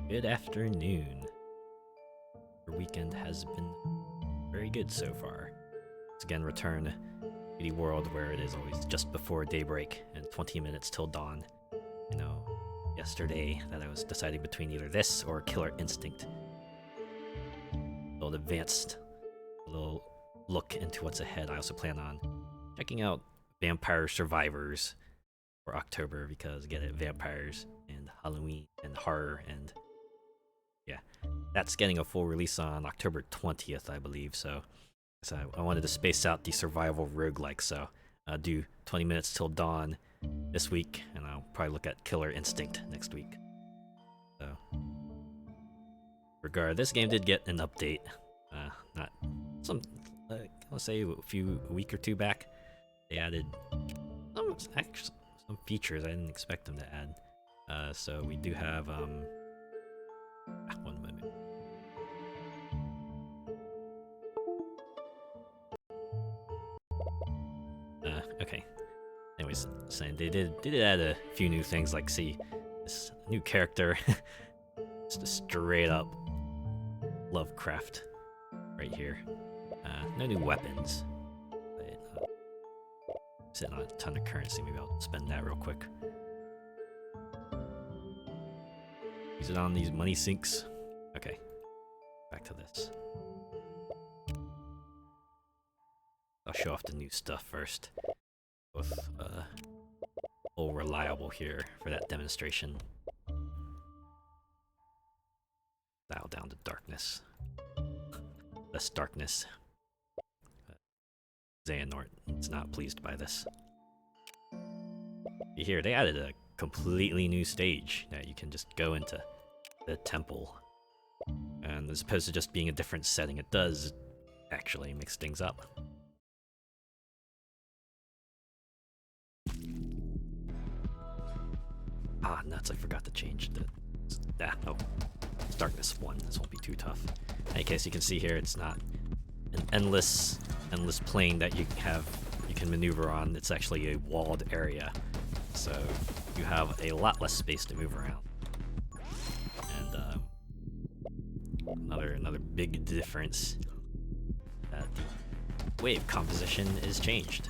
Good afternoon. Your weekend has been very good so far. Let's again return to the world where it is always just before daybreak and 20 minutes till dawn. You know, yesterday that I was deciding between either this or Killer Instinct. A little advanced, a little look into what's ahead. I also plan on checking out Vampire Survivors for October because, get it, vampires and Halloween and horror, and yeah, that's getting a full release on October 20th, I believe. So I wanted to space out the survival roguelike, so I'll do 20 minutes till dawn this week, and I'll probably look at Killer Instinct next week. So, regard, this game did get an update. Not some, I'll say a week or two back. They added some features I didn't expect them to add. So we do have one moment. Okay. Anyways, saying they did add a few new things, like see this new character, just a straight up Lovecraft right here. No new weapons, but sitting on a ton of currency. Maybe I'll spend that real quick. Use it on these money sinks. Okay, back to this. I'll show off the new stuff first. Both all reliable here for that demonstration. Dial down to darkness. Less darkness. Xehanort is not pleased by this. You hear they added a completely new stage that you can just go into the temple, and as opposed to just being a different setting, it does actually mix things up. Ah, nuts, I forgot to change oh, it's darkness 1. This won't be too tough. In any case, you can see here it's not an endless plane that you can maneuver on. It's actually a walled area, so you have a lot less space to move around. And another big difference, that the wave composition is changed,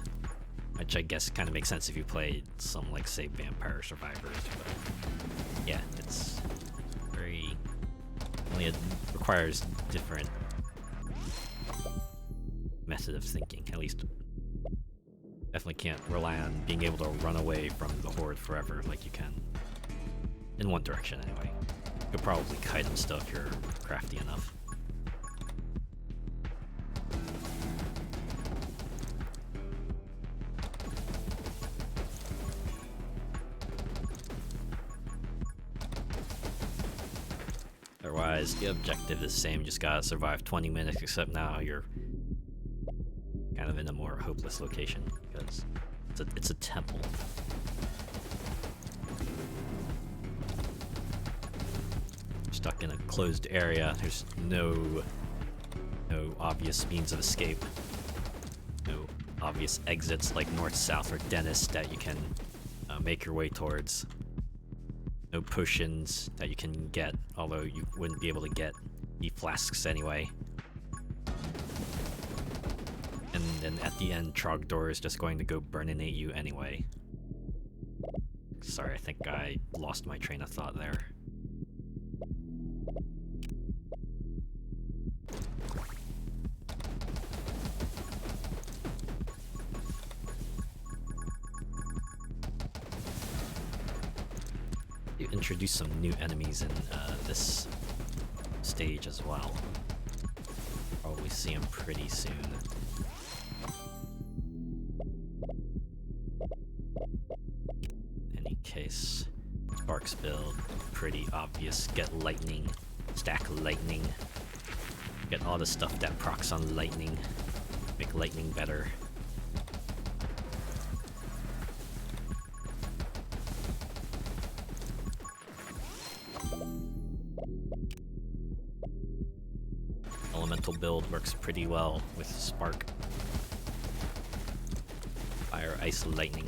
which I guess kind of makes sense if you played some, like, say, Vampire Survivors. But yeah, it's it requires different method of thinking. At least, definitely can't rely on being able to run away from the horde forever like you can in one direction anyway. You could probably kite and stuff if you're crafty enough. Otherwise, the objective is the same. You just gotta survive 20 minutes, except now you're kind of in a more hopeless location because it's a temple. You're stuck in a closed area. There's no obvious means of escape. No obvious exits like north, south, or dentist that you can make your way towards. No potions that you can get, although you wouldn't be able to get the flasks anyway. And then at the end, Trogdor is just going to go burninate you anyway. Sorry, I think I lost my train of thought there. You introduce some new enemies in this stage as well. Probably see them pretty soon. In any case, Sparks build, pretty obvious. Get lightning, stack lightning. Get all the stuff that procs on lightning. Make lightning better. Elemental build works pretty well with Spark. Fire, Ice, Lightning.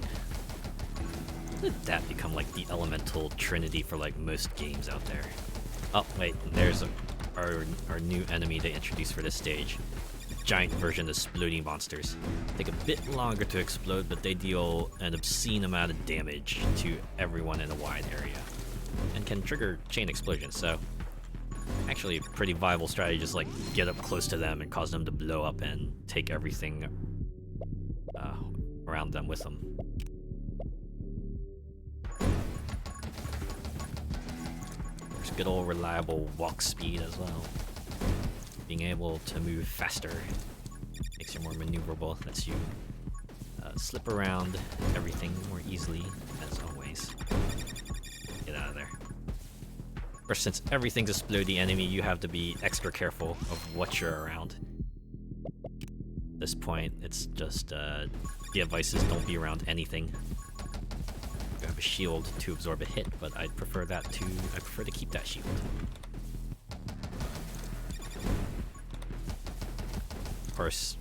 How did that become like the elemental trinity for like most games out there? Oh, wait, there's our new enemy they introduced for this stage. Giant version of exploding monsters. Take a bit longer to explode, but they deal an obscene amount of damage to everyone in a wide area. And can trigger chain explosions, so actually a pretty viable strategy, just like get up close to them and cause them to blow up and take everything around them with them. There's good old reliable walk speed as well. Being able to move faster makes you more maneuverable, lets you slip around everything more easily, as always. Get out of there. Of course, since everything's a exploding enemy, you have to be extra careful of what you're around. At this point, it's just the advice is don't be around anything. You have a shield to absorb a hit, but I prefer to keep that shield. Of course,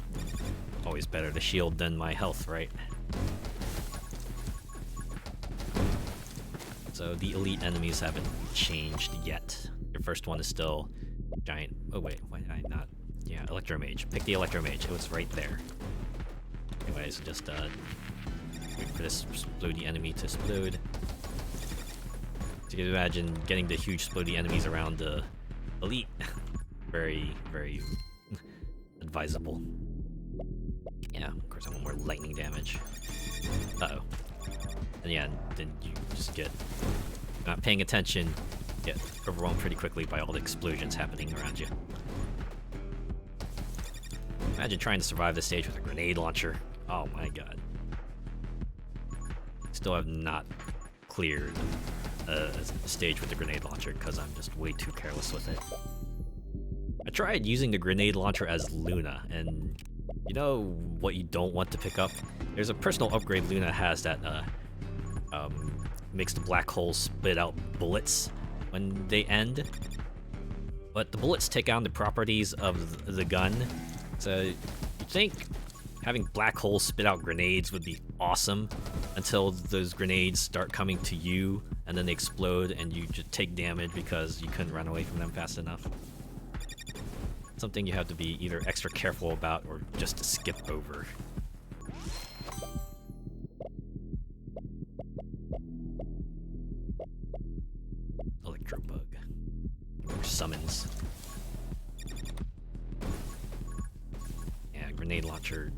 always better to shield than my health, right? So the elite enemies haven't changed yet. Your first one is still giant. Oh wait, why did I not? Yeah, Electromage. Pick the Electromage. It was right there. Anyways, just wait for this explodey enemy to explode. So you can imagine getting the huge explodey enemies around the elite. Very, very advisable. Yeah, of course I want more lightning damage. Uh-oh. And yeah, then you just get not paying attention, get overwhelmed pretty quickly by all the explosions happening around you. Imagine trying to survive this stage with a grenade launcher. Oh my god. Still have not cleared a stage with the grenade launcher because I'm just way too careless with it. I tried using the grenade launcher as Luna, and you know what you don't want to pick up? There's a personal upgrade Luna has that makes the black holes spit out bullets when they end. But the bullets take on the properties of the gun, so you think having black holes spit out grenades would be awesome until those grenades start coming to you and then they explode and you just take damage because you couldn't run away from them fast enough. Something you have to be either extra careful about or just to skip over. Electrobug. More summons. Yeah, grenade launcher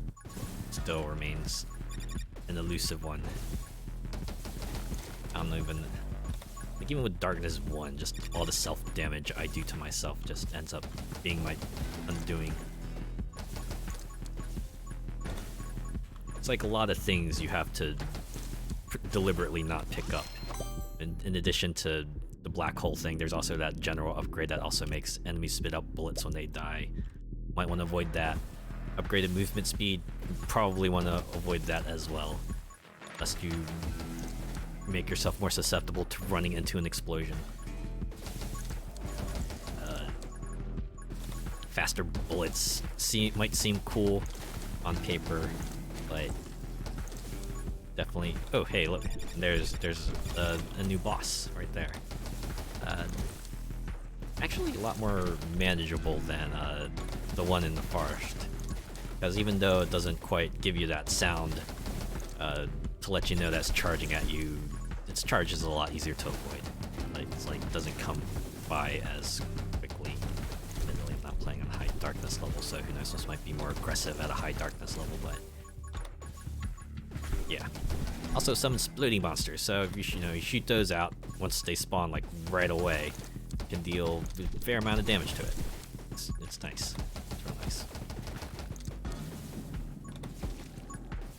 still remains an elusive one. I don't even... Like, even with Darkness 1, just all the self-damage I do to myself just ends up being my undoing. It's like a lot of things you have to deliberately not pick up. In addition to the black hole thing, there's also that general upgrade that also makes enemies spit out bullets when they die. Might want to avoid that. Upgraded movement speed, probably want to avoid that as well, lest you make yourself more susceptible to running into an explosion. Faster bullets might seem cool on paper, but definitely... Oh, hey, look, there's a new boss right there. Actually, a lot more manageable than the one in the forest, because even though it doesn't quite give you that sound to let you know that's charging at you, its charge is a lot easier to avoid. Like, it's like it doesn't come by as quickly. Admittedly, I'm not playing on a high darkness level, so who knows, this might be more aggressive at a high darkness level, but yeah. Also, some exploding monsters, so if you shoot those out once they spawn like right away, you can deal a fair amount of damage to it. It's nice. It's real nice.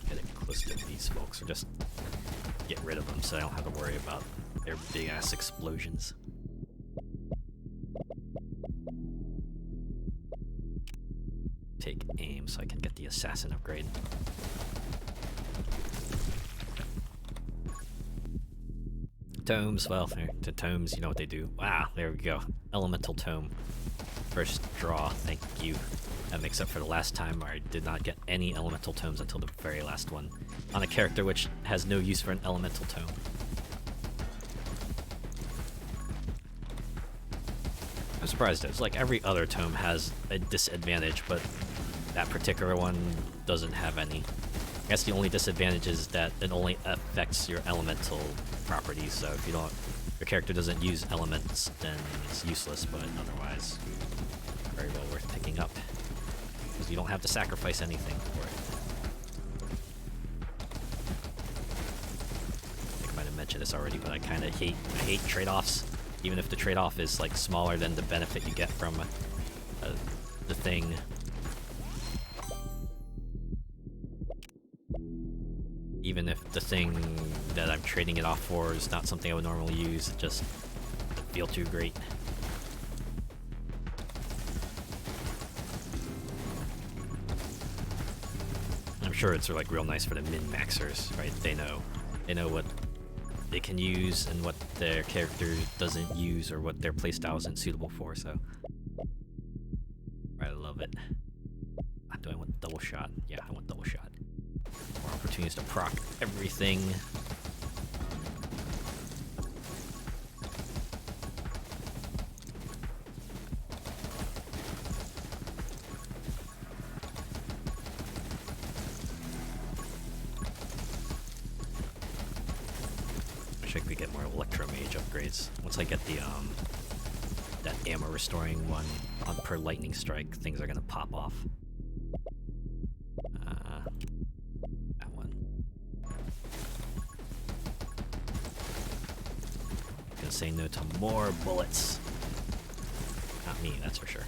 Get close to these folks, or just get rid of them so I don't have to worry about their big ass explosions. Take aim so I can get the assassin upgrade. Tomes, well, to tomes, you know what they do. Wow, there we go. Elemental tome. First draw, thank you. That makes up for the last time where I did not get any elemental tomes until the very last one, on a character which has no use for an elemental tome. I'm surprised though. It's like every other tome has a disadvantage, but that particular one doesn't have any. I guess the only disadvantage is that it only affects your elemental properties, so if your character doesn't use elements, then it's useless, but otherwise, very well worth picking up. Because you don't have to sacrifice anything for it. I think I might have mentioned this already, but I kind of hate trade-offs. Even if the trade-off is like smaller than the benefit you get from the thing. Even if the thing that I'm trading it off for is not something I would normally use, it just doesn't feel too great. I'm sure it's like real nice for the min-maxers, right? They know what they can use and what their character doesn't use or what their playstyle isn't suitable for, so I love it. Do I want double shot? Yeah, I want double shot. More opportunities to proc everything. Wish I could get more electro mage upgrades. Once I get the that ammo restoring one on per lightning strike, things are gonna pop off. That one. Gonna say no to more bullets. Not me, that's for sure.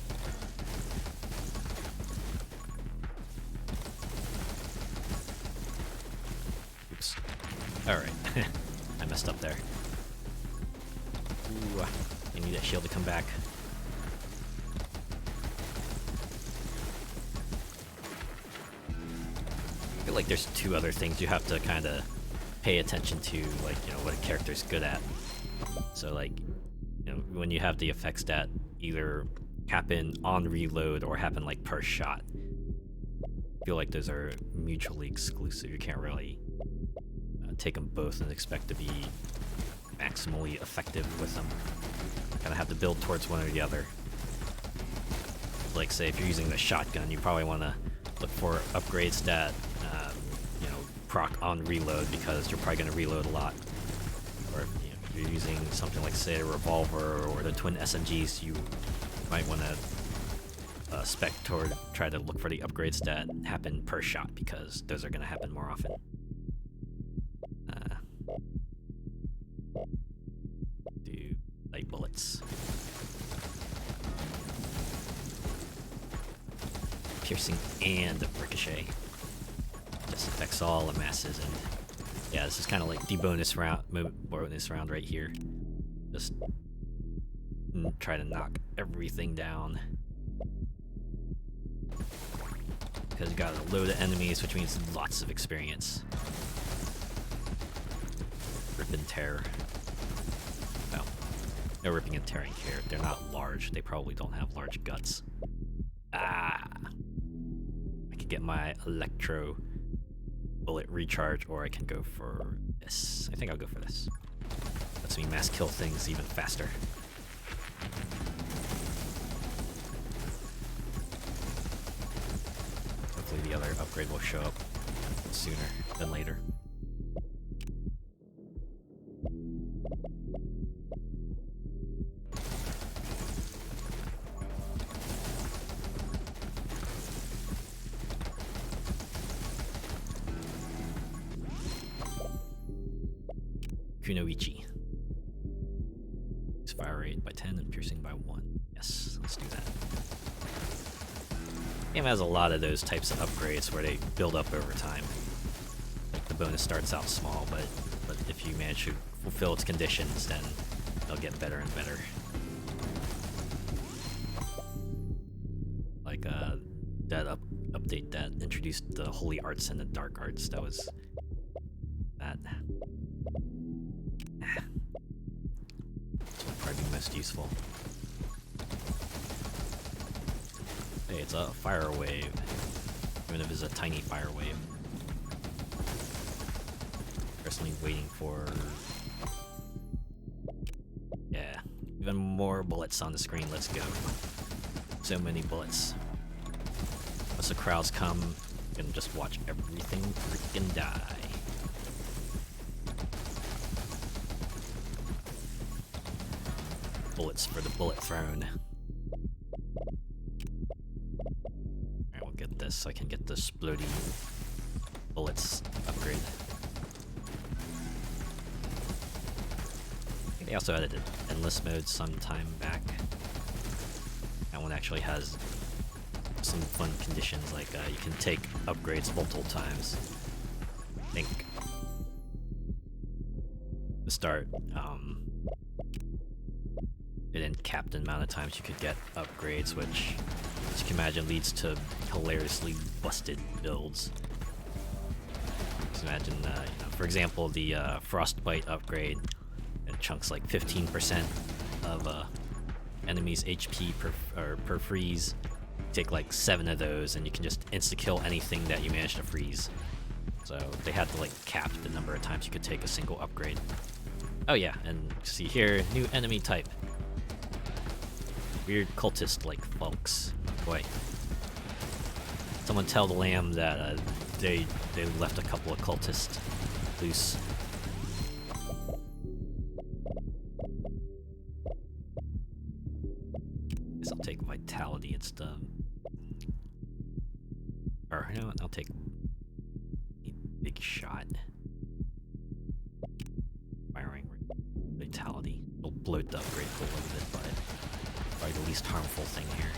Oops. Alright. I messed up there. Ooh, I need that shield to come back. I feel like there's two other things you have to kind of pay attention to, like, you know, what a character's good at. So, like, you know, when you have the effects that either happen on reload or happen, like, per shot, I feel like those are mutually exclusive. You can't really take them both and expect to be maximally effective with them. Kind of have to build towards one or the other. Like, say, if you're using the shotgun, you probably want to look for upgrades that, you know, proc on reload, because you're probably going to reload a lot. Or if you're using something like, say, a revolver or the twin SMGs, you might want to spec toward try to look for the upgrades that happen per shot, because those are going to happen more often. Do light bullets. Piercing and ricochet. Just affects all the masses, and yeah, this is kind of like the bonus round right here. Just try to knock everything down. Because you got a load of enemies, which means lots of experience. Rip and tear. Well, no ripping and tearing here. They're not large. They probably don't have large guts. Ah! I could get my electro bullet recharge, or I can go for this. I think I'll go for this. Lets me mass kill things even faster. Hopefully the other upgrade will show up sooner than later. Kunoichi. It's fire rate by 10 and piercing by 1. Yes, let's do that. Game has a lot of those types of upgrades where they build up over time. Like, the bonus starts out small, but if you manage to fulfill its conditions, then they'll get better and better. Like that update that introduced the holy arts and the dark arts. That was that. This will probably be most useful. Hey, it's a fire wave. Even if it's a tiny fire wave. Personally waiting for... Yeah, Even more bullets on the screen, let's go. So many bullets. Once the crowds come, you can just watch everything freaking die. Bullets for the bullet throne. Alright, we'll get this so I can get the splody bullets upgrade. They also added an endless mode some time back. That one actually has some fun conditions, like you can take upgrades multiple times. I think to start, it didn't cap the amount of times you could get upgrades, which, as you can imagine, leads to hilariously busted builds. Just imagine, you know, for example, the Frostbite upgrade. It chunks like 15% of enemies' HP per freeze. Take like 7 of those, and you can just insta-kill anything that you manage to freeze. So they had to like cap the number of times you could take a single upgrade. Oh yeah, and see here, new enemy type. Weird cultist-like folks. Boy. Someone tell the lamb that they left a couple of cultists loose. Guess I'll take vitality instead. Or, you know what, I'll take big shot. Firing vitality. It'll bloat the upgrade a little bit, but probably the least harmful thing here.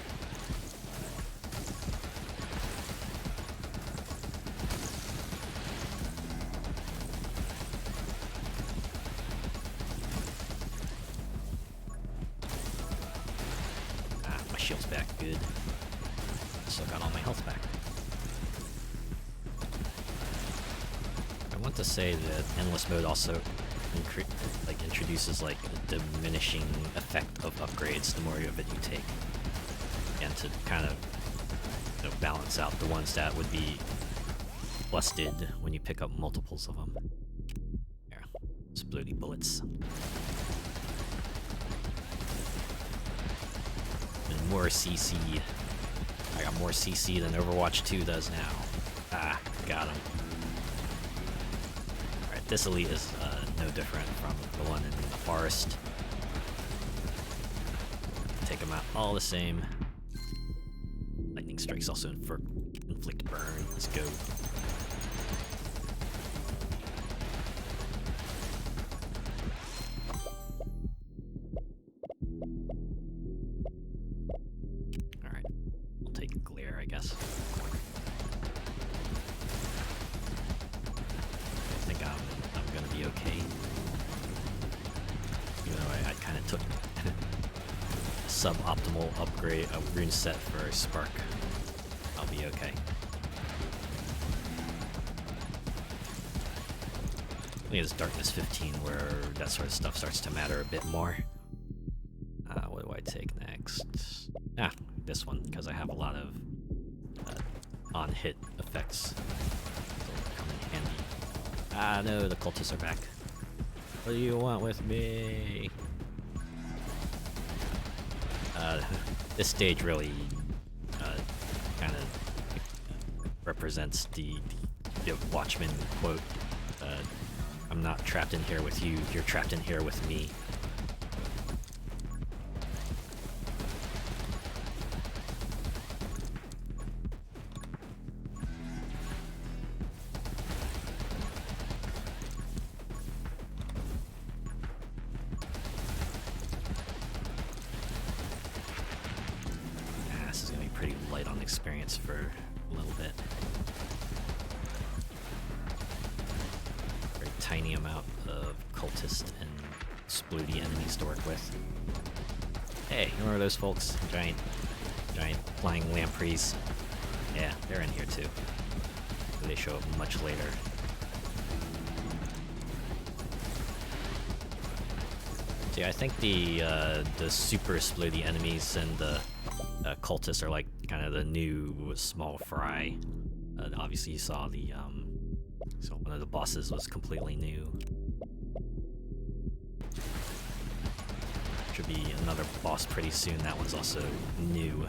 Ah, my shield's back, good. Still got all my health back. I want to say that endless mode also introduces like a diminishing effect of upgrades the more of it you take, and to kind of, you know, balance out the ones that would be busted when you pick up multiples of them. There, splody bullets. And more CC. I got more CC than Overwatch 2 does now. Ah, got him. Alright, this elite is no different from the one in the forest. Take them out all the same. Lightning strikes also inflict burn. Let's go. Alright, we'll take glare, I guess. I think I'm gonna be okay. Even though I kind of took a suboptimal upgrade, a rune set for Spark. I'll be okay. I think it's Darkness 15 where that sort of stuff starts to matter a bit more. What do I take next? Ah, this one, because I have a lot of on-hit effects. They'll come in handy. Ah, no, the cultists are back. What do you want with me? This stage really kind of represents the Watchmen quote. I'm not trapped in here with you, you're trapped in here with me. This is going to be pretty light on experience for a little bit. Very tiny amount of cultist and splody enemies to work with. Hey, remember those folks? Giant flying lampreys. Yeah, they're in here too. They show up much later. So yeah, I think the super splody enemies and the cultists are like kind of the new small fry. Obviously you saw the so one of the bosses was completely new. Should be another boss pretty soon. That one's also new.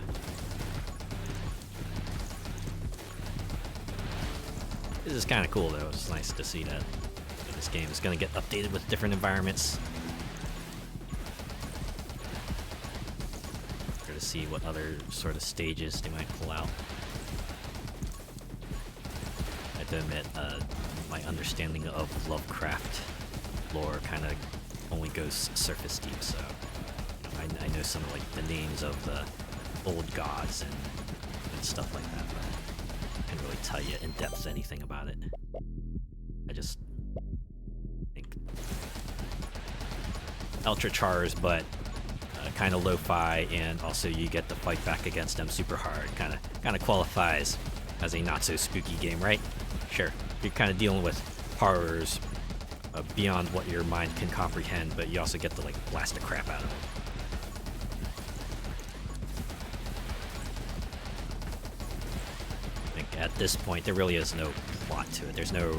This is kind of cool though. It's nice to see that this game is going to get updated with different environments. To see what other sort of stages they might pull out. I have to admit, my understanding of Lovecraft lore kind of only goes surface deep, so I know some of like the names of the old gods and stuff like that, but I can't really tell you in depth anything about it. I just think Ultra Chars, but kind of lo-fi, and also you get to fight back against them super hard. Kind of qualifies as a not so spooky game, right? Sure, you're kind of dealing with horrors beyond what your mind can comprehend, but you also get to like blast the crap out of it. I think at this point there really is no plot to it. There's no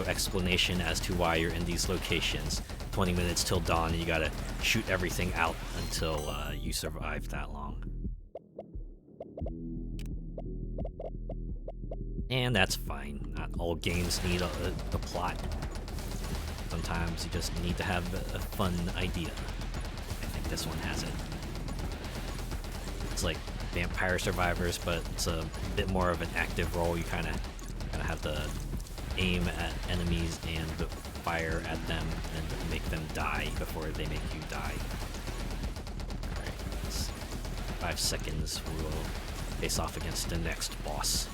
explanation as to why you're in these locations. 20 minutes till dawn, and you gotta shoot everything out until you survive that long. And that's fine. Not all games need a plot. Sometimes you just need to have a fun idea. I think this one has it. It's like Vampire Survivors, but it's a bit more of an active role. You kind of have to aim at enemies and fire at them and make them die before they make you die. Alright, 5 seconds, we will face off against the next boss.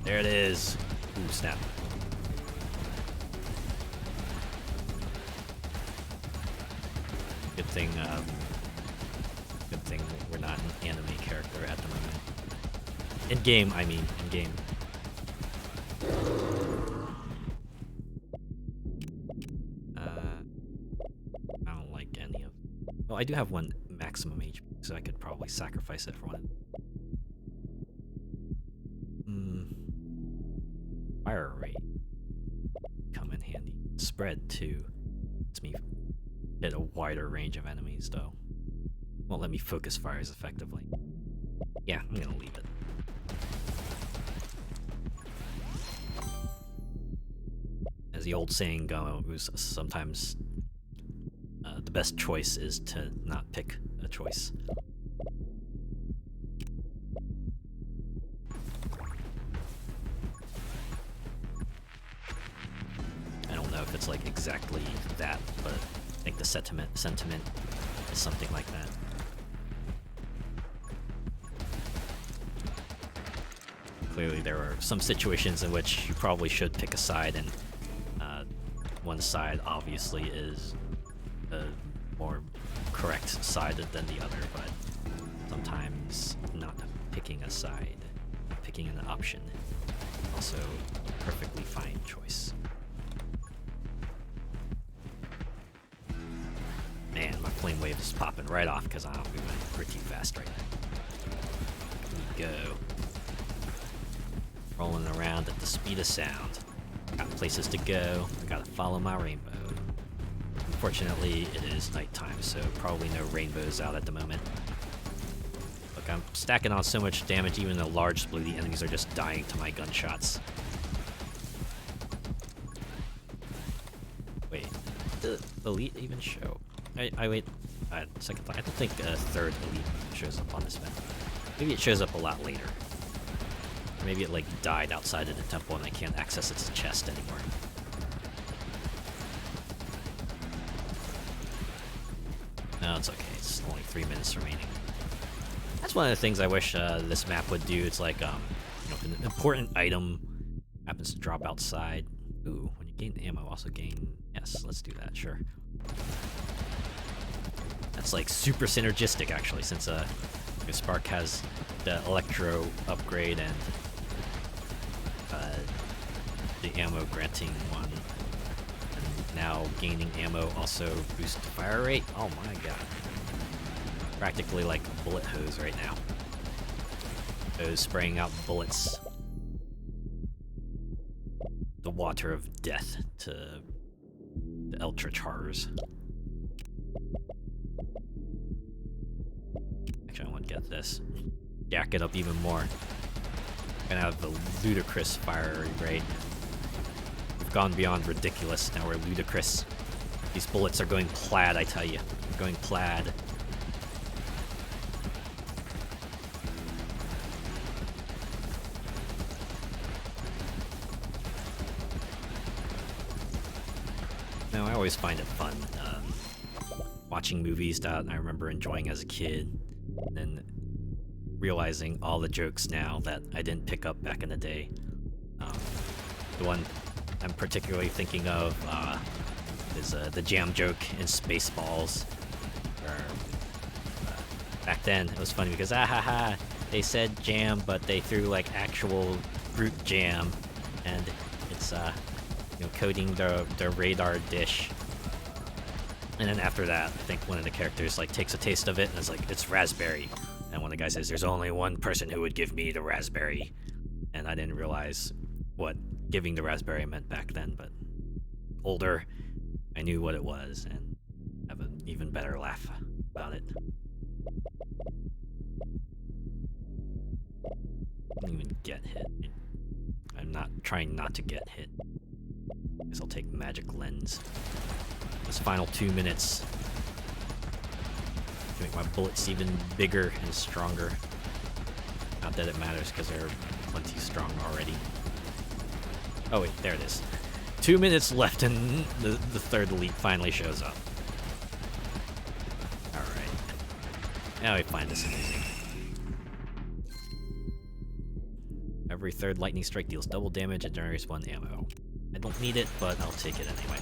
There it is. Ooh, snap. Good thing we're not an anime character at the moment. In game, I mean, in game. I don't like any of. Well, I do have one maximum HP, so I could probably sacrifice it for one. Fire rate come in handy. Spread too. Lets me hit a wider range of enemies, though. Won't let me focus fires effectively. Yeah, I'm gonna leave it. As the old saying goes, sometimes the best choice is to not pick a choice. I don't know if it's like exactly that, but I think the sentiment is something like that. Clearly there are some situations in which you probably should pick a side, and one side obviously is the more correct side than the other, but sometimes not picking a side, picking an option, also a perfectly fine choice. Man, my flame wave is popping right off because we went pretty fast right now. Here we go. Rolling around at the speed of sound. Got places to go. I gotta follow my rainbow. Unfortunately, it is nighttime, so probably no rainbows out at the moment. Look, I'm stacking on so much damage, even in a large blue, the enemies are just dying to my gunshots. Wait, did the elite even show? I wait. Second thought. I don't think a third elite shows up on this map. Maybe it shows up a lot later. Or maybe it like died outside of the temple and I can't access its chest anymore. No, it's okay. It's only 3 minutes remaining. That's one of the things I wish this map would do. It's like, you know, if an important item happens to drop outside. Ooh, when you gain ammo, also gain. Yes, let's do that. Sure. That's like super synergistic actually, since Spark has the Electro upgrade and the ammo granting one. And now gaining ammo also boosts fire rate. Oh my god. Practically like a bullet hose right now. Hose spraying out bullets. The water of death to The Eldritch Horrors. Actually, I want to get this. Jack it up even more. We're gonna have the ludicrous fire rate. We've gone beyond ridiculous, now we're ludicrous. These bullets are going plaid, I tell you. They're going plaid. No, I always find it fun watching movies that I remember enjoying as a kid, and then realizing all the jokes now that I didn't pick up back in the day. The one I'm particularly thinking of is the jam joke in Spaceballs. Where, back then, it was funny because they said jam, but they threw like actual fruit jam, and it's coating the radar dish. And then after that, I think one of the characters like takes a taste of it and is like, it's raspberry. And one of the guys says, there's only one person who would give me the raspberry. And I didn't realize what giving the raspberry meant back then, but older, I knew what it was and have an even better laugh about it. I didn't even get hit. I'm not trying not to get hit. Guess I'll take magic lens. This final 2 minutes to make my bullets even bigger and stronger. Not that it matters because they're plenty strong already. Oh wait, there it is. 2 minutes left and the third elite finally shows up. Alright. Now we find this amazing. Every third lightning strike deals double damage and generates 1 ammo. I don't need it, but I'll take it anyway.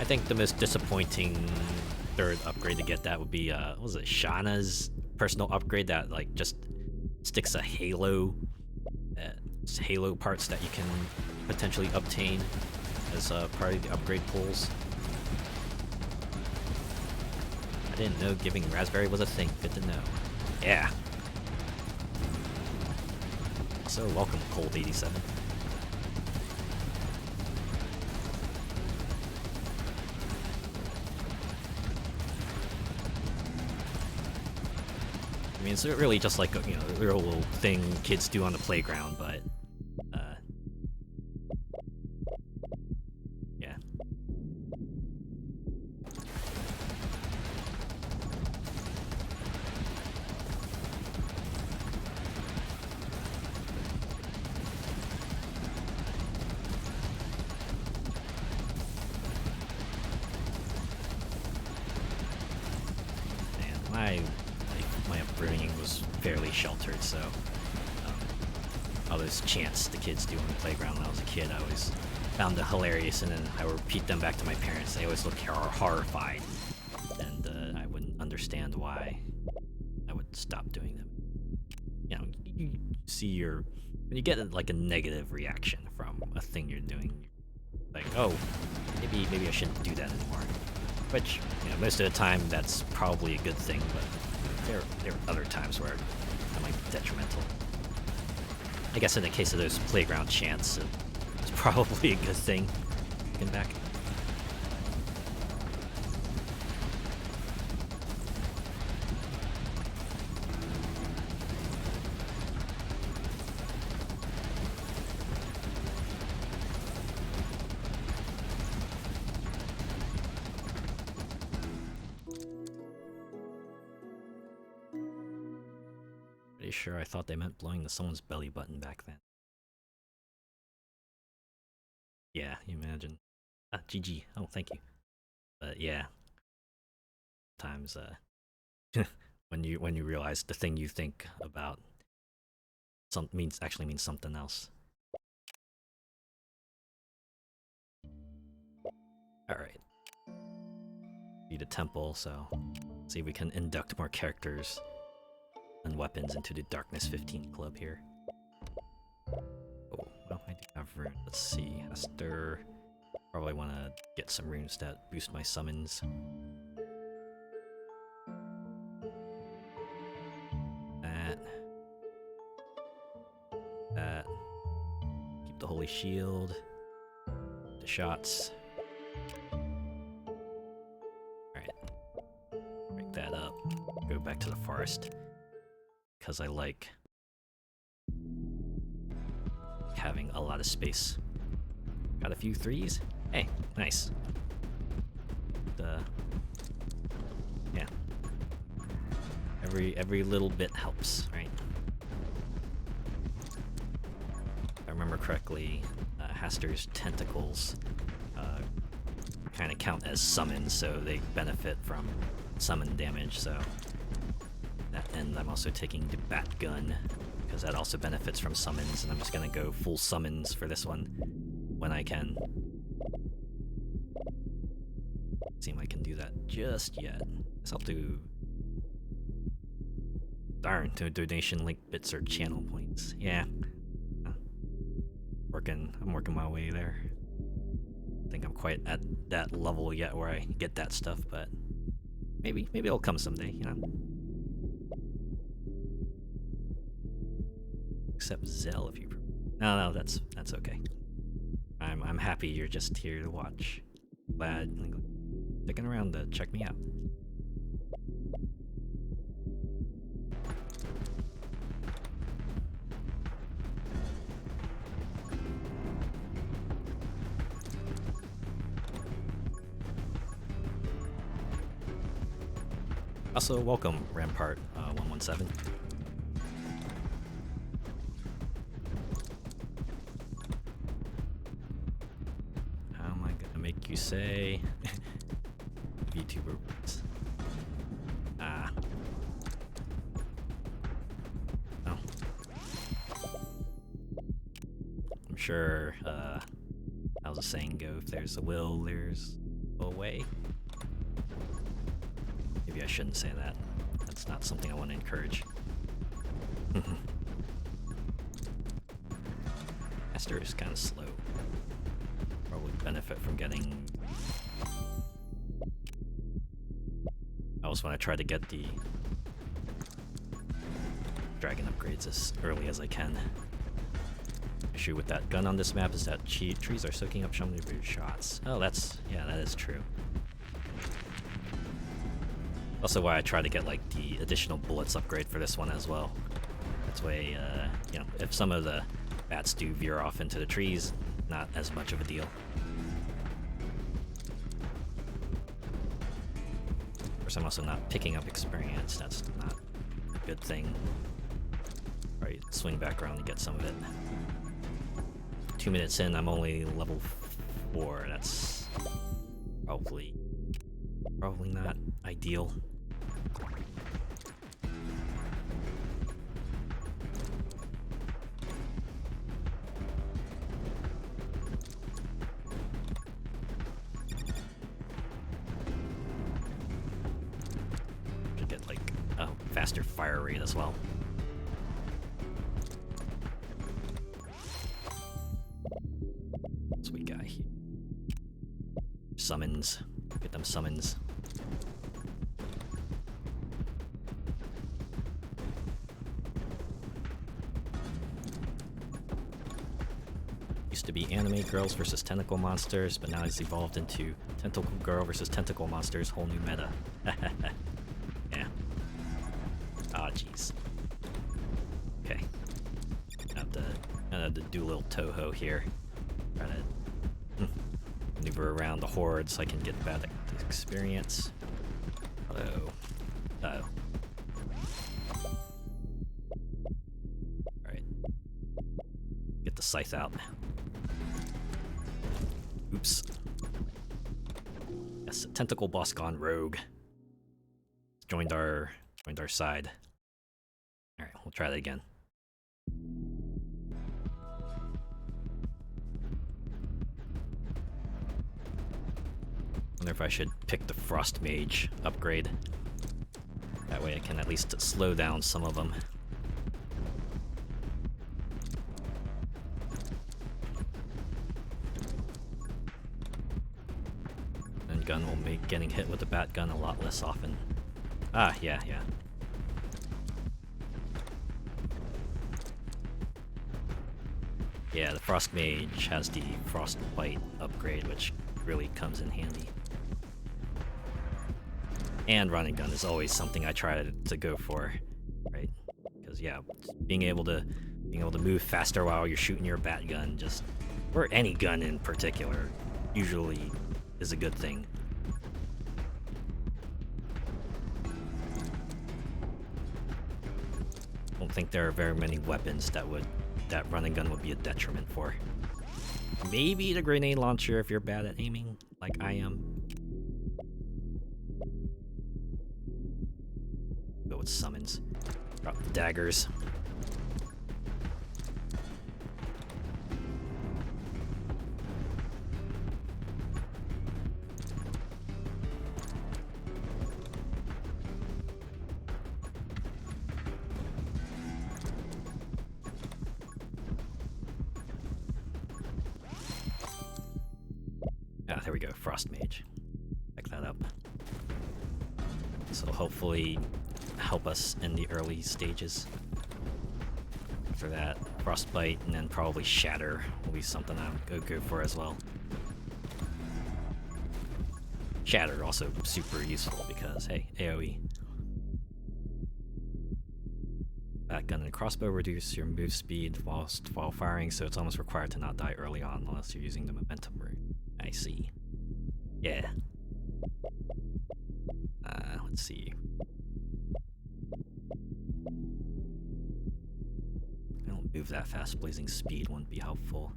I think the most disappointing third upgrade to get that would be, what was it, Shauna's personal upgrade that, like, just sticks a halo, halo parts that you can potentially obtain as part of the upgrade pools. I didn't know giving raspberry was a thing. Good to know. Yeah. So welcome, Cold 87. I mean, it's really just like a real little thing kids do on the playground, but yeah. Man, my upbringing was fairly sheltered, so all those chants the kids do on the playground when I was a kid, I always found it hilarious, and then I would repeat them back to my parents. They always looked horrified, and I wouldn't understand why I would stop doing them. You know, you see when you get like a negative reaction from a thing you're doing, like, oh, maybe I shouldn't do that anymore. Which, most of the time that's probably a good thing, but there are other times where that might be detrimental. I guess in the case of those playground chants, it's probably a good thing. Looking back. Sure, I thought they meant blowing someone's belly button back then. Yeah, you imagine. GG. Oh, thank you. But yeah, sometimes when you realize the thing you think about actually means something else. All right. Need a temple, so let's see if we can induct more characters and weapons into the Darkness 15 club here. Oh, well, I do have rune. Let's see. Hester. Probably want to get some runes that boost my summons. That. Keep the Holy Shield. The shots. Alright. Break that up. Go back to the forest. Because I like having a lot of space. Got a few threes? Hey, nice. Yeah. Every little bit helps, right? If I remember correctly, Haster's tentacles kind of count as summons, so they benefit from summon damage, so and I'm also taking the bat gun because that also benefits from summons, and I'm just gonna go full summons for this one when I can. See if I can do that just yet. Guess I'll do. Darn, to donation link bits or channel points. Yeah, I'm working my way there. I think I'm quite at that level yet where I get that stuff, but maybe it'll come someday, you know. Except Zell, if you. No, that's okay. I'm happy you're just here to watch. Glad sticking around to check me out. Also, welcome Rampart 117. How am I gonna make you say VTuber? Ah. Oh. I'm sure, how's the saying go? If there's a will, there's a way. Maybe I shouldn't say that. That's not something I want to encourage. Master is kind of slow. Probably benefit from getting. I always want to try to get the dragon upgrades as early as I can. Issue with that gun on this map is that trees are soaking up some of your shots. Oh, yeah, that is true. Also why I try to get like the additional bullets upgrade for this one as well. That's way, you know, if some of the bats do veer off into the trees, not as much of a deal. Of course, I'm also not picking up experience. That's not a good thing. Right, swing back around to get some of it. 2 minutes in, I'm only level 4. That's probably not ideal. Should get like a faster fire rate as well. What's we got here? Summons. Get them summons. Used to be anime girls versus tentacle monsters, but now it's evolved into tentacle girl versus tentacle monsters, whole new meta. Yeah. Ah, jeez. Okay. I have to do a little Toho here. Try to maneuver around the horde so I can get bad experience. Uh-oh. Alright. Get the scythe out. Oops. Yes, tentacle boss gone rogue. Joined our side. Alright, we'll try that again. Wonder if I should pick the Frost Mage upgrade. That way I can at least slow down some of them. And gun will make getting hit with the bat gun a lot less often. Ah, yeah. Yeah, the Frost Mage has the Frostbite upgrade, which really comes in handy. And run and gun is always something I try to go for, right? Because yeah, being able to move faster while you're shooting your bat gun, just or any gun in particular, usually is a good thing. I don't think there are very many weapons that run and gun would be a detriment for. Maybe the grenade launcher if you're bad at aiming, like I am. Go with summons. Drop the daggers. Ah, there we go, Frost Mage. Pick that up. So hopefully help us in the early stages. After that, Frostbite and then probably Shatter will be something I'll go for as well. Shatter also super useful because, hey, AoE. Batgun and crossbow reduce your move speed while firing, so it's almost required to not die early on unless you're using the momentum rune. I see. Yeah. Let's see. I don't move that fast. Blazing speed wouldn't be helpful.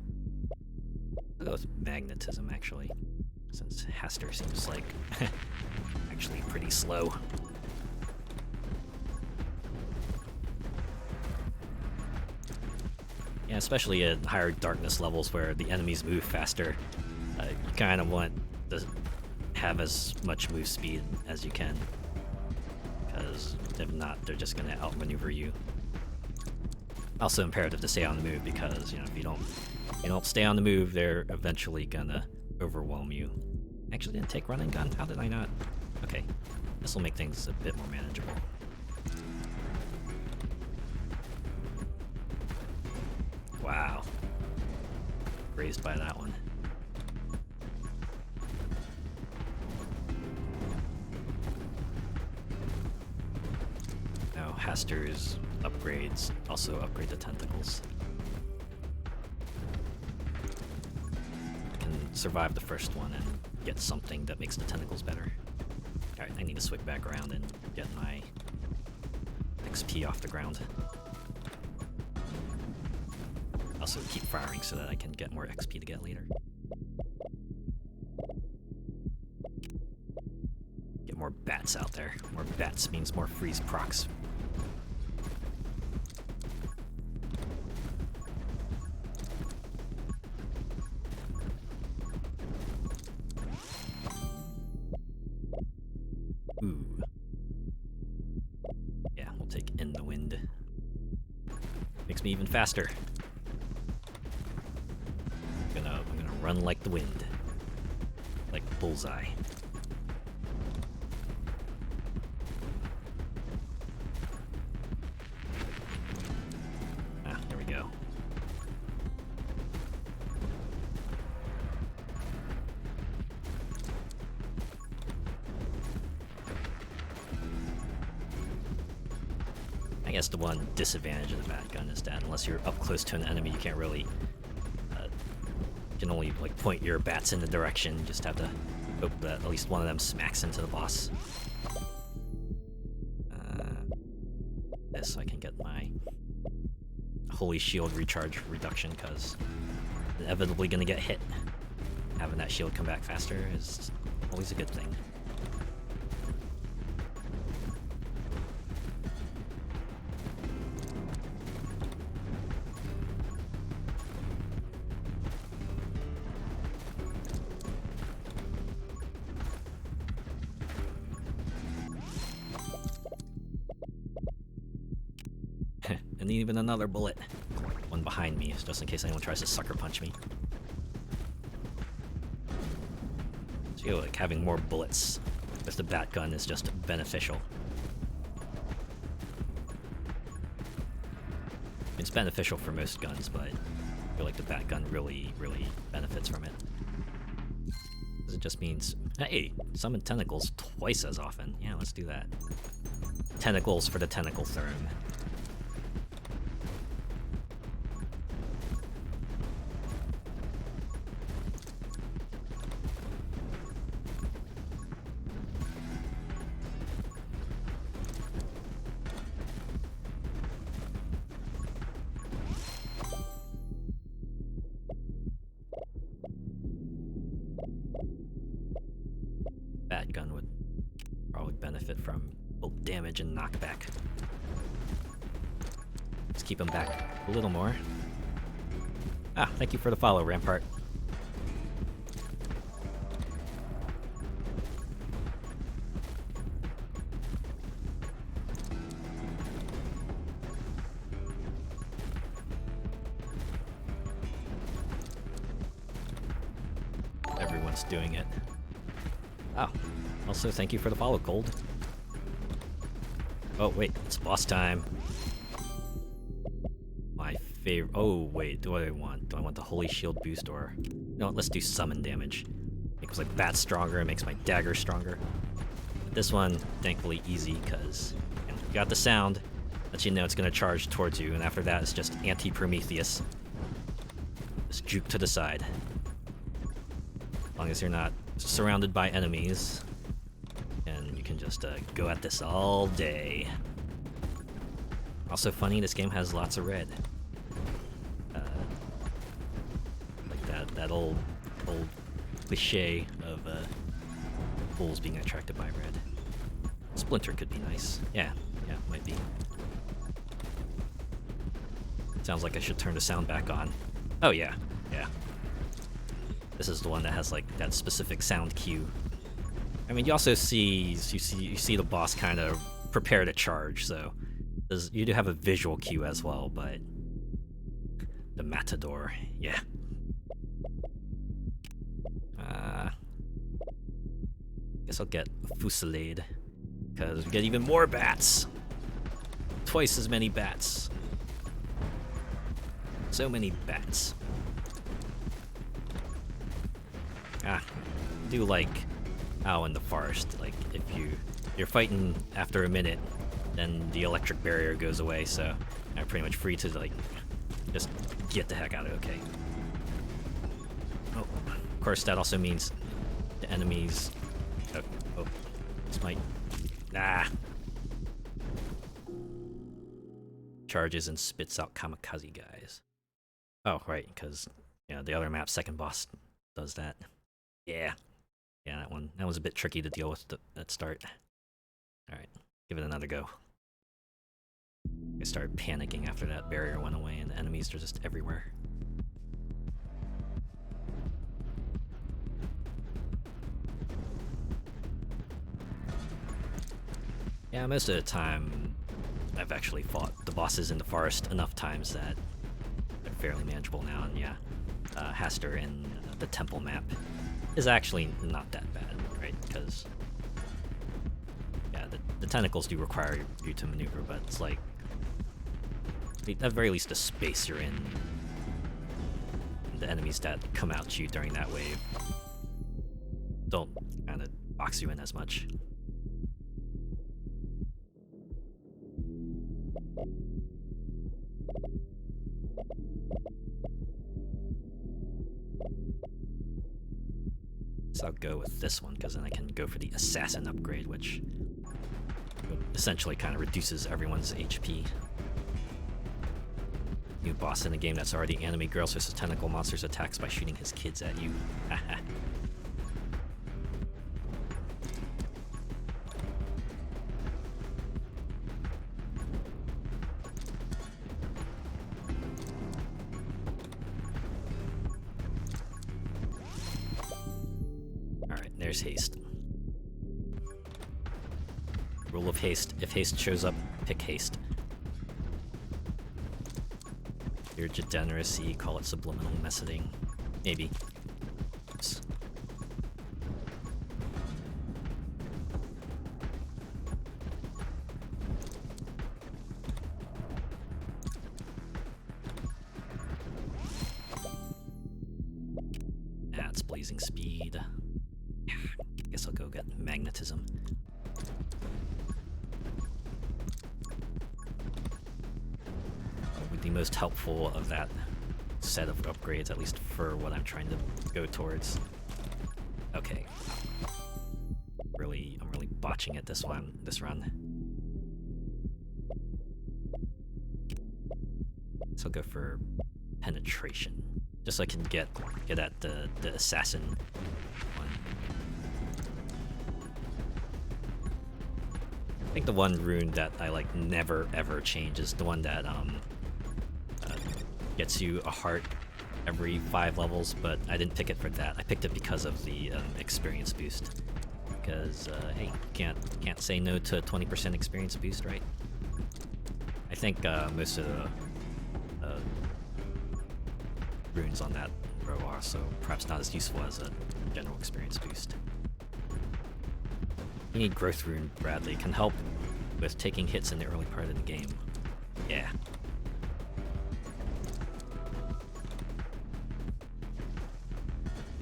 I'll go with magnetism, actually, since Haster seems like actually pretty slow. Yeah, especially at higher darkness levels where the enemies move faster. You kind of want to have as much move speed as you can, because if not, they're just going to outmaneuver you. Also imperative to stay on the move because, you know, if you don't stay on the move, they're eventually gonna overwhelm you. Actually, didn't take run and gun. How did I not? Okay, this will make things a bit more manageable. Wow, raised by that one. Now Haster's upgrades also upgrade the tentacles. I can survive the first one and get something that makes the tentacles better. Alright, I need to swing back around and get my XP off the ground. Also keep firing so that I can get more XP to get later. Get more bats out there. More bats means more freeze procs. Ooh. Yeah, we'll take In the Wind. Makes me even faster. I'm gonna run like the wind. Like Bullseye. Ah, there we go. I guess the one disadvantage of the Batgun is that unless you're up close to an enemy, you can't really, you can only like point your bats in the direction. You just have to hope that at least one of them smacks into the boss. This so I can get my Holy Shield recharge reduction because inevitably gonna get hit. Having that shield come back faster is always a good thing. And even another bullet. One behind me, just in case anyone tries to sucker punch me. So like having more bullets with the Batgun is just beneficial. It's beneficial for most guns, but I feel like the Batgun really benefits from it. just means, hey, summon tentacles twice as often. Yeah, let's do that. Tentacles for the tentacle therm. Bat gun would probably benefit from both damage and knockback. Let's keep him back a little more. Ah, thank you for the follow, Rampart. Everyone's doing it. Oh, also thank you for the follow, Gold. Oh wait, it's boss time. My favorite. Oh wait, do I want the Holy Shield boost or? No, let's do summon damage. Because like Bat's stronger, it makes my dagger stronger. But this one, thankfully, easy because you got the sound. Lets you know it's gonna charge towards you, and after that, it's just anti-Prometheus. Just juke to the side. As long as you're not surrounded by enemies, and you can just go at this all day. Also funny, this game has lots of red. Like that old cliche of fools being attracted by red. Splinter could be nice. Yeah, might be. Sounds like I should turn the sound back on. Oh yeah. This is the one that has like that specific sound cue. I mean, you also see the boss kind of prepare to charge, so you do have a visual cue as well. But the Matador, yeah. Guess I'll get a Fusillade because we get even more bats. Twice as many bats. So many bats. I do like how in the forest, like if you're fighting after a minute, then the electric barrier goes away, so I'm pretty much free to like just get the heck out of it. Okay. Oh, of course that also means the enemies. Oh, this might. Charges and spits out kamikaze guys. Oh right, because the other map second boss does that. Yeah, that was a bit tricky to deal with at start. Alright, give it another go. I started panicking after that barrier went away and the enemies are just everywhere. Yeah, most of the time I've actually fought the bosses in the forest enough times that they're fairly manageable now, and yeah, Haster in the temple map is actually not that bad, right? Because the tentacles do require you to maneuver, but it's like at the very least the space you're in. The enemies that come out to you during that wave don't kind of box you in as much. So I'll go with this one, because then I can go for the Assassin upgrade, which essentially kind of reduces everyone's HP. New boss in a game that's already anime girls versus tentacle monsters attacks by shooting his kids at you. Haha. There's haste. Rule of haste. If haste shows up, pick haste. Your degeneracy, call it subliminal messaging. Maybe. Oops. That's blazing speed. I guess I'll go get magnetism. Would be most helpful of that set of upgrades, at least for what I'm trying to go towards. Okay. I'm really botching it this run. So I'll go for penetration, just so I can get at the assassin one. I think the one rune that I like never ever change is the one that gets you a heart every 5 levels, but I didn't pick it for that. I picked it because of the experience boost. Because hey, can't say no to a 20% experience boost, right? I think most of the runes on that row are, so perhaps not as useful as a general experience boost. You need growth rune, Bradley. It can help with taking hits in the early part of the game. Yeah.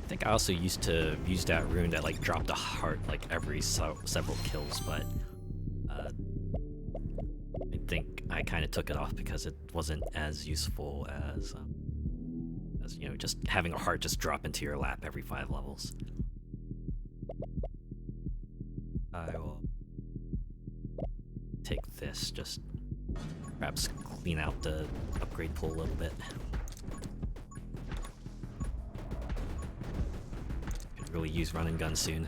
I think I also used to use that rune that like dropped a heart like every several kills, but I think I kind of took it off because it wasn't as useful as you know, just having a heart just drop into your lap every 5 levels. I will take this, just perhaps clean out the upgrade pool a little bit. Could really use run and gun soon.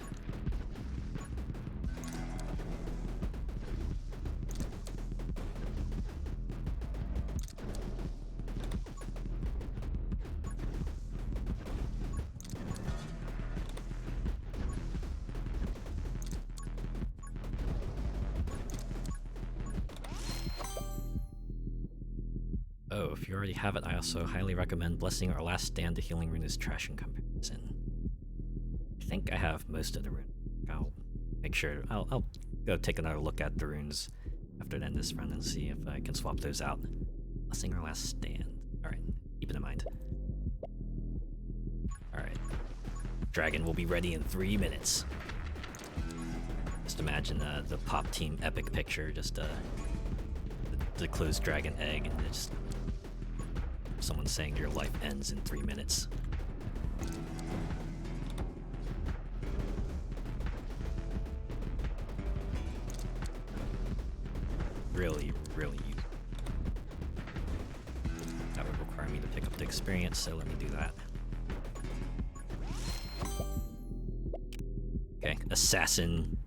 Oh, if you already have it, I also highly recommend Blessing or Last Stand. The healing rune is trash in comparison. I think I have most of the rune. I'll make sure. I'll go take another look at the runes after the end of this run and see if I can swap those out. Blessing or Last Stand. Alright, keep it in mind. Alright. Dragon will be ready in 3 minutes. Just imagine the pop team epic picture, just the closed dragon egg, and just someone saying your life ends in 3 minutes. Really that would require me to pick up the experience, so let me do that. Okay, Assassin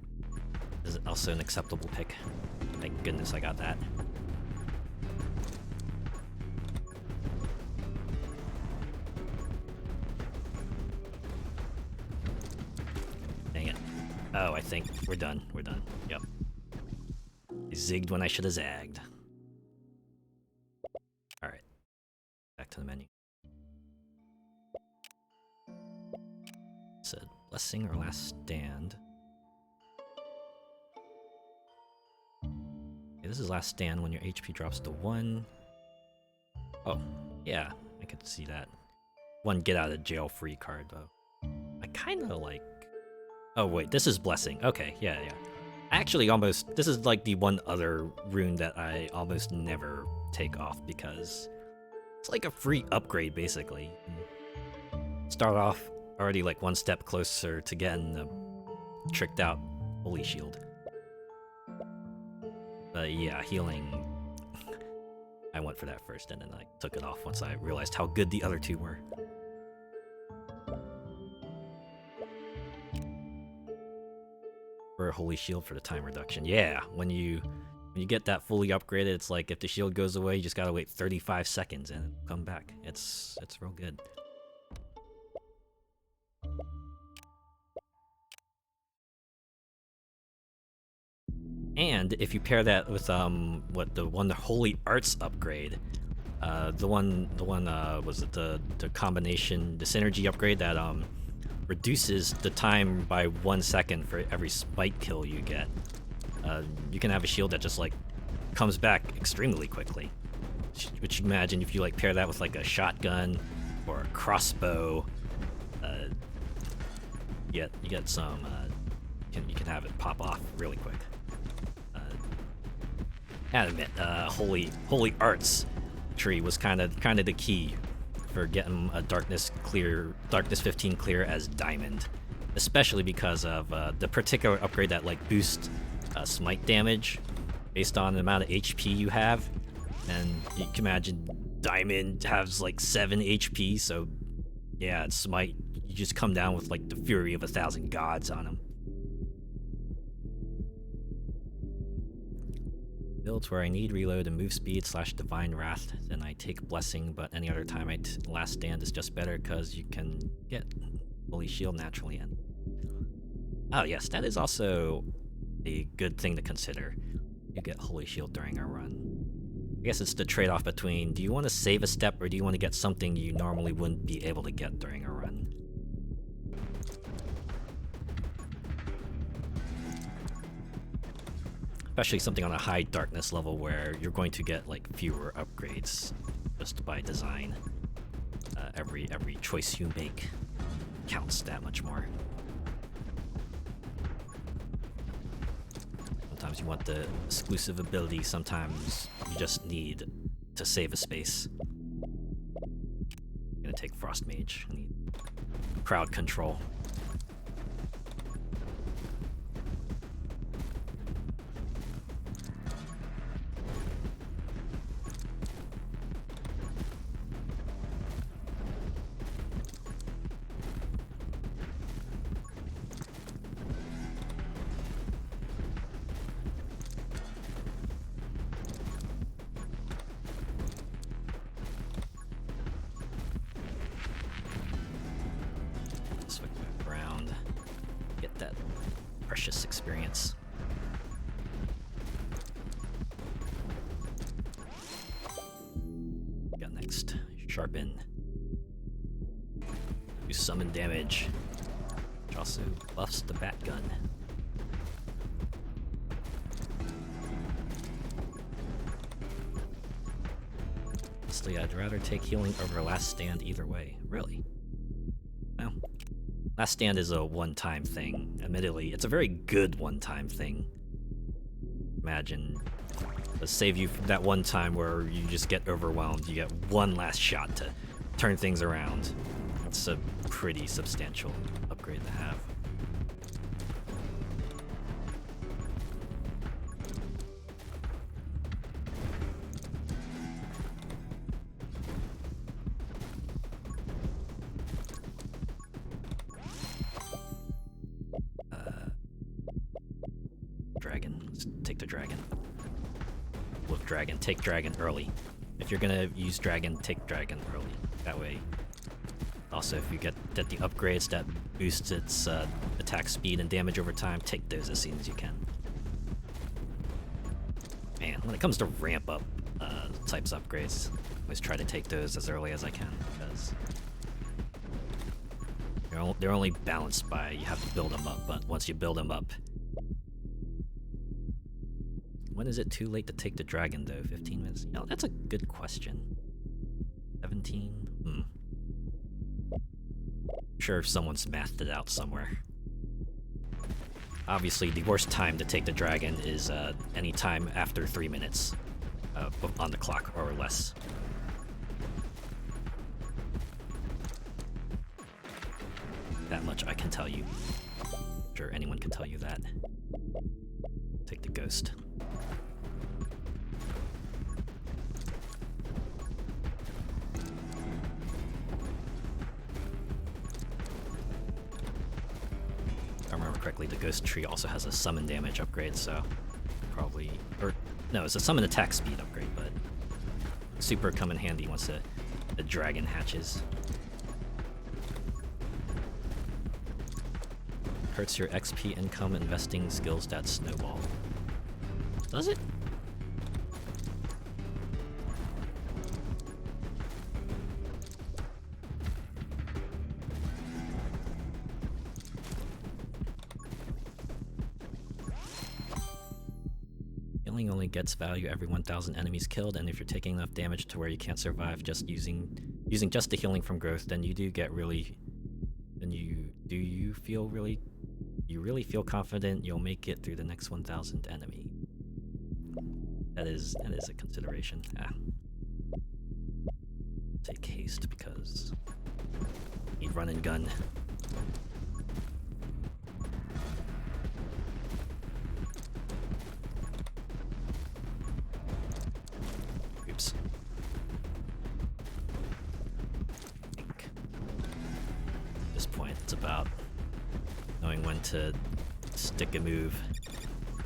is also an acceptable pick. Thank goodness I got that. Dang it. Oh, I think we're done. We're done. Yep. I zigged when I should have zagged. Alright. Back to the menu. Said Blessing or Last Stand. Okay, this is Last Stand when your HP drops to 1. Oh, yeah, I could see that. 1 get out of jail free card though. I kinda like... Oh wait, this is Blessing. Okay, yeah. Actually, almost, this is like the one other rune that I almost never take off because it's like a free upgrade basically. Start off already like 1 step closer to getting the tricked out Holy Shield. But yeah, healing, I went for that first and then I took it off once I realized how good the other 2 were. For a Holy Shield for the time reduction. Yeah, when you get that fully upgraded, it's like if the shield goes away, you just gotta wait 35 seconds and it'll come back. It's real good. And if you pair that with the Holy Arts upgrade, was it the combination, the synergy upgrade that reduces the time by 1 second for every spike kill you get. You can have a shield that just like comes back extremely quickly. Which you imagine if you like pair that with like a shotgun or a crossbow, you get some. You can have it pop off really quick. Gotta admit, Holy Arts tree was kind of the key for getting a Darkness 15 clear as Diamond, especially because of the particular upgrade that like boosts smite damage based on the amount of HP you have, and you can imagine Diamond has like 7 HP, so yeah, smite, you just come down with like the fury of 1,000 gods on him. Builds where I need reload and move speed / divine wrath, then I take blessing, but any other time last stand is just better because you can get holy shield naturally in. Oh yes, that is also a good thing to consider. You get holy shield during a run. I guess it's the trade-off between, do you want to save a step or do you want to get something you normally wouldn't be able to get during a run? Especially something on a high darkness level where you're going to get like fewer upgrades just by design. Every choice you make counts that much more. Sometimes you want the exclusive ability, sometimes you just need to save a space. I'm gonna take Frost Mage. I need crowd control. Experience. Got next. Sharpen. Do summon damage, which also buffs the bat gun. Honestly, I'd rather take healing over last stand either way. Really? Well, last stand is a one-time thing. Admittedly, it's a very good one-time thing. Imagine, let's save you from that one time where you just get overwhelmed. You get one last shot to turn things around. It's a pretty substantial upgrade to have. Dragon. Let's take the dragon. With dragon, take dragon early. If you're gonna use dragon, take dragon early. That way. Also, if you get the upgrades that boost its attack speed and damage over time, take those as soon as you can. Man, when it comes to ramp up types upgrades, I always try to take those as early as I can because they're only balanced by you have to build them up. But once you build them up. When is it too late to take the dragon, though? 15 minutes? No, that's a good question. 17? I'm sure someone's mathed it out somewhere. Obviously, the worst time to take the dragon is any time after 3 minutes on the clock or less. That much I can tell you. I'm sure anyone can tell you that. Take the ghost. If I remember correctly, the ghost tree also has a summon damage upgrade, so probably, or no, it's a summon attack speed upgrade, but super come in handy once the dragon hatches. Hurts your XP income investing skills that snowball. Does it? Healing only gets value every 1,000 enemies killed, and if you're taking enough damage to where you can't survive just using just the healing from growth, then you do get really, then you do you really feel confident you'll make it through the next 1,000 enemy? That is a consideration. Take haste because need run and gun. Oops. I think at this point it's about knowing when to stick a move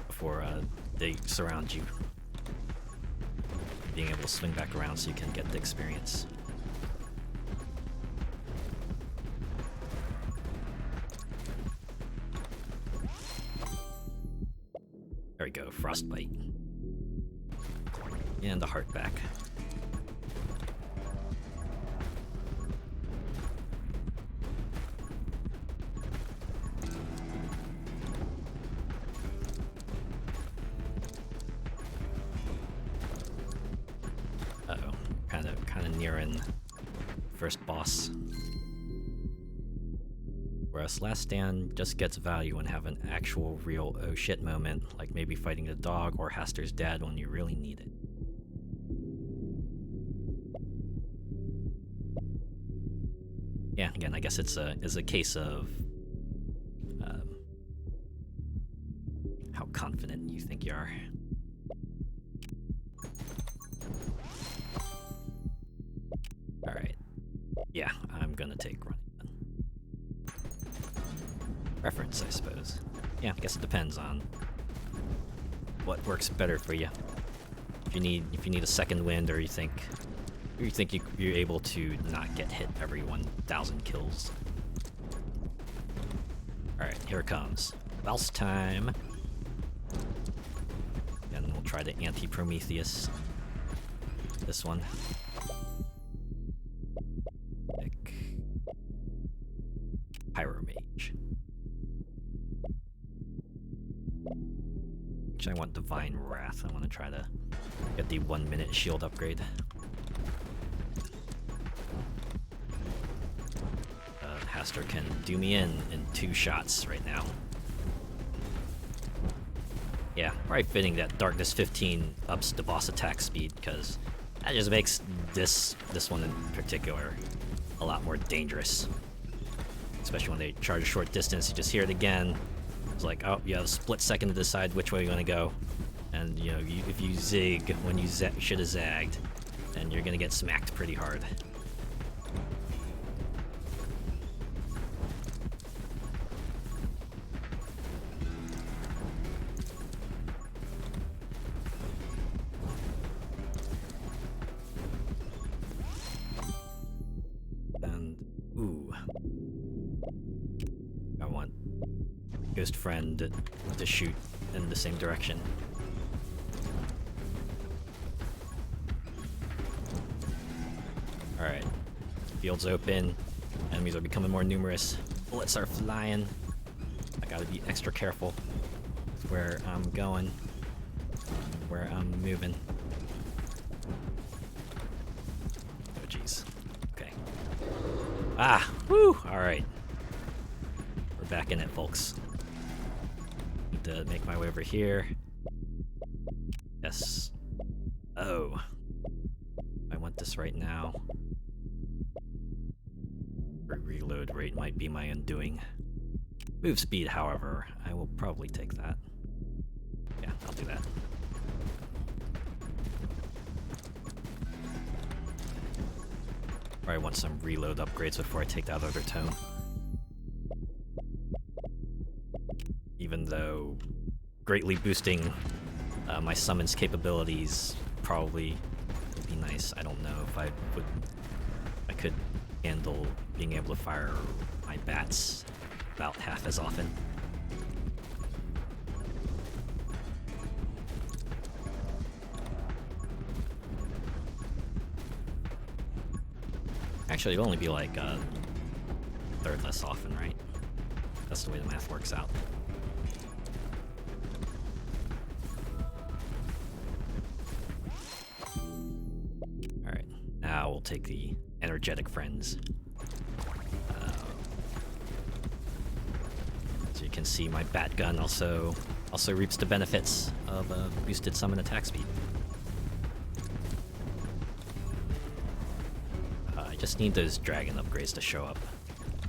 before they surround you. Being able to swing back around so you can get the experience. There we go, frostbite. And the heart back. Uh-oh, kind of nearing first boss. Whereas Last Stand just gets value and have an actual real oh shit moment, like maybe fighting the dog or Haster's dad when you really need it. Yeah, again, I guess it's a case of how confident you think you are. Alright. Yeah, I'm gonna take running then. Preference, I suppose. Yeah, I guess it depends on what works better for you. If you need a second wind, or you think you're able to not get hit every 1,000 kills. Alright, here it comes. Mouse time! And we'll try the anti-Prometheus. This one. Pick Pyromage. Actually, I want Divine Wrath. I want to try to get the 1-minute shield upgrade. Haster can do me in 2 shots right now. Yeah, probably fitting that Darkness 15 ups the boss attack speed, because that just makes this one in particular a lot more dangerous. Especially when they charge a short distance, you just hear it again. It's like, oh, you have a split second to decide which way you're gonna go. And, you know, if you zig when you should have zagged, then you're gonna get smacked pretty hard. Ghost friend to shoot in the same direction. Alright. Field's open. Enemies are becoming more numerous. Bullets are flying. I gotta be extra careful where I'm going, where I'm moving. Oh jeez. Okay. Ah! Woo! Alright. We're back in it, folks. To make my way over here. Yes. Oh. I want this right now. Reload rate might be my undoing. Move speed, however, I will probably take that. Yeah, I'll do that. Probably want some reload upgrades before I take that other tome. Even though greatly boosting my summon's capabilities probably would be nice. I don't know if I could handle being able to fire my bats about half as often. Actually, it'd only be like a third less often, right? That's the way the math works out. Now we'll take the energetic friends. can see, my bat gun also reaps the benefits of boosted summon attack speed. I just need those dragon upgrades to show up,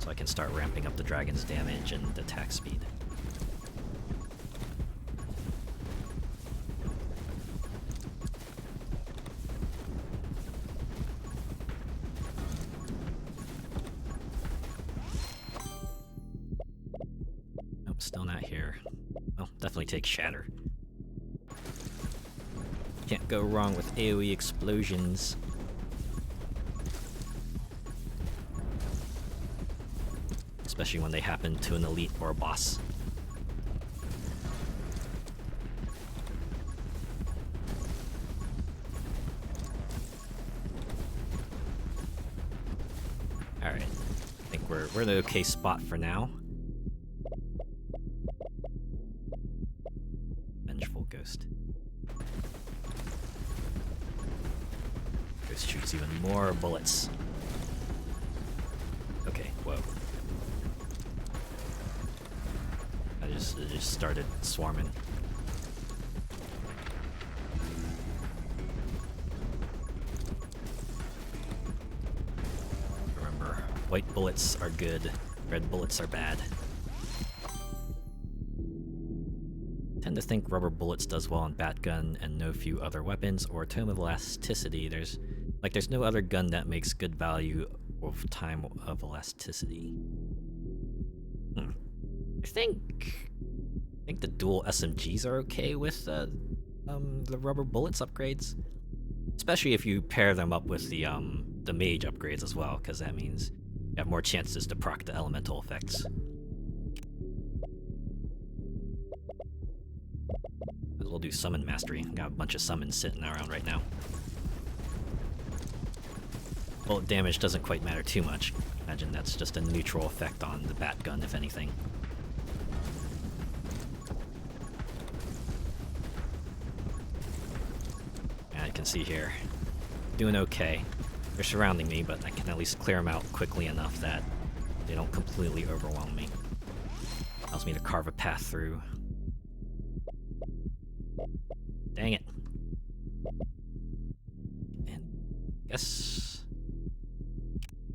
so I can start ramping up the dragon's damage and attack speed. Nope, still not here. Oh, definitely take Shatter. Can't go wrong with AoE explosions. Especially when they happen to an elite or a boss. Alright, I think we're in an okay spot for now. Vengeful Ghost. Ghost shoots even more bullets. Okay, whoa. It just started swarming. Remember, white bullets are good, red bullets are bad. Tend to think rubber bullets does well on Batgun and no few other weapons, or Tome of Elasticity. There's no other gun that makes good value of time of elasticity. I think the dual SMGs are okay with the rubber bullets upgrades, especially if you pair them up with the mage upgrades as well, because that means you have more chances to proc the elemental effects. As we'll do summon mastery. Got a bunch of summons sitting around right now. Bullet damage doesn't quite matter too much. Imagine that's just a neutral effect on the bat gun, if anything. I can see here, doing okay. They're surrounding me, but I can at least clear them out quickly enough that they don't completely overwhelm me. Allows me to carve a path through. Dang it. And I guess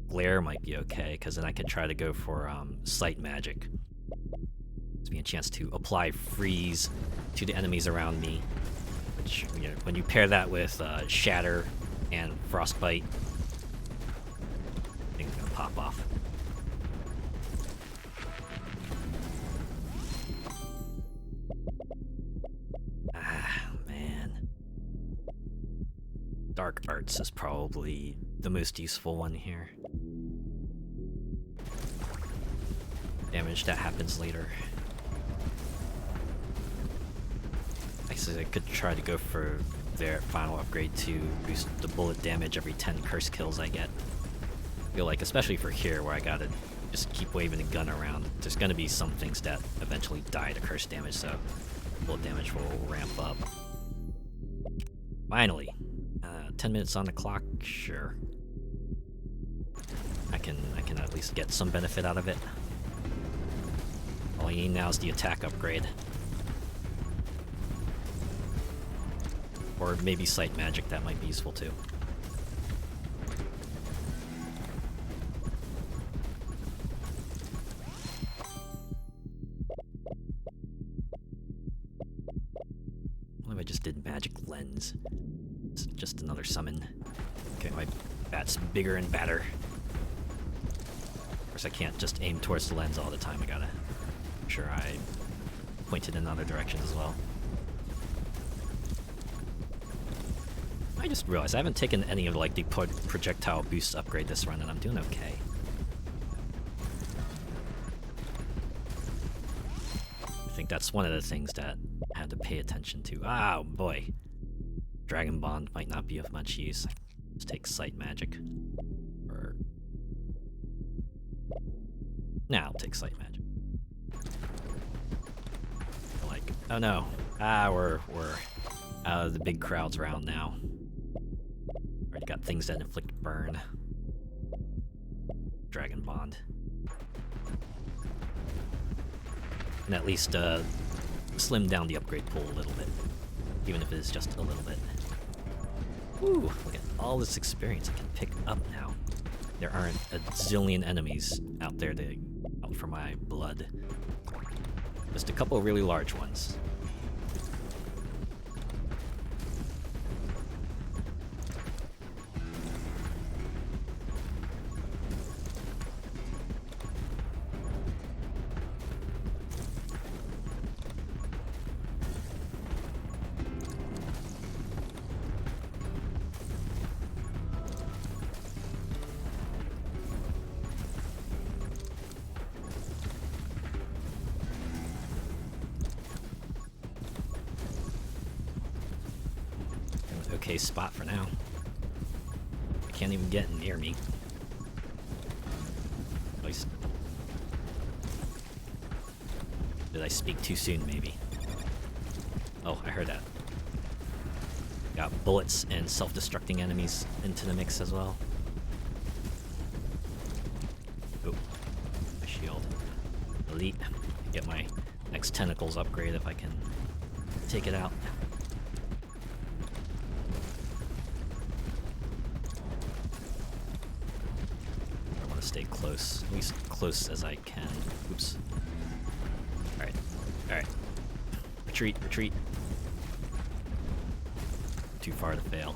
Glare might be okay, because then I can try to go for Sight Magic. Gives me a chance to apply Freeze to the enemies around me. Which, you know, when you pair that with Shatter and Frostbite, things are gonna pop off. Ah, man. Dark Arts is probably the most useful one here. Damage that happens later. I could try to go for their final upgrade to boost the bullet damage every 10 curse kills I get. I feel like, especially for here, where I gotta just keep waving the gun around, there's gonna be some things that eventually die to curse damage, so bullet damage will ramp up. Finally! 10 minutes on the clock? Sure. I can at least get some benefit out of it. All you need now is the attack upgrade. Or maybe Sight Magic, that might be useful too. What if I just did Magic Lens? It's just another summon. Okay, my bat's bigger and badder. Of course, I can't just aim towards the lens all the time. I gotta make sure I point it in other directions as well. I just realized I haven't taken any of like the projectile boost upgrade this run, and I'm doing okay. I think that's one of the things that I had to pay attention to. Oh boy. Dragon Bond might not be of much use. Let's take Sight Magic. Or... Nah, I'll take Sight Magic. Like, oh no. We're out of the big crowds round now. Already got things that inflict burn. Dragon Bond. and at least slim down the upgrade pool a little bit, even if it is just a little bit. Ooh, look at all this experience I can pick up now. There aren't a zillion enemies out there out for my blood. Just a couple of really large ones. Okay spot for now. I can't even get near me. At least... Did I speak too soon, maybe? Oh, I heard that. Got bullets and self-destructing enemies into the mix as well. Oh, my shield. Elite. Get my next tentacles upgrade if I can take it out. Stay close, at least close as I can. Oops. Alright, alright. Retreat, retreat. Too far to fail.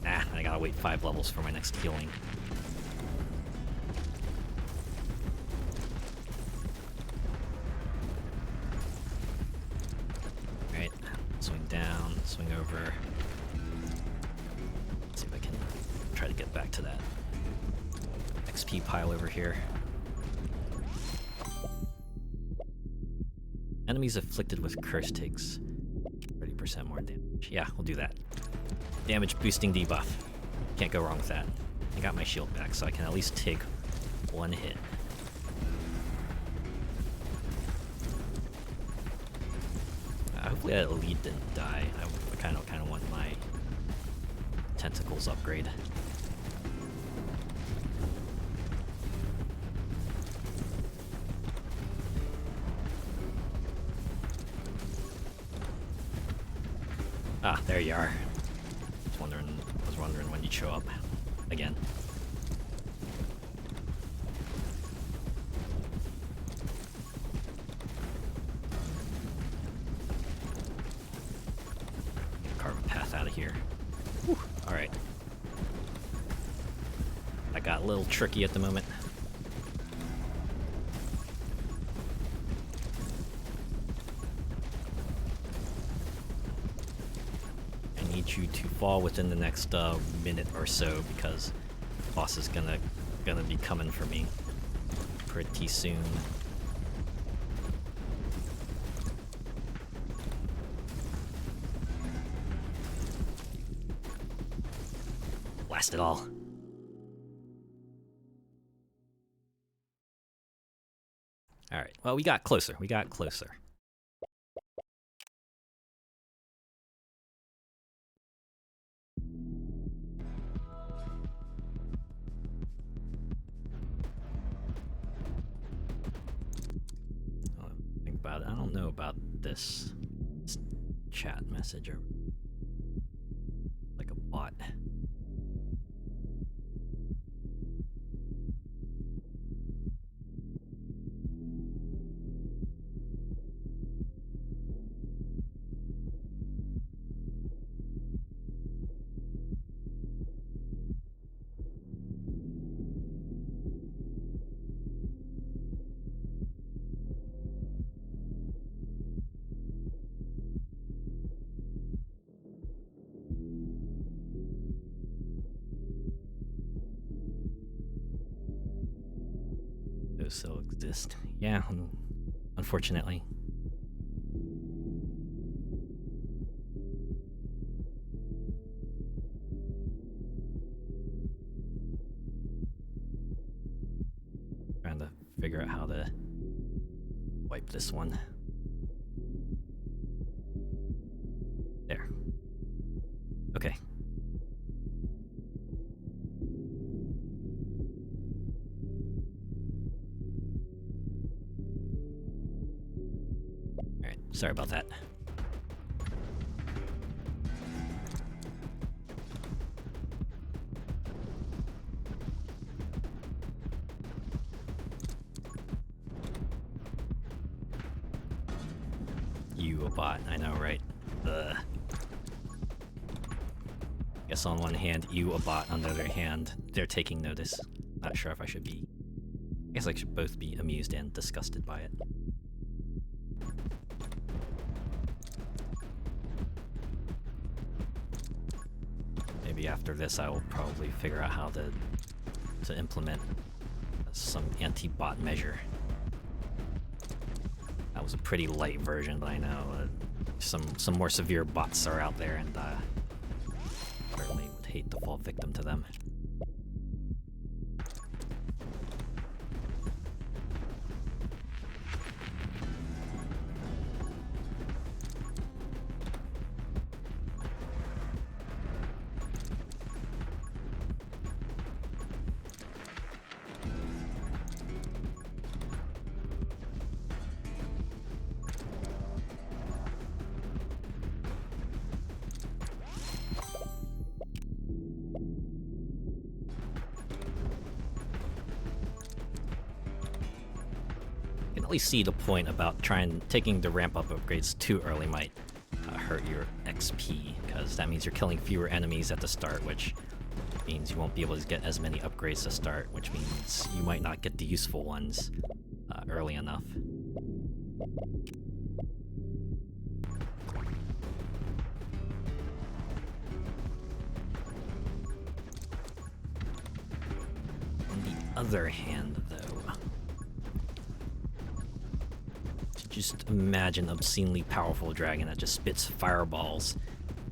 Ah, I gotta wait 5 levels for my next healing. Alright, swing down, swing over. Let's see if I can try to get back to that XP pile over here. Enemies afflicted with curse takes 30% more damage. Yeah, we'll do that. Damage boosting debuff. Can't go wrong with that. I got my shield back, so I can at least take 1 hit. Hopefully that elite didn't die. I kind of want my tentacles upgrade. Ah, there you are. Was wondering when you'd show up again. Carve a path out of here. Whew, all right. That got a little tricky at the moment. You to fall within the next minute or so, because the boss is gonna be coming for me pretty soon. Blast it all. All right. Well, we got closer. We got closer. About it. I don't know about this chat message or like a bot. Still exist. Yeah, unfortunately. Trying to figure out how to wipe this one. There. Okay. Sorry about that. You a bot, I know, right? Ugh. Guess on one hand, you a bot, on the other hand, they're taking notice. Not sure if I should be... I guess I should both be amused and disgusted by it. Maybe after this I will probably figure out how to implement some anti-bot measure. That was a pretty light version, but I know some more severe bots are out there, and certainly would hate to fall victim to them. At least see the point about taking the ramp up upgrades too early might hurt your XP, because that means you're killing fewer enemies at the start, which means you won't be able to get as many upgrades to start, which means you might not get the useful ones early enough. On the other hand, though, just imagine an obscenely powerful dragon that just spits fireballs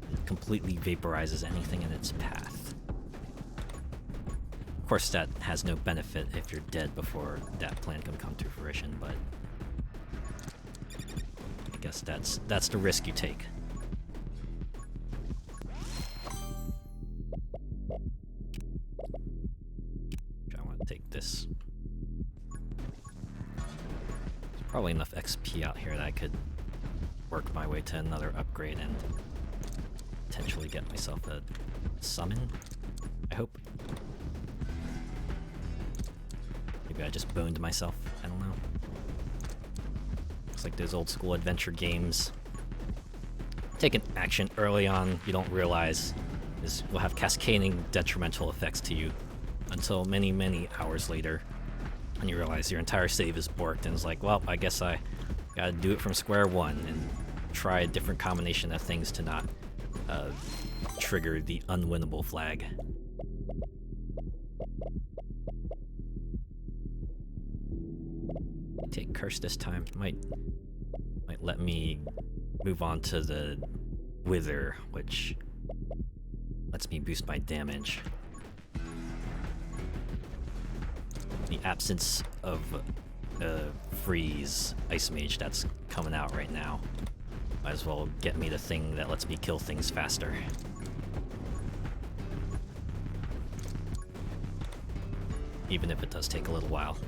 and completely vaporizes anything in its path. Of course, that has no benefit if you're dead before that plan can come to fruition, but I guess that's the risk you take. I want to take this. Probably enough XP out here that I could work my way to another upgrade and potentially get myself a summon, I hope. Maybe I just boned myself, I don't know. Looks like those old school adventure games. Taking action early on, you don't realize, will have cascading detrimental effects to you until many, many hours later. And you realize your entire save is borked, and it's like, well, I guess I gotta do it from square one and try a different combination of things to not trigger the unwinnable flag. Take curse this time. Might let me move on to the wither, which lets me boost my damage. The absence of freeze ice mage that's coming out right now might as well get me the thing that lets me kill things faster. Even if it does take a little while.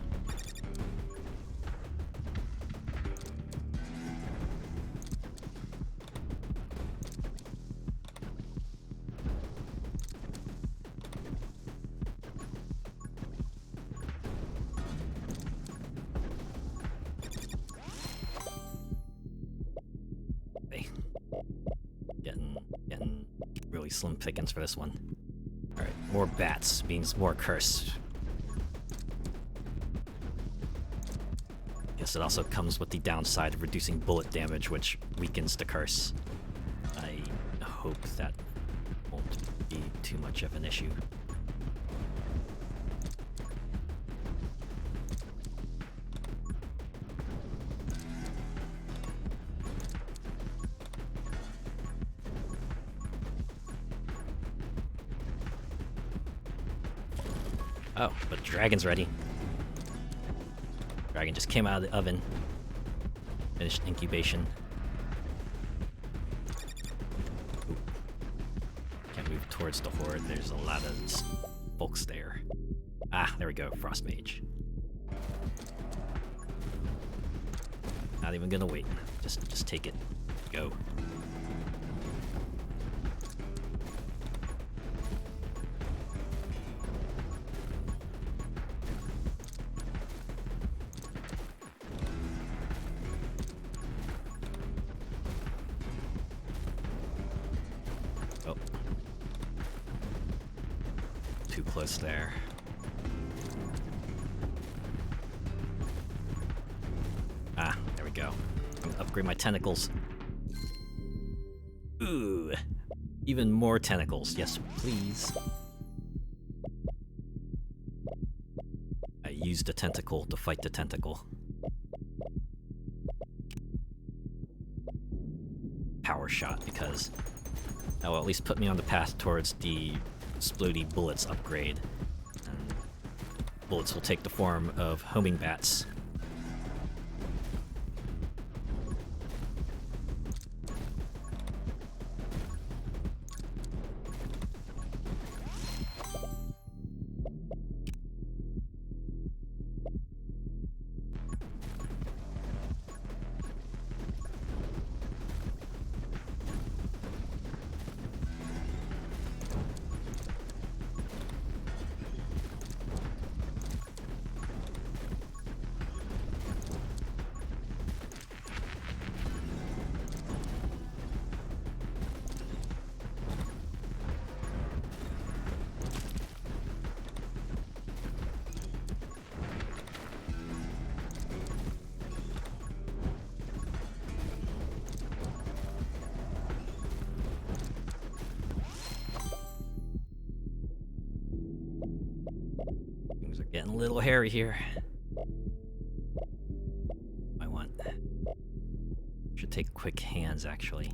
Getting really slim pickings for this one. Alright, more bats means more curse. Guess it also comes with the downside of reducing bullet damage, which weakens the curse. I hope that won't be too much of an issue. Oh, but dragon's ready. Dragon just came out of the oven. Finished incubation. Ooh. Can't move towards the horde. There's a lot of folks there. Ah, there we go. Frost mage. not even gonna wait. Just take it. Go. Oh. Too close there. Ah, there we go. Upgrade my tentacles. Ooh, even more tentacles. Yes, please. I used a tentacle to fight the tentacle. Power shot, because that will at least put me on the path towards the Splody bullets upgrade. And bullets will take the form of homing bats. Things are getting a little hairy here. I want. Should take quick hands, actually.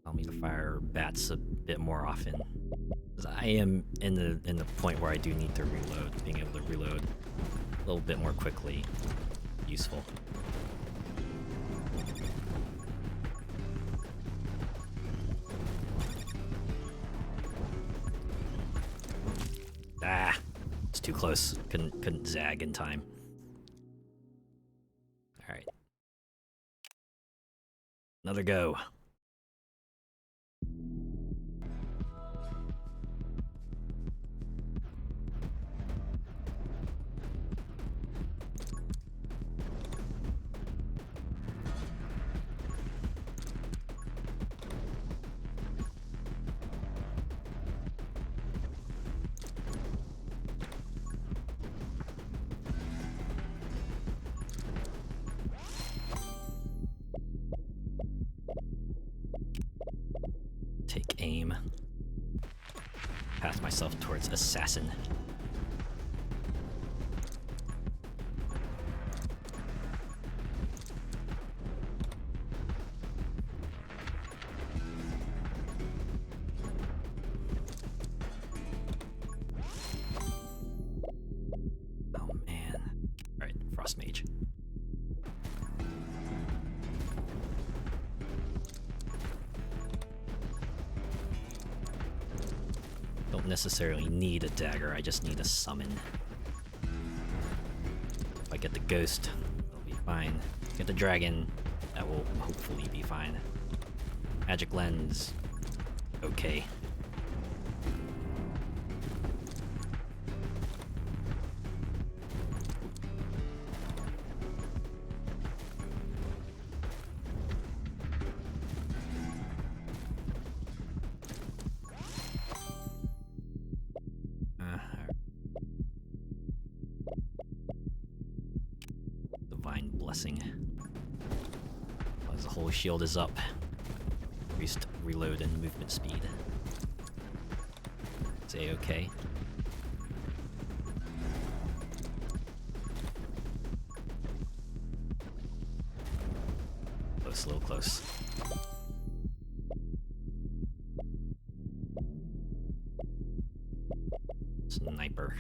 Allow me to fire bats a bit more often. 'Cause I am in the point where I do need to reload. Being able to reload a little bit more quickly, useful. Ah, it's too close. Couldn't zag in time. All right, another go. Take aim. Path myself towards assassin. Oh man. Alright, Frost Mage. Don't necessarily need a dagger, I just need a summon. If I get the ghost, that'll be fine. Get the dragon, that will hopefully be fine. Magic lens, okay. Divine blessing. As the whole shield is up. Increased reload and movement speed. Say okay. Close, a little close. Sniper.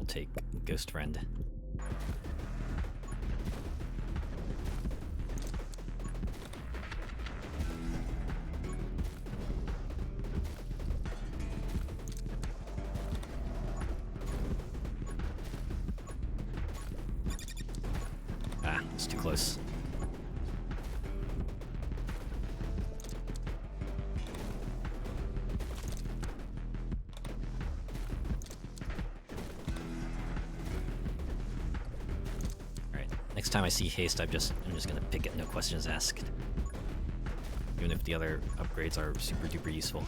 take Ghost Friend. Ah, it's too close. Next time I see haste, I'm just gonna pick it, no questions asked. Even if the other upgrades are super duper useful.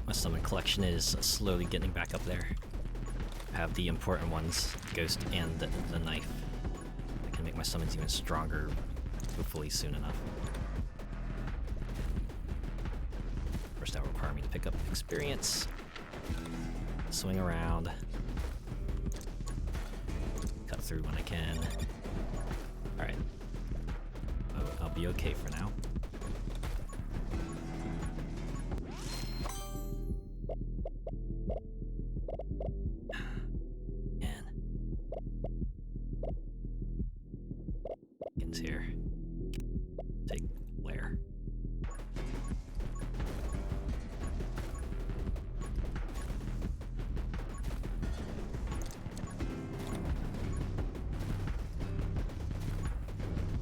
My summon collection is slowly getting back up there. I have the important ones, Ghost and the Knife. I can make my summons even stronger, hopefully soon enough. First, that will require me to pick up experience. Swing around. Cut through when I can. Alright. I'll be okay for now. Here. Take Blair.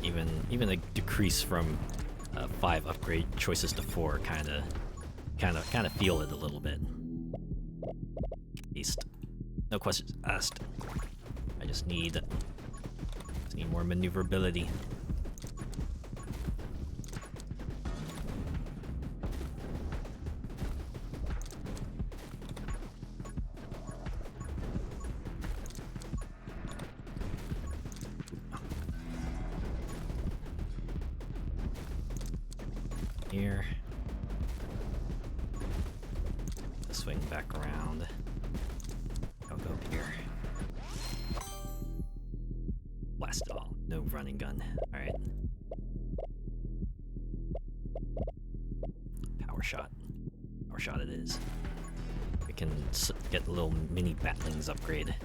Even a decrease from 5 upgrade choices to 4 kind of feel it a little bit. At least, no questions asked. I just need more maneuverability. Here. Swing back around. I'll go up here. Blast it all. No running gun. Alright. Power shot. Power shot it is. We can get a little mini batlings upgrade.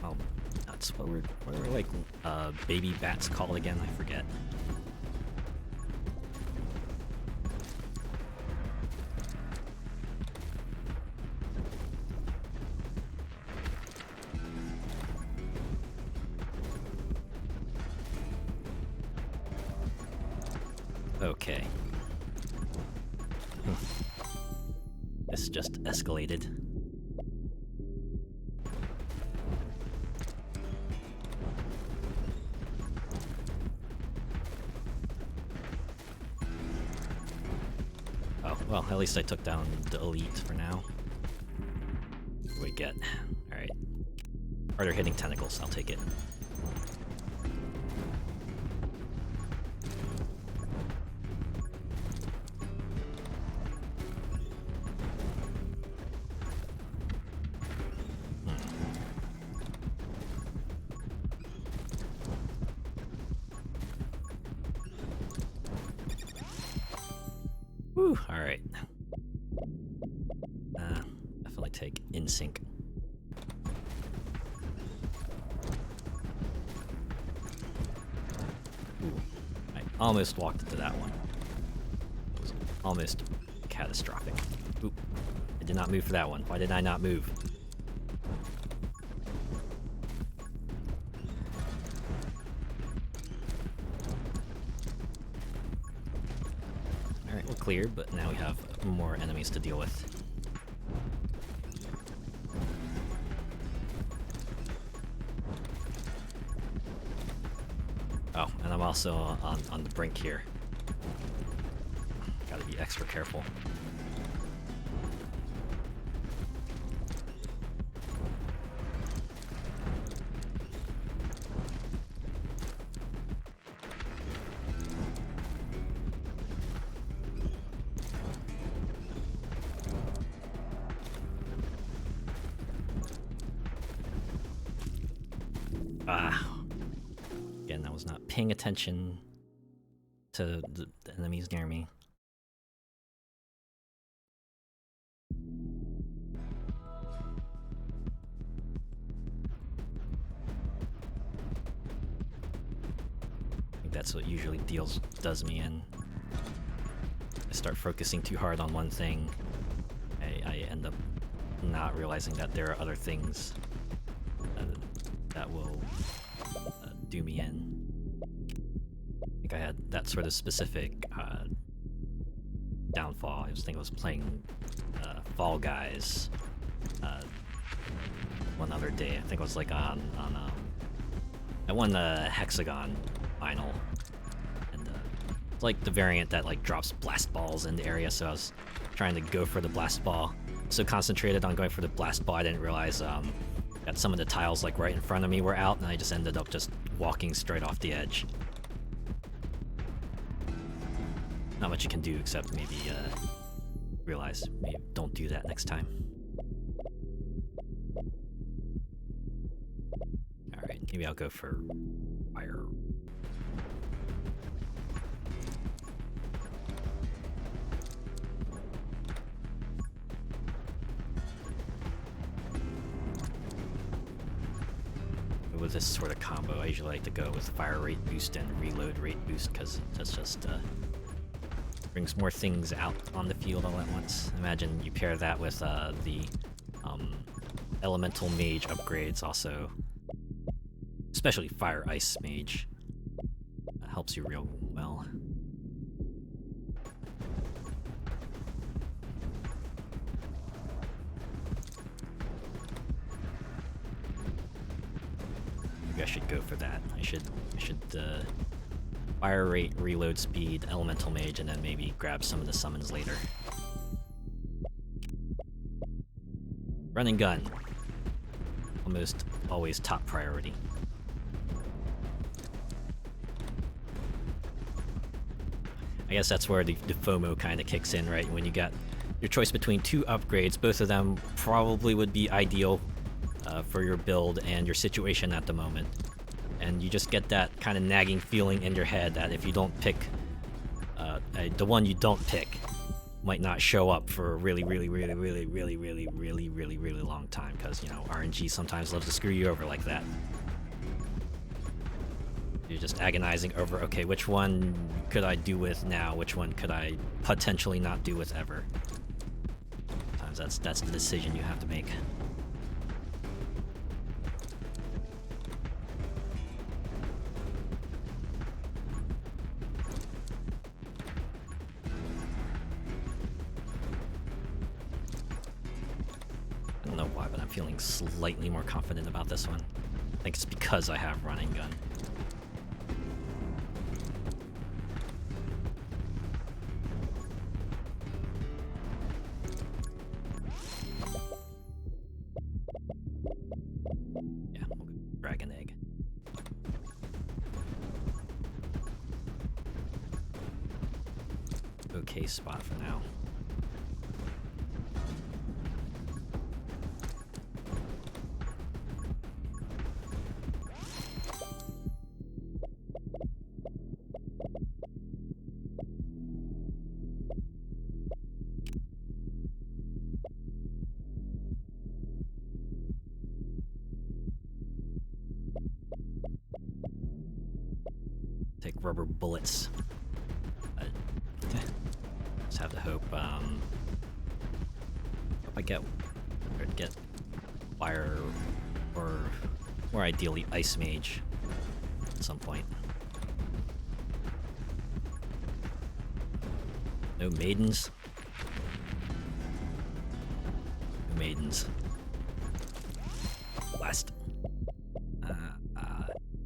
Oh, that's what were like baby bats called again? I forget. Okay. This just escalated. Oh, well, at least I took down the elite for now. What do we get? Alright. Harder hitting tentacles, I'll take it. Whew, alright. Definitely take in sync. Ooh, I almost walked into that one. Was almost catastrophic. Oop. I did not move for that one. Why did I not move? Alright, we're clear, but now we have more enemies to deal with. Oh, and I'm also on the brink here. Gotta be extra careful. Again, I was not paying attention to the enemies near me. I think that's what usually does me in. I start focusing too hard on one thing. I end up not realizing that there are other things that will do me in. I think I had that sort of specific downfall. I was playing Fall Guys one other day. I think it was like I won the Hexagon final, and it's like the variant that like drops blast balls in the area. So I was trying to go for the blast ball. So concentrated on going for the blast ball, I didn't realize that some of the tiles like right in front of me were out, and I just ended up just walking straight off the edge. Not much you can do except maybe realize maybe don't do that next time. Alright, maybe I'll go for fire. With this sort of combo, I usually like to go with fire rate boost and reload rate boost, because that's just brings more things out on the field all at once. Imagine you pair that with the elemental mage upgrades also, especially fire ice mage. Helps you real well. Maybe I should go for that. I should fire rate, reload speed, elemental mage, and then maybe grab some of the summons later. Run and gun. Almost always top priority. I guess that's where the FOMO kind of kicks in, right? When you got your choice between two upgrades, both of them probably would be ideal for your build and your situation at the moment. And you just get that kind of nagging feeling in your head that if you don't pick, the one you don't pick might not show up for a really long time, because, you know, RNG sometimes loves to screw you over like that. You're just agonizing over, okay, which one could I do with now? Which one could I potentially not do with ever? Sometimes that's the decision you have to make. I don't know why, but I'm feeling slightly more confident about this one. I think it's because I have run and gun. Yeah, we'll go dragon egg. Okay spot for now. Take rubber bullets. Just have to hope, if I get fire or more ideally ice mage at some point. No maidens. No maidens. Blast.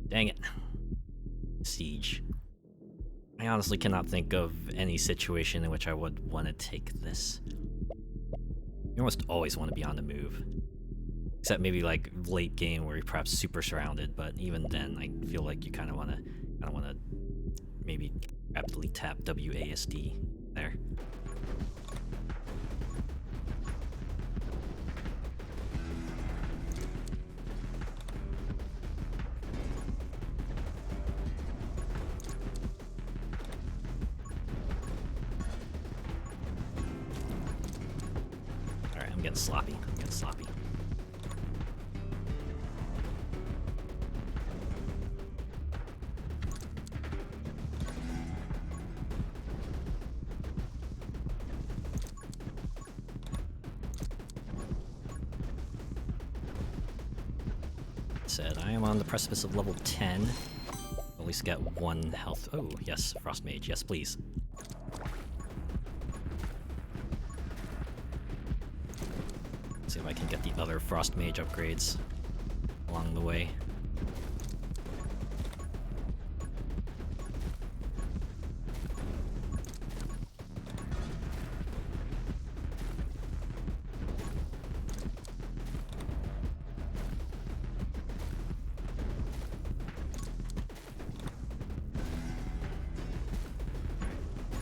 Dang it. Siege. I honestly cannot think of any situation in which I would want to take this. You almost always want to be on the move. Except maybe like late game where you're perhaps super surrounded, but even then I feel like you kinda wanna maybe rapidly tap WASD there. Alright, I'm getting sloppy. Said I am on the precipice of level 10. At least get 1 health. Oh, yes, Frost Mage. Yes, please. See if I can get the other Frost Mage upgrades along the way.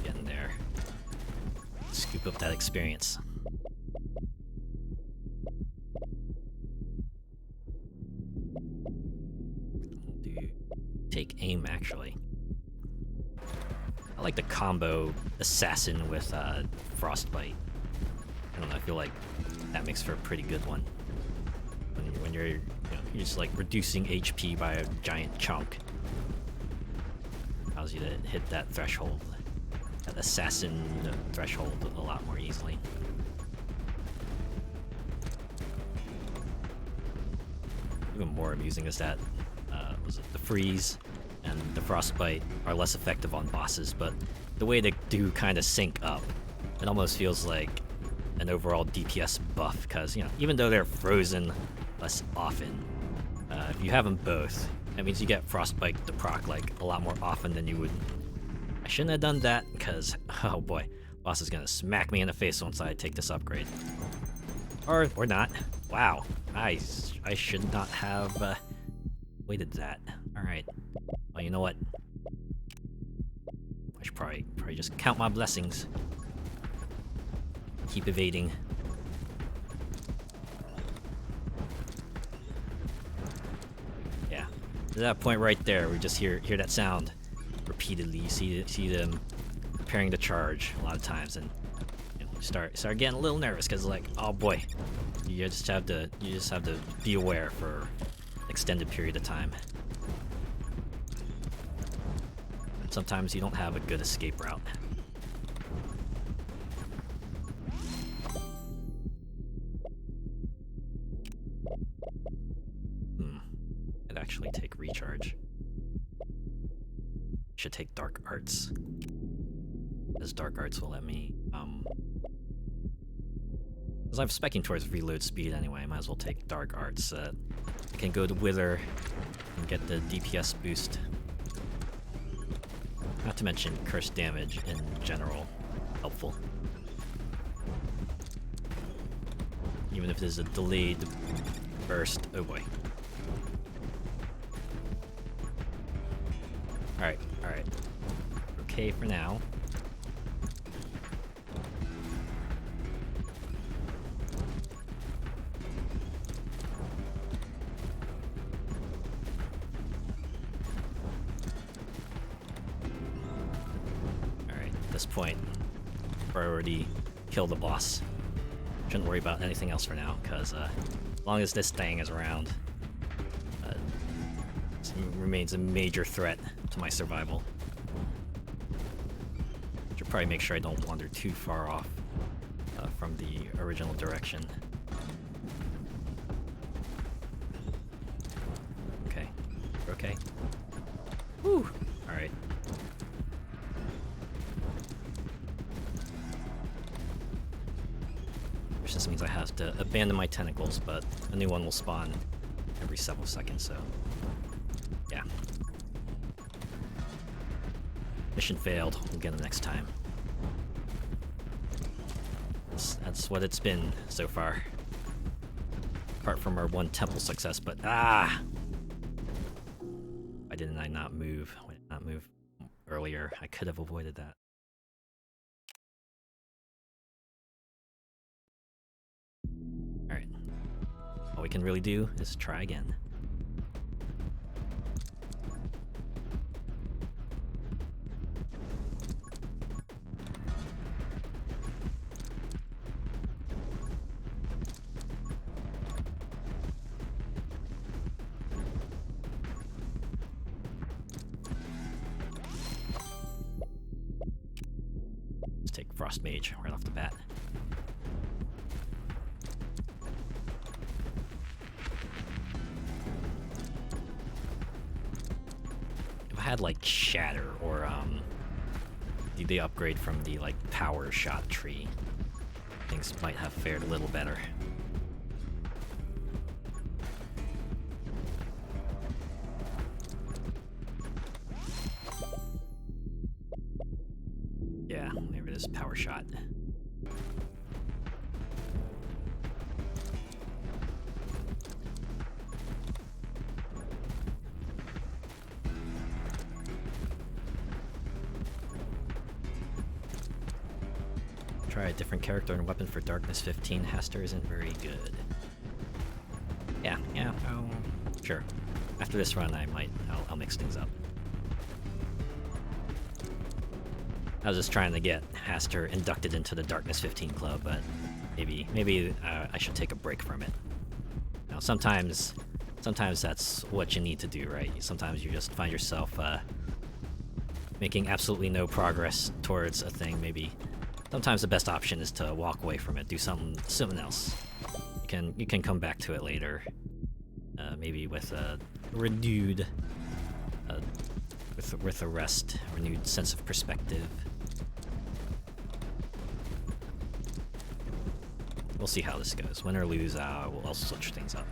Getting there. Scoop up that experience. Take aim, actually. I like the combo assassin with frostbite. I don't know, I feel like that makes for a pretty good one. When you're just like reducing HP by a giant chunk. Allows you to hit that threshold, that assassin threshold a lot more easily. Even more amusing is that was it the freeze and the frostbite are less effective on bosses, but the way they do kind of sync up, it almost feels like an overall DPS buff, because even though they're frozen less often, if you have them both, that means you get frostbite to proc like a lot more often than you would. I shouldn't have done that, because oh boy, boss is gonna smack me in the face once I take this upgrade, or not. Wow, I should not have waited that. Alright. Well, you know what? I should probably just count my blessings. Keep evading. Yeah. To that point right there, we just hear that sound repeatedly. You see them preparing to charge a lot of times, and start getting a little nervous because like, oh boy, you just have to be aware for extended period of time. Sometimes you don't have a good escape route. I'd actually take recharge. Should take dark arts, as dark arts will let me because I'm specking towards reload speed anyway, I might as well take dark arts. I can go to Wither and get the DPS boost. Not to mention curse damage in general, helpful. Even if there's a delayed burst. Oh boy. Alright. Okay for now. This point, priority, kill the boss. Shouldn't worry about anything else for now, because as long as this thing is around, it remains a major threat to my survival. Should probably make sure I don't wander too far off from the original direction. Okay. Okay. Whew! Alright. Which just means I have to abandon my tentacles, but a new one will spawn every several seconds, so... yeah. Mission failed. We'll get them next time. That's what it's been so far. Apart from our one temple success, but ah! Why didn't I not move? Why did I not move earlier? I could have avoided that. Alright. All we can really do is try again. Take Frost Mage right off the bat. If I had like Shatter or the upgrade from the like power shot tree, things might have fared a little better. Yeah, there it is, power shot. Try a different character and weapon for Darkness 15. Haster isn't very good. Yeah, sure. After this run, I'll mix things up. I was just trying to get Haster inducted into the Darkness 15 club, but maybe I should take a break from it. Now, sometimes that's what you need to do, right? Sometimes you just find yourself making absolutely no progress towards a thing. Maybe sometimes the best option is to walk away from it, do something else. You can come back to it later, maybe with a renewed, with a renewed sense of perspective. We'll see how this goes. Win or lose, I'll switch things up.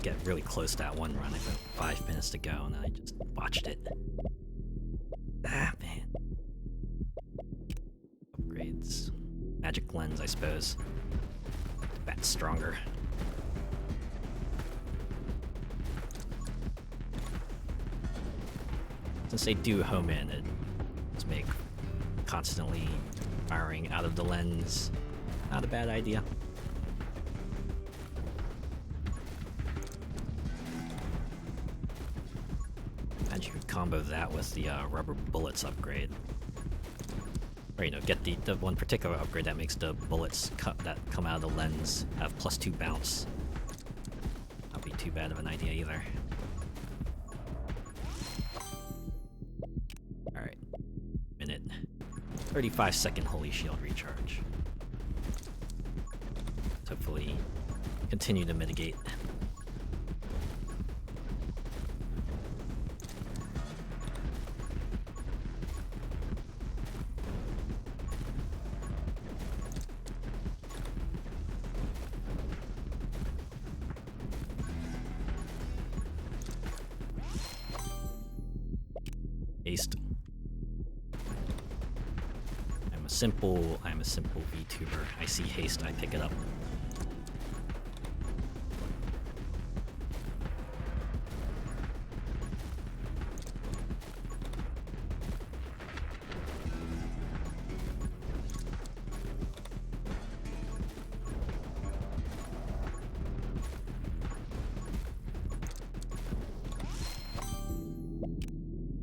Get really close to that one run. I got 5 minutes to go, and then I just botched it. Ah, man. Upgrades. Magic Lens, I suppose. That's stronger. Since they do home in, it does make constantly firing out of the lens not a bad idea. You could combo that with the rubber bullets upgrade. Or, get the one particular upgrade that makes the bullets that come out of the lens have +2 bounce. Not be too bad of an idea either. Alright. Minute. 35-second Holy Shield recharge. Hopefully continue to mitigate. Aced. I'm a simple VTuber. I see haste, I pick it up.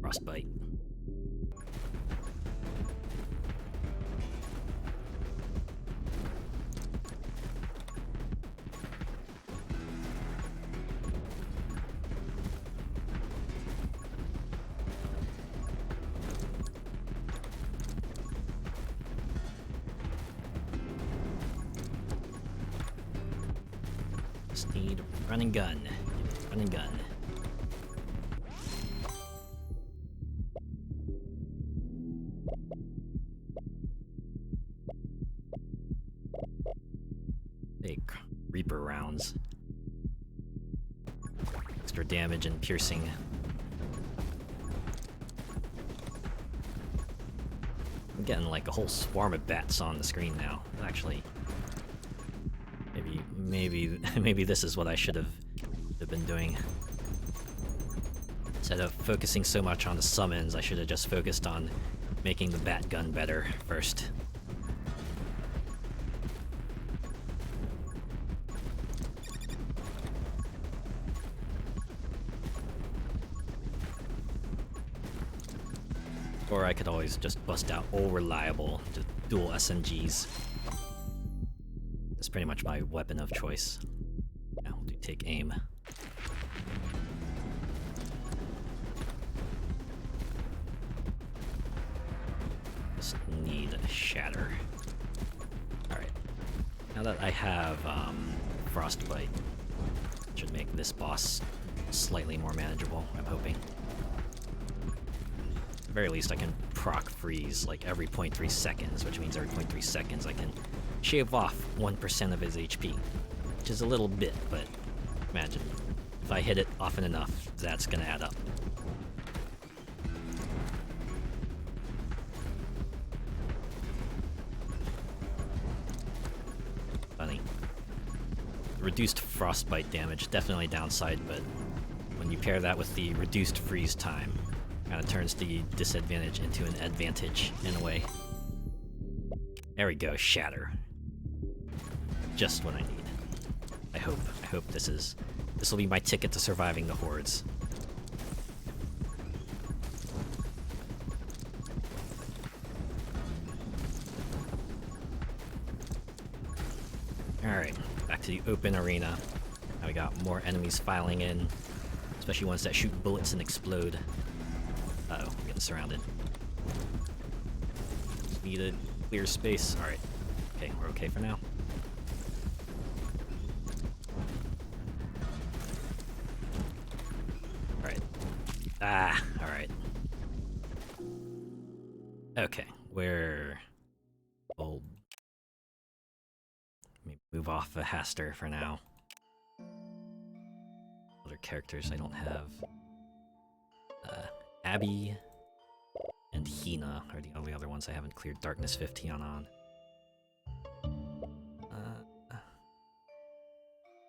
Frostbite. Just need run and gun. Run and gun. Take Reaper rounds. Extra damage and piercing. I'm getting like a whole swarm of bats on the screen now. Actually, maybe this is what I should have been doing. Instead of focusing so much on the summons, I should have just focused on making the bat gun better first. Or I could always just bust out all reliable, just dual SMGs. That's pretty much my weapon of choice. Now we'll do take aim. Just need a shatter. Alright. Now that I have Frostbite, should make this boss slightly more manageable, I'm hoping. At the very least I can proc freeze like every 0.3 seconds, which means every 0.3 seconds I can shave off 1% of his HP. Which is a little bit, but imagine, if I hit it often enough, that's gonna add up. Funny. Reduced frostbite damage, definitely downside, but when you pair that with the reduced freeze time, kind of turns the disadvantage into an advantage in a way. There we go, shatter. Just what I need. I hope this will be my ticket to surviving the hordes. Alright, back to the open arena. Now we got more enemies filing in, especially ones that shoot bullets and explode. Uh-oh, we're getting surrounded. Need a clear space. Alright. Okay, we're okay for now. Alright. Ah, alright. Okay, we'll maybe move off of Haster for now. Other characters I don't have. Abby and Hina are the only other ones I haven't cleared Darkness 15 on.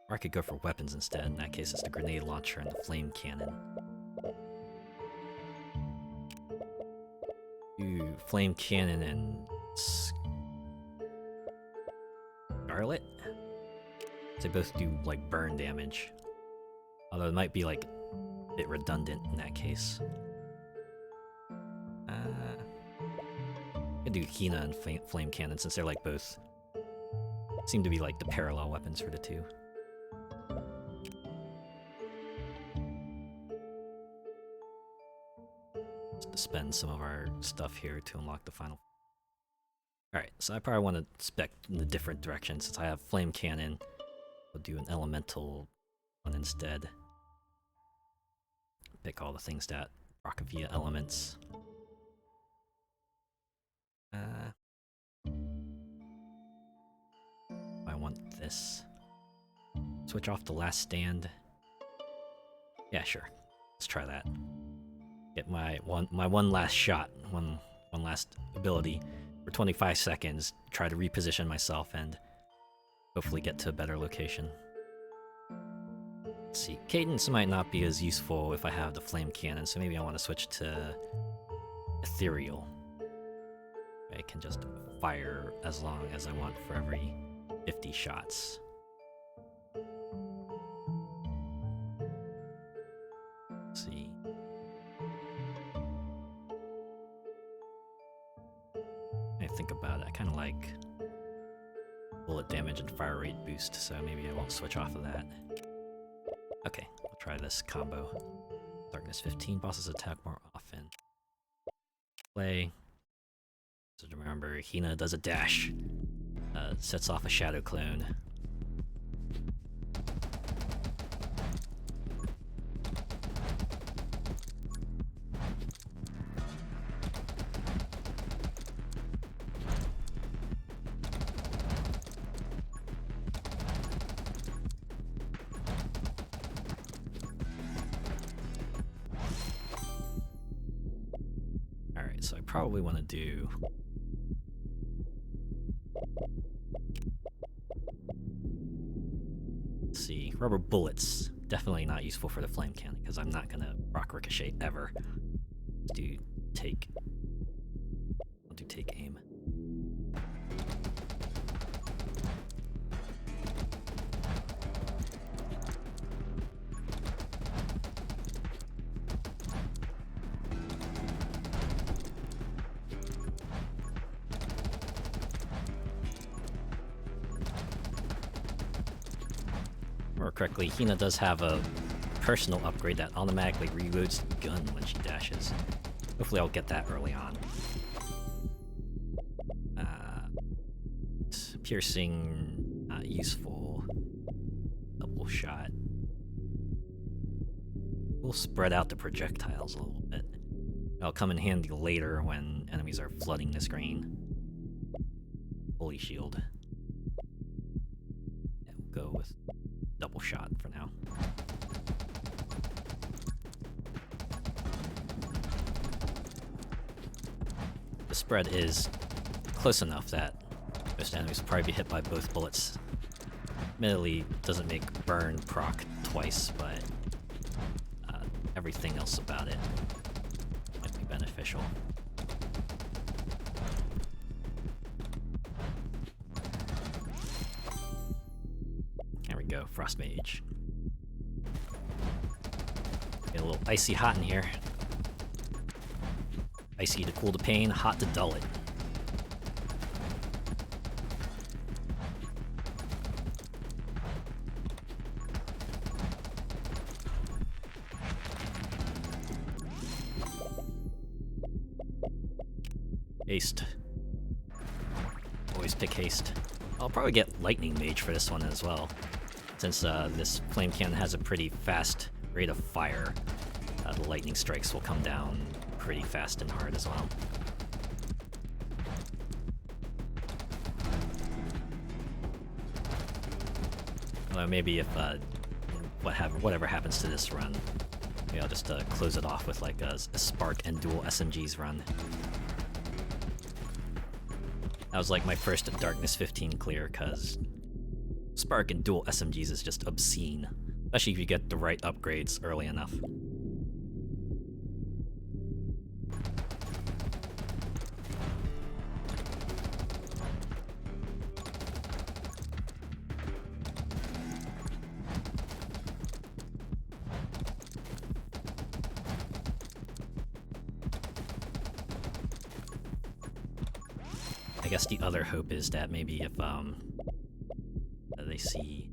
Or I could go for weapons instead. In that case, it's the grenade launcher and the flame cannon. Ooh, flame cannon and Scarlet? They both do like burn damage. Although it might be like a bit redundant in that case. I could do Hina and flame cannon since they're like both seem to be like the parallel weapons for the two. Just to spend some of our stuff here to unlock the final. Alright, so I probably want to spec in a different direction since I have flame cannon. I'll do an elemental one instead. Pick all the things that proc via elements. I want this. Switch off the last stand. Yeah, sure. Let's try that. Get my one last shot, one last ability for 25 seconds, try to reposition myself and hopefully get to a better location. Let's see, cadence might not be as useful if I have the flame cannon, so maybe I want to switch to ethereal. I can just fire as long as I want for every 50 shots. Let's see. I think about it, I kind of like bullet damage and fire rate boost, so maybe I won't switch off of that. Okay, I'll try this combo. Darkness 15, bosses attack more often. Play. So remember, Hina does a dash. Sets off a shadow clone. Alright, so I probably want to do... Let's see, rubber bullets. Definitely not useful for the flame cannon, because I'm not gonna rock ricochet ever. Let's do take... I'll do take aim. Correctly, Hina does have a personal upgrade that automatically reloads the gun when she dashes. Hopefully I'll get that early on. Piercing, not useful. Double shot. We'll spread out the projectiles a little bit. It'll come in handy later when enemies are flooding the screen. Holy shield. Yeah, we'll go with double shot for now. The spread is close enough that most enemies will probably be hit by both bullets. Admittedly, doesn't make burn proc twice, but everything else about it might be beneficial. There we go, Frost Mage. Get a little icy hot in here. Icy to cool the pain, hot to dull it. Haste. Always pick haste. I'll probably get Lightning Mage for this one as well, since this flame cannon has a pretty fast rate of fire. The lightning strikes will come down pretty fast and hard as well. Although maybe if whatever happens to this run, maybe I'll just close it off with like a Spark and dual SMGs run. That was like my first Darkness 15 clear, because Spark and dual SMGs is just obscene, especially if you get the right upgrades early enough. I guess the other hope is that maybe if they see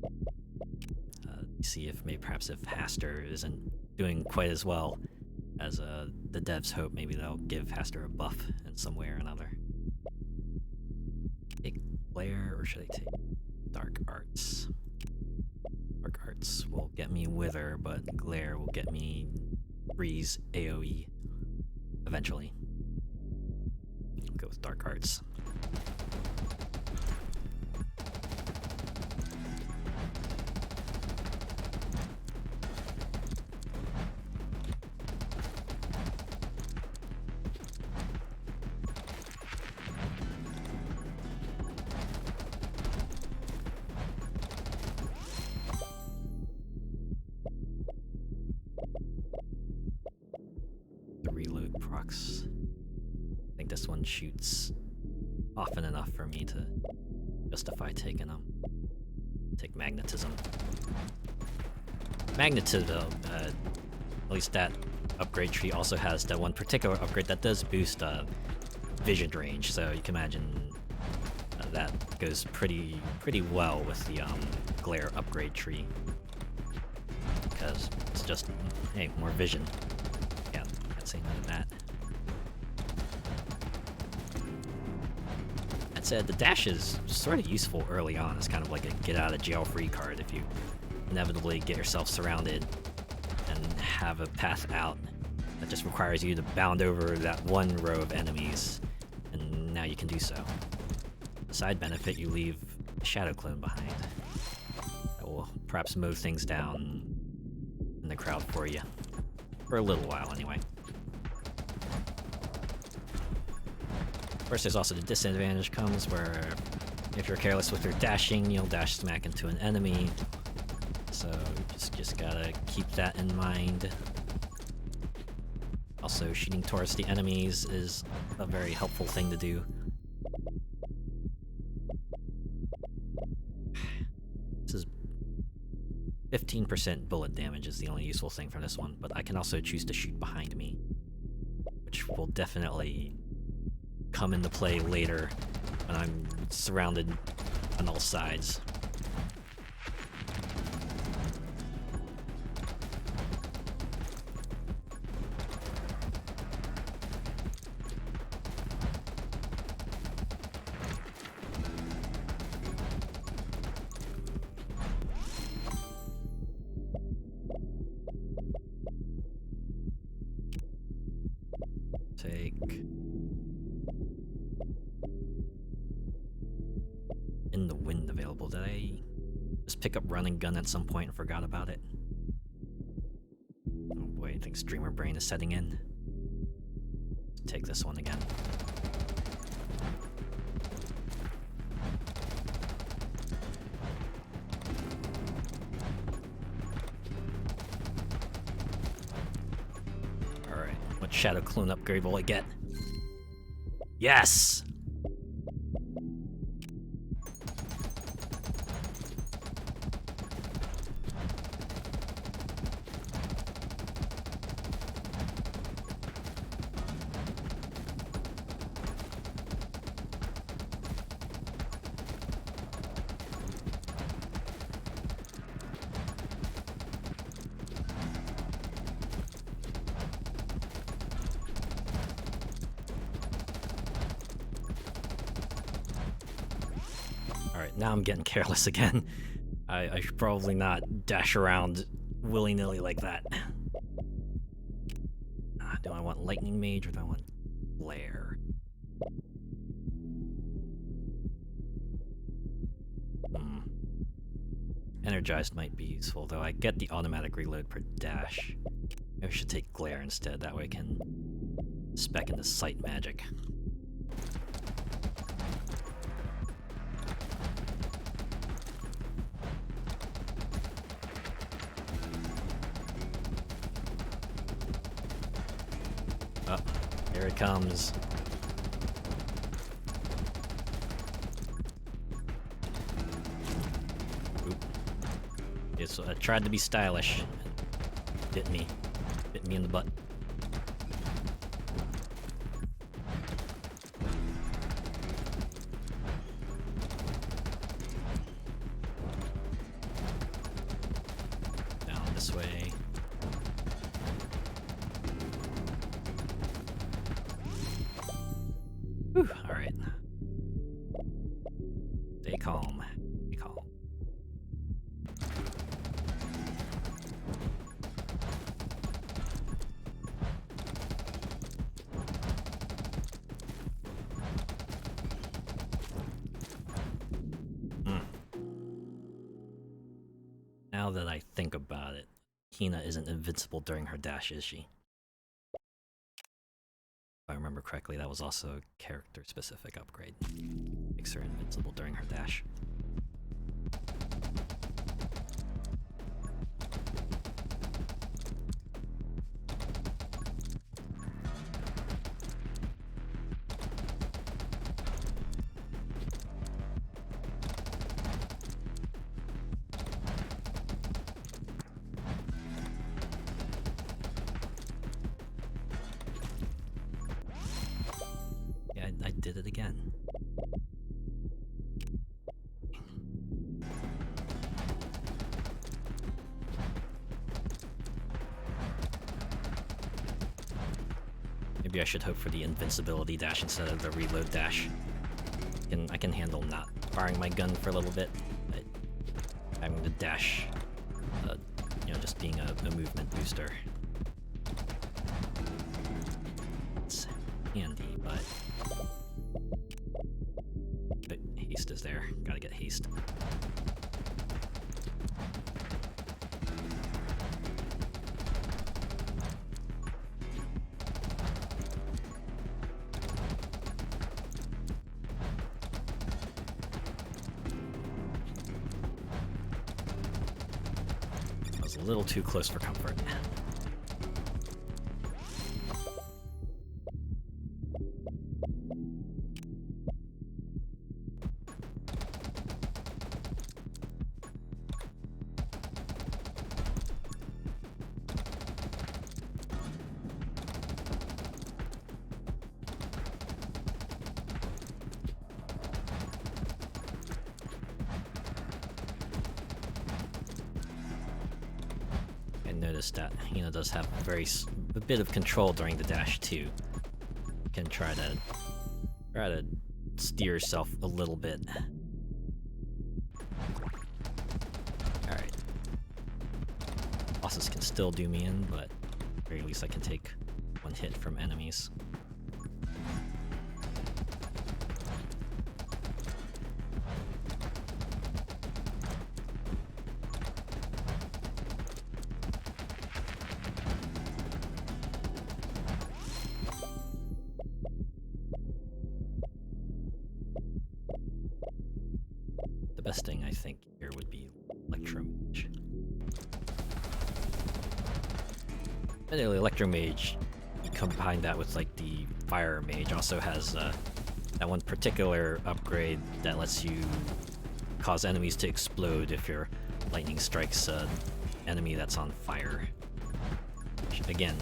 if maybe perhaps if Haster isn't doing quite as well as the devs hope, maybe they'll give Haster a buff in some way or another. Take Glare, or should I take Dark Arts? Dark Arts will get me Wither, but Glare will get me Freeze AoE eventually. I'll go with Dark Arts. procs. I think this one shoots often enough for me to justify taking them. Take magnetism. Magnetism, at least that upgrade tree also has that one particular upgrade that does boost vision range, so you can imagine that goes pretty well with the glare upgrade tree. Because it's just, hey, more vision. Yeah, can't say none of that. That said, the dash is sort of useful early on. It's kind of like a get out of jail free card if you inevitably get yourself surrounded and have a path out that just requires you to bound over that one row of enemies, and now you can do so. Side benefit, you leave a shadow clone behind. That will perhaps mow things down in the crowd for you. For a little while, anyway. Of course, there's also the disadvantage comes where if you're careless with your dashing, you'll dash smack into an enemy. So just gotta keep that in mind. Also, shooting towards the enemies is a very helpful thing to do. This is 15% bullet damage is the only useful thing from this one, but I can also choose to shoot behind me, which will definitely come into play later when I'm surrounded on all sides. Take in the wind available. Did I just pick up running gun at some point and forgot about it? Oh boy, I think streamer brain is setting in. Let's take this one again. Alright, what shadow clone upgrade will I get? Yes! Alright, now I'm getting careless again. I should probably not dash around willy-nilly like that. Do I want Lightning Mage or do I want Glare? Energized might be useful, though I get the automatic reload per dash. Maybe I should take Glare instead, that way I can spec into Sight Magic. Oh, here it comes. Oop. It's, I tried to be stylish. Bit me in the butt. Down this way. Whew, all right. Stay calm. Stay calm. Now that I think about it, Hina isn't invincible during her dash, is she? If I remember correctly, that was also a character-specific upgrade. Makes her invincible during her dash. did it again. Maybe I should hope for the invincibility dash instead of the reload dash. I can handle not firing my gun for a little bit, but having the dash, you know, just being a movement booster. It's handy, but haste is there. Gotta get haste. A little too close for comfort. Notice that Hina does have a bit of control during the dash too. You can try to steer yourself a little bit. Alright. Bosses can still do me in, but at the very least I can take one hit from enemies. The best thing I think here would be Electromage. And the Electromage, you combine that with like the Fire Mage, also has that one particular upgrade that lets you cause enemies to explode if your lightning strikes an enemy that's on fire. Which, again,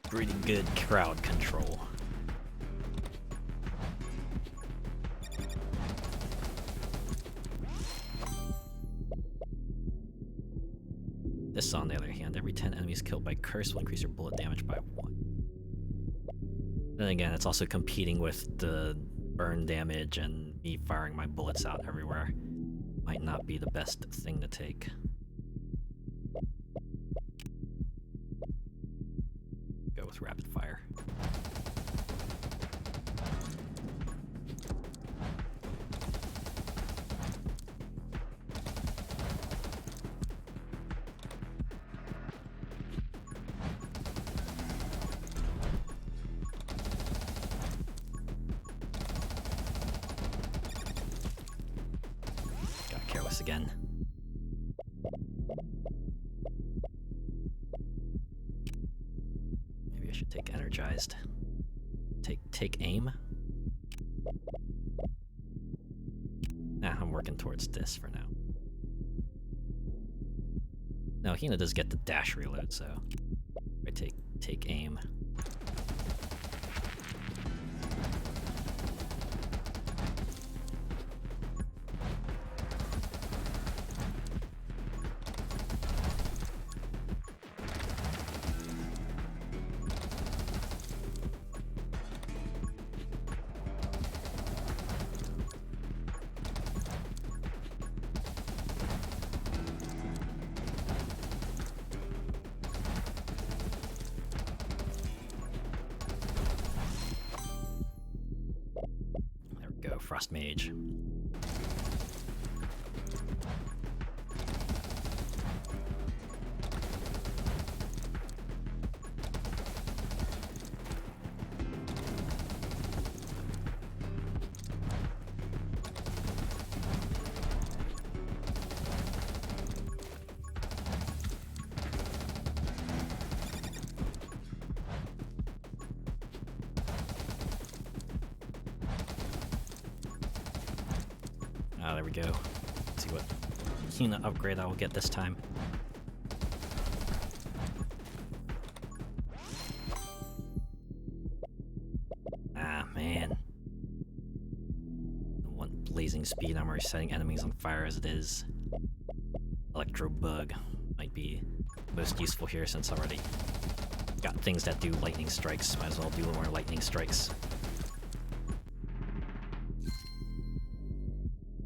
pretty good crowd control. This, on the other hand, every 10 enemies killed by curse will increase your bullet damage by 1. Then again, it's also competing with the burn damage, and me firing my bullets out everywhere might not be the best thing to take. Go with rapid fire. Again. Maybe I should take energized. Take aim. Nah, I'm working towards this for now. No, Hina does get the dash reload, so I take aim. Frost Mage. Ah, there we go. Let's see what Hina upgrade I will get this time. Ah, blazing speed. I'm already setting enemies on fire as it is. Electro Bug might be most useful here since I already got things that do lightning strikes. Might as well do more lightning strikes.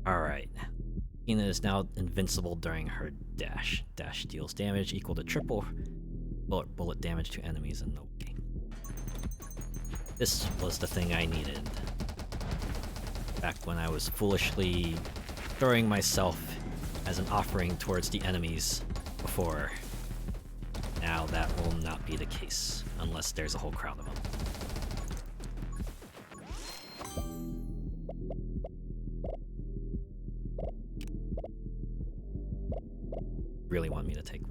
Alright. Tina is now invincible during her dash. Dash deals damage equal to triple bullet damage to enemies in the way. This was the thing I needed. Back when I was foolishly throwing myself as an offering towards the enemies before. Now that will not be the case, unless there's a whole crowd of them. Really want me to take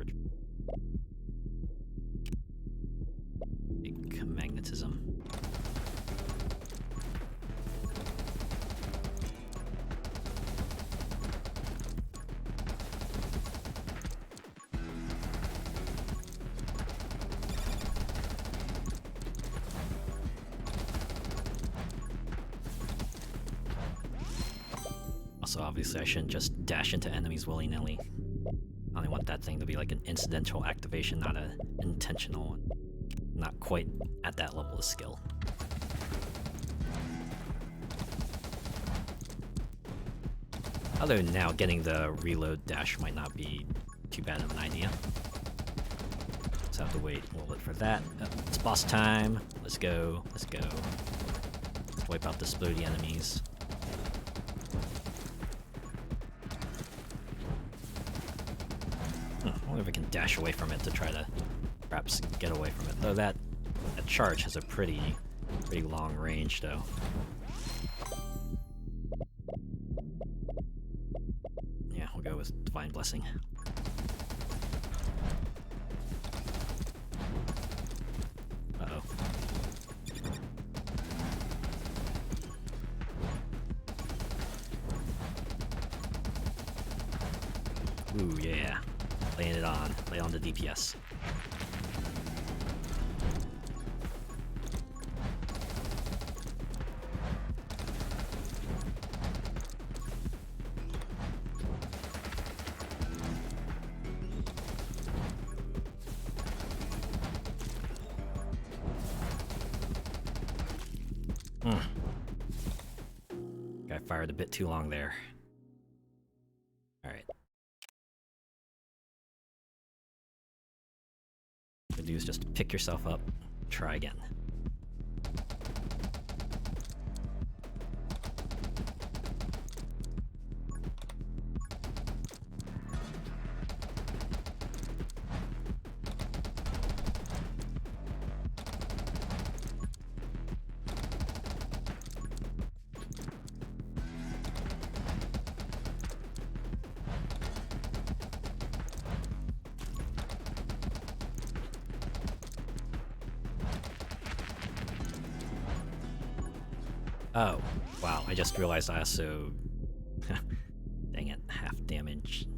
big magnetism. Also, obviously I shouldn't just dash into enemies willy-nilly. I only want that thing to be like an incidental activation, not an intentional one. Not quite at that level of skill. Although now getting the reload dash might not be too bad of an idea. So I have to wait a little bit for that. It's boss time. Let's go. Let's go. Wipe out the splody enemies. I wonder if I can dash away from it to try to perhaps get away from it. Though that charge has a pretty long range, though. Yeah, we'll go with Divine Blessing. Uh-oh. Ooh, yeah. Laying it on. Lay on the DPS. Guy fired a bit too long there. Alright. What you do is just pick yourself up, try again. Oh, wow, I just realized I also... Dang it, half damage.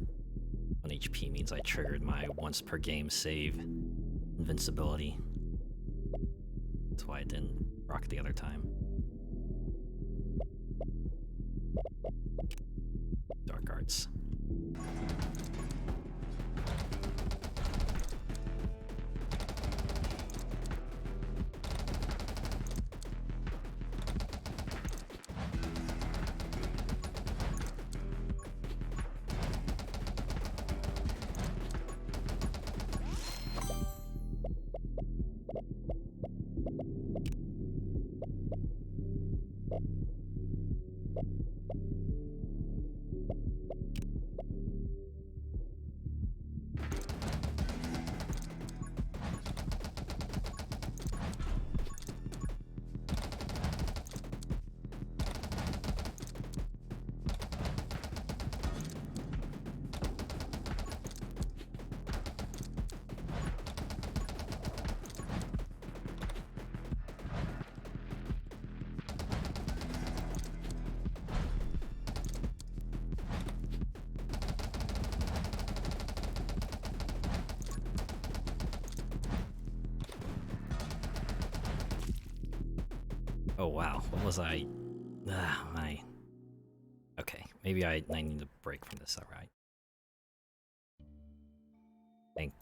1 HP means I triggered my once per game save invincibility. That's why I didn't rock the other time. Dark Arts. Oh wow, what was I... maybe I need to break from this, alright. I think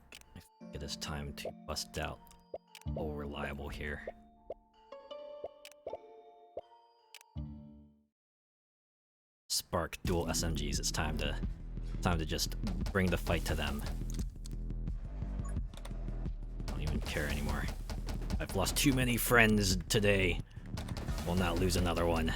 it is time to bust out full reliable here. Spark dual SMGs, it's time to just bring the fight to them. I don't even care anymore. I've lost too many friends today. Will not lose another one.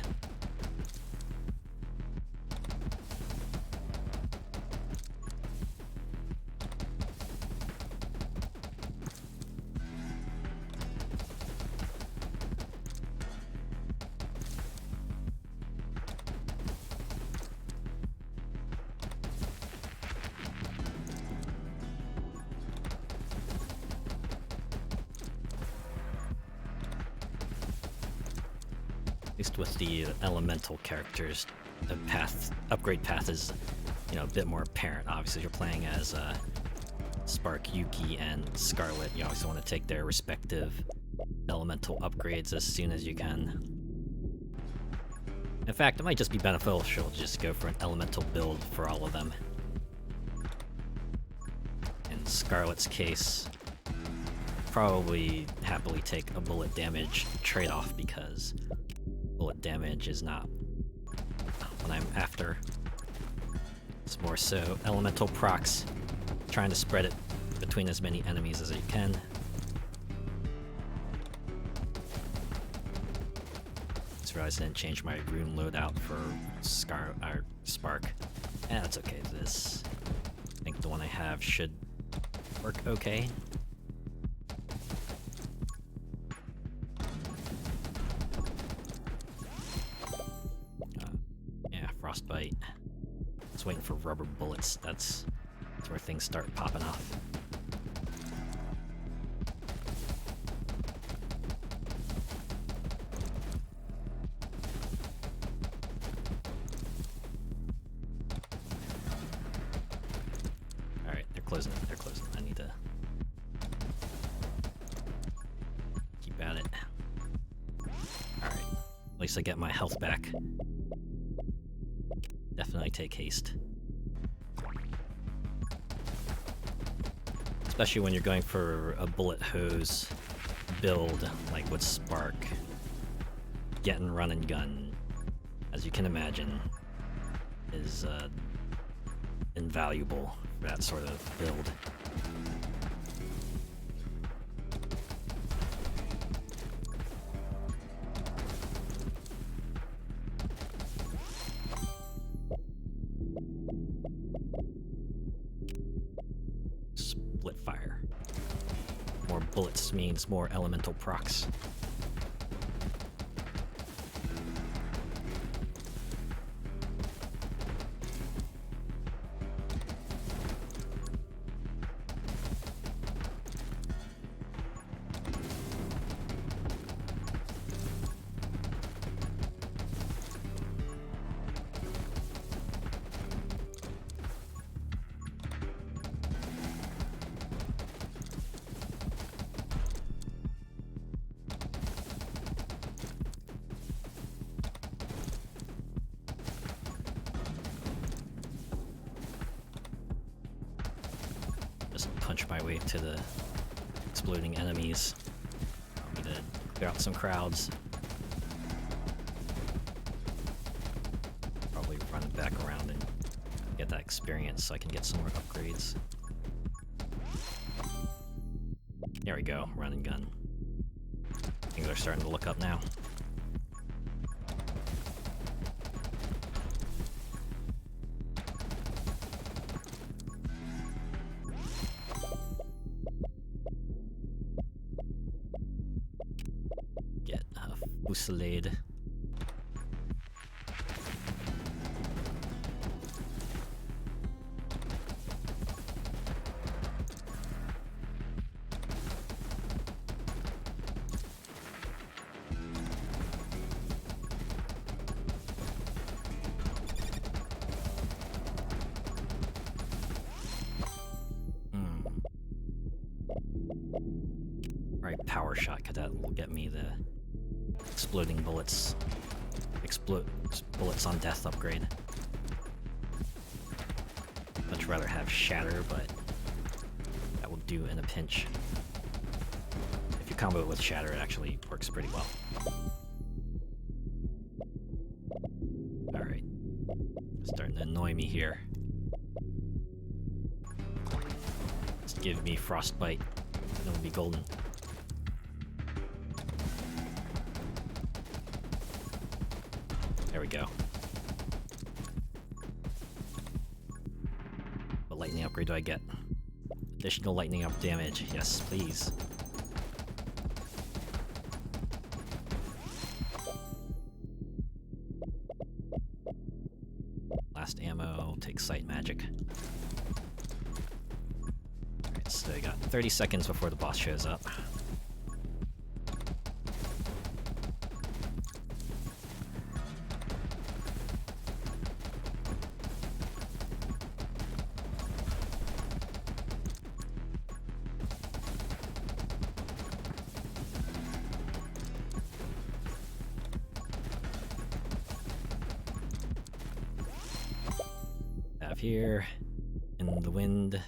At least with the elemental characters, the upgrade path is, you know, a bit more apparent. Obviously, you're playing as Spark, Yuki, and Scarlet. You obviously want to take their respective elemental upgrades as soon as you can. In fact, it might just be beneficial to just go for an elemental build for all of them. In Scarlet's case, probably happily take a bullet damage trade-off because bullet damage is not what I'm after. It's more so elemental procs, trying to spread it between as many enemies as you can. Just realized I didn't change my rune loadout for Spark. Eh, that's okay. This, I think the one I have should work okay. Frostbite. Just waiting for rubber bullets. That's where things start popping off. Alright, they're closing it. They're closing it. I need to keep at it. Alright. At least I get my health back. Definitely take haste. Especially when you're going for a bullet hose build, like with Spark. Getting run and gun, as you can imagine, is invaluable for that sort of build. Split fire. More bullets means more elemental procs. Punch my way to the exploding enemies. I need to clear out some crowds. Probably run back around and get that experience so I can get some more upgrades. There we go, run and gun. Things are starting to look up now. Fusillade. Right, power shot, cause that will get me the exploding bullets. Bullets on death upgrade. much rather have Shatter, but that will do in a pinch. If you combo it with Shatter, it actually works pretty well. Alright. Starting to annoy me here. Just give me Frostbite, and it'll be golden. There we go. What lightning upgrade do I get? Additional lightning up damage. Yes, please. Last ammo, take sight magic. Alright, so I got 30 seconds before the boss shows up. Here, in the wind,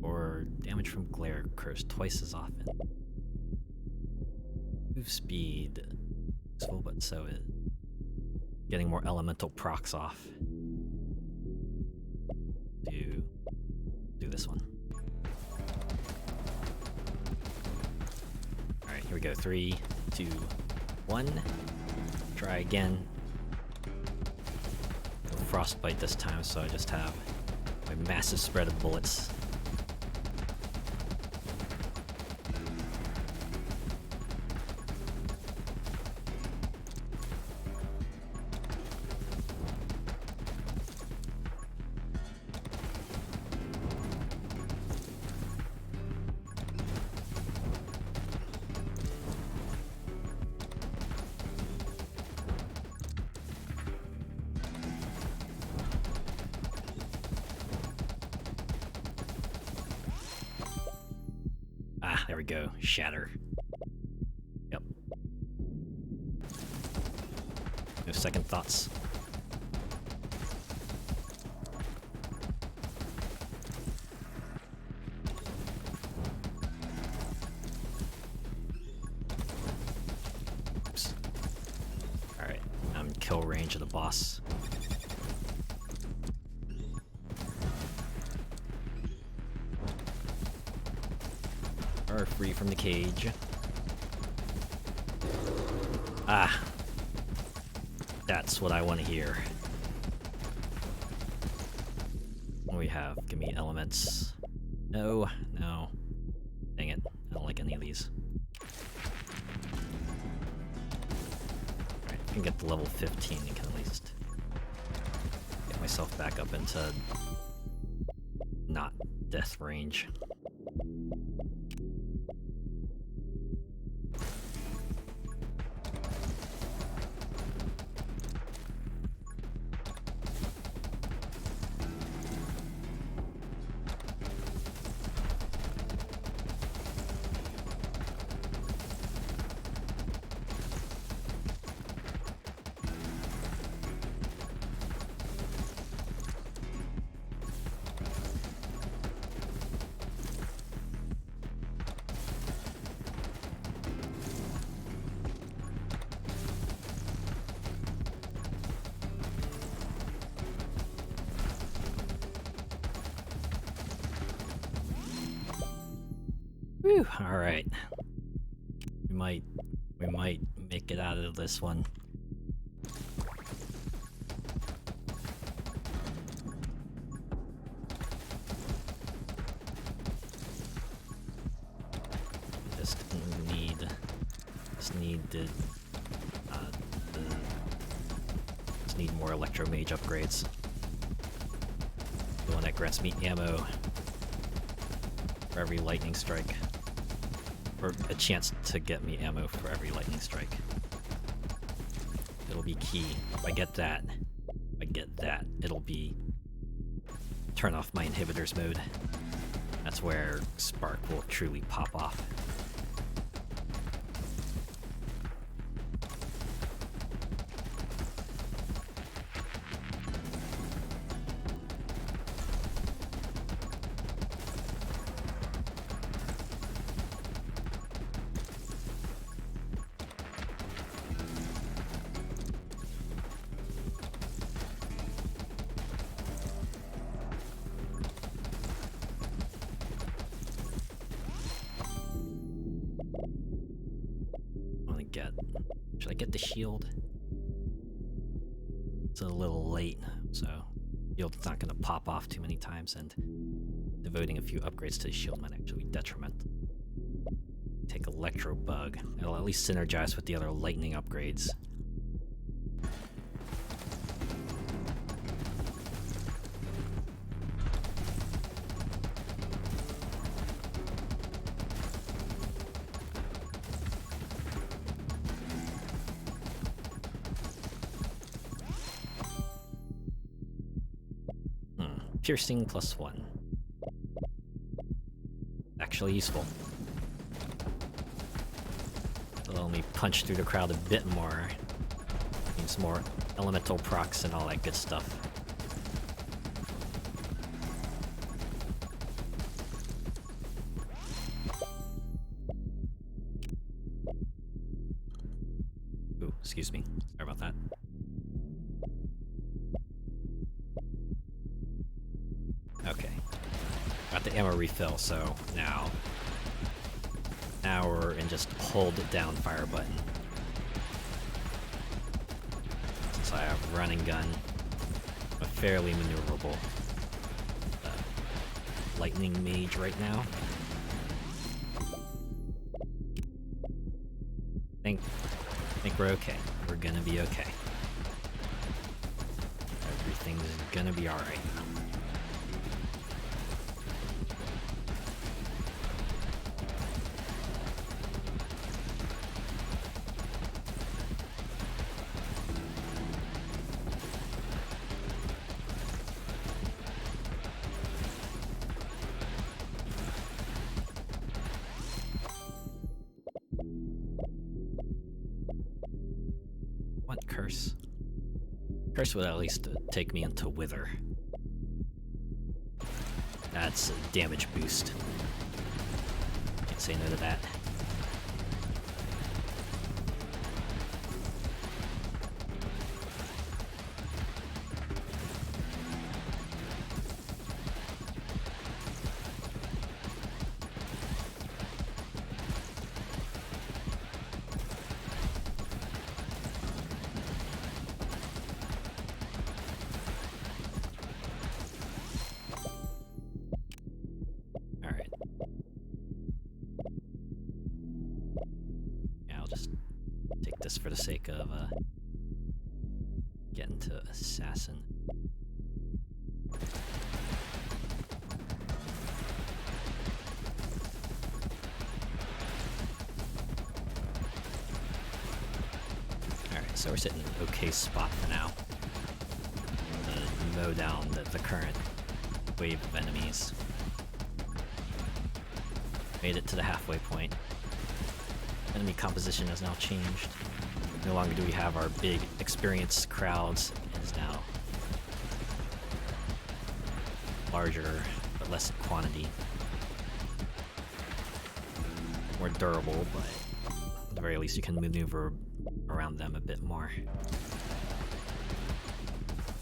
or damage from glare occurs twice as often. Move speed, useful, but so is getting more elemental procs off. Do this one. Alright, here we go. 3, 2, 1. Try again. Frostbite this time, so I just have my massive spread of bullets. There we go. Shatter. Yep. No second thoughts. Oops. Alright, I'm in kill range of the boss. Are free from the cage. Ah. That's what I want to hear. What do we have? Give me elements. No, no. Dang it. I don't like any of these. Alright, I can get to level 15 and can at least get myself back up into not death range. Whew, alright. We might make it out of this one. Just need more Electro Mage upgrades. The one that grants me ammo for every lightning strike. Or a chance to get me ammo for every lightning strike. It'll be key. If I get that, it'll be turn off my inhibitors mode. That's where Spark will truly pop off. get the shield. It's a little late, so shield's not going to pop off too many times, and devoting a few upgrades to the shield might actually be detrimental. Take Electro Bug. It'll at least synergize with the other lightning upgrades. Piercing +1. Actually useful. It'll let me punch through the crowd a bit more. Means more elemental procs and all that good stuff. Ooh, excuse me. Sorry about that. Okay. Got the ammo refill, so now we're in just hold down fire button. Since I have running gun, a fairly maneuverable lightning mage right now. Think we're okay. We're gonna be okay. Everything's gonna be alright. What curse? Curse would at least take me into Wither. That's a damage boost. Can't say no to that. For the sake of getting to Assassin. Alright, so we're sitting in an okay spot for now. To mow down the current wave of enemies. Made it to the halfway point. Enemy composition has now changed. No longer do we have our big experienced crowds. It is now larger, but less in quantity. More durable, but at the very least you can maneuver around them a bit more.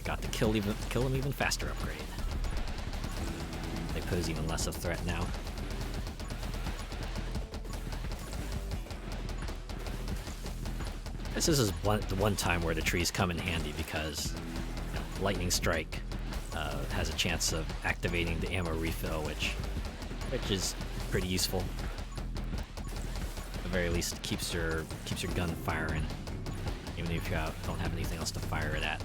Got the kill them even faster upgrade. They pose even less of a threat now. This is the one time where the trees come in handy because Lightning Strike has a chance of activating the ammo refill, which is pretty useful. At the very least, keeps your gun firing, even if you don't have anything else to fire it at.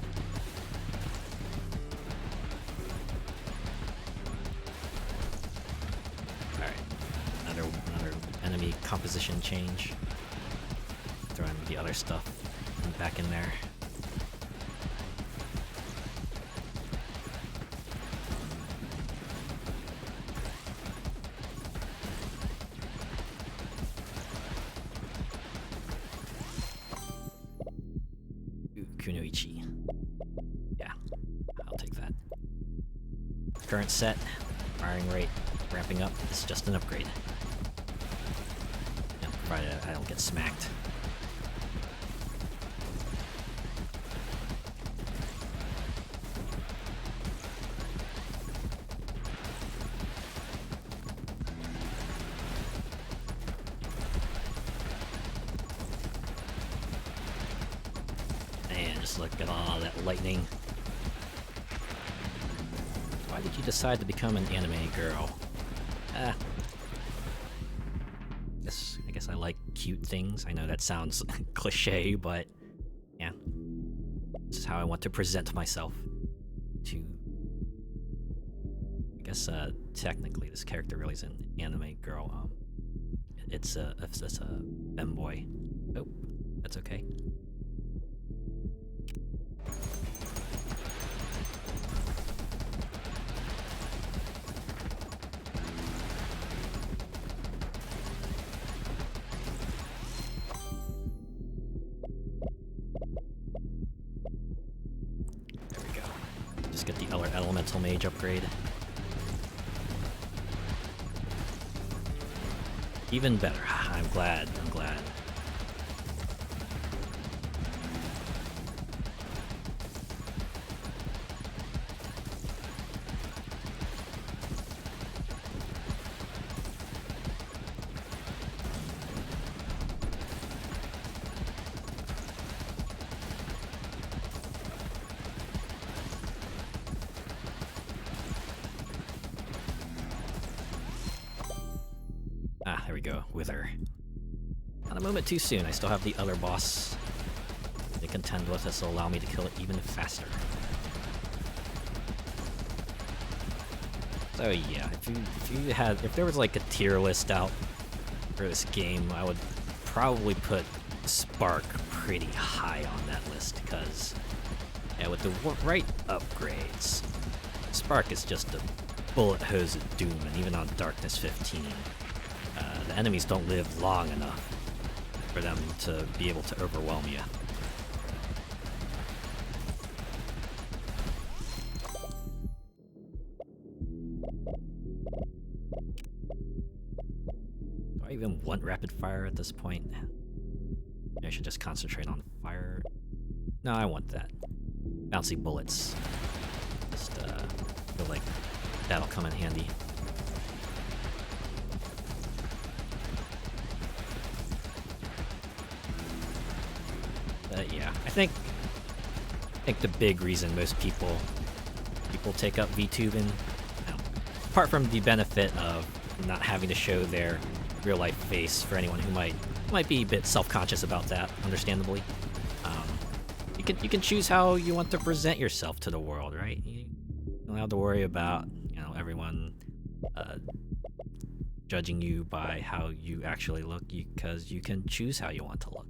All right, another enemy composition change. Throwing the other stuff back in there. Kunoichi. Yeah, I'll take that. Current set, firing rate ramping up. It's just an upgrade. Provided I don't get smacked. Just look at all that lightning. Why did you decide to become an anime girl? I guess I like cute things. I know that sounds cliche, but yeah. This is how I want to present myself to... I guess technically this character really is an anime girl. It's a femboy. Oh, that's okay. There we go. Just get the other elemental mage upgrade. Even better. I'm glad. There we go. Wither. Not a moment too soon. I still have the other boss to contend with. This will allow me to kill it even faster. So yeah, if there was like a tier list out for this game, I would probably put Spark pretty high on that list, because yeah, with the right upgrades, Spark is just a bullet hose of doom, and even on Darkness 15. The enemies don't live long enough for them to be able to overwhelm you. Do I even want rapid fire at this point? Maybe I should just concentrate on fire. No, I want that. Bouncy bullets. Just feel like that'll come in handy. Yeah, I think the big reason most people take up vtubing, apart from the benefit of not having to show their real life face for anyone who might be a bit self-conscious about that, understandably. You can choose how you want to present yourself to the world, right? You don't have to worry about everyone judging you by how you actually look, because you can choose how you want to look.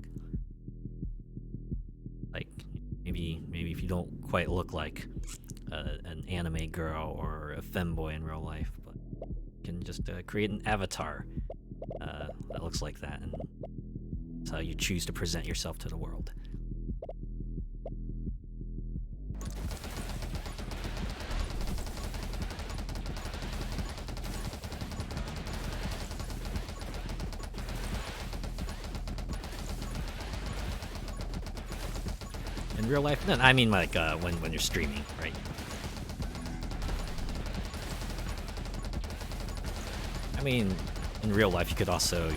Like, maybe if you don't quite look like an anime girl or a femboy in real life, but you can just create an avatar that looks like that, and that's how you choose to present yourself to the world. In real life? No, I mean like when you're streaming, right? I mean, in real life you could also,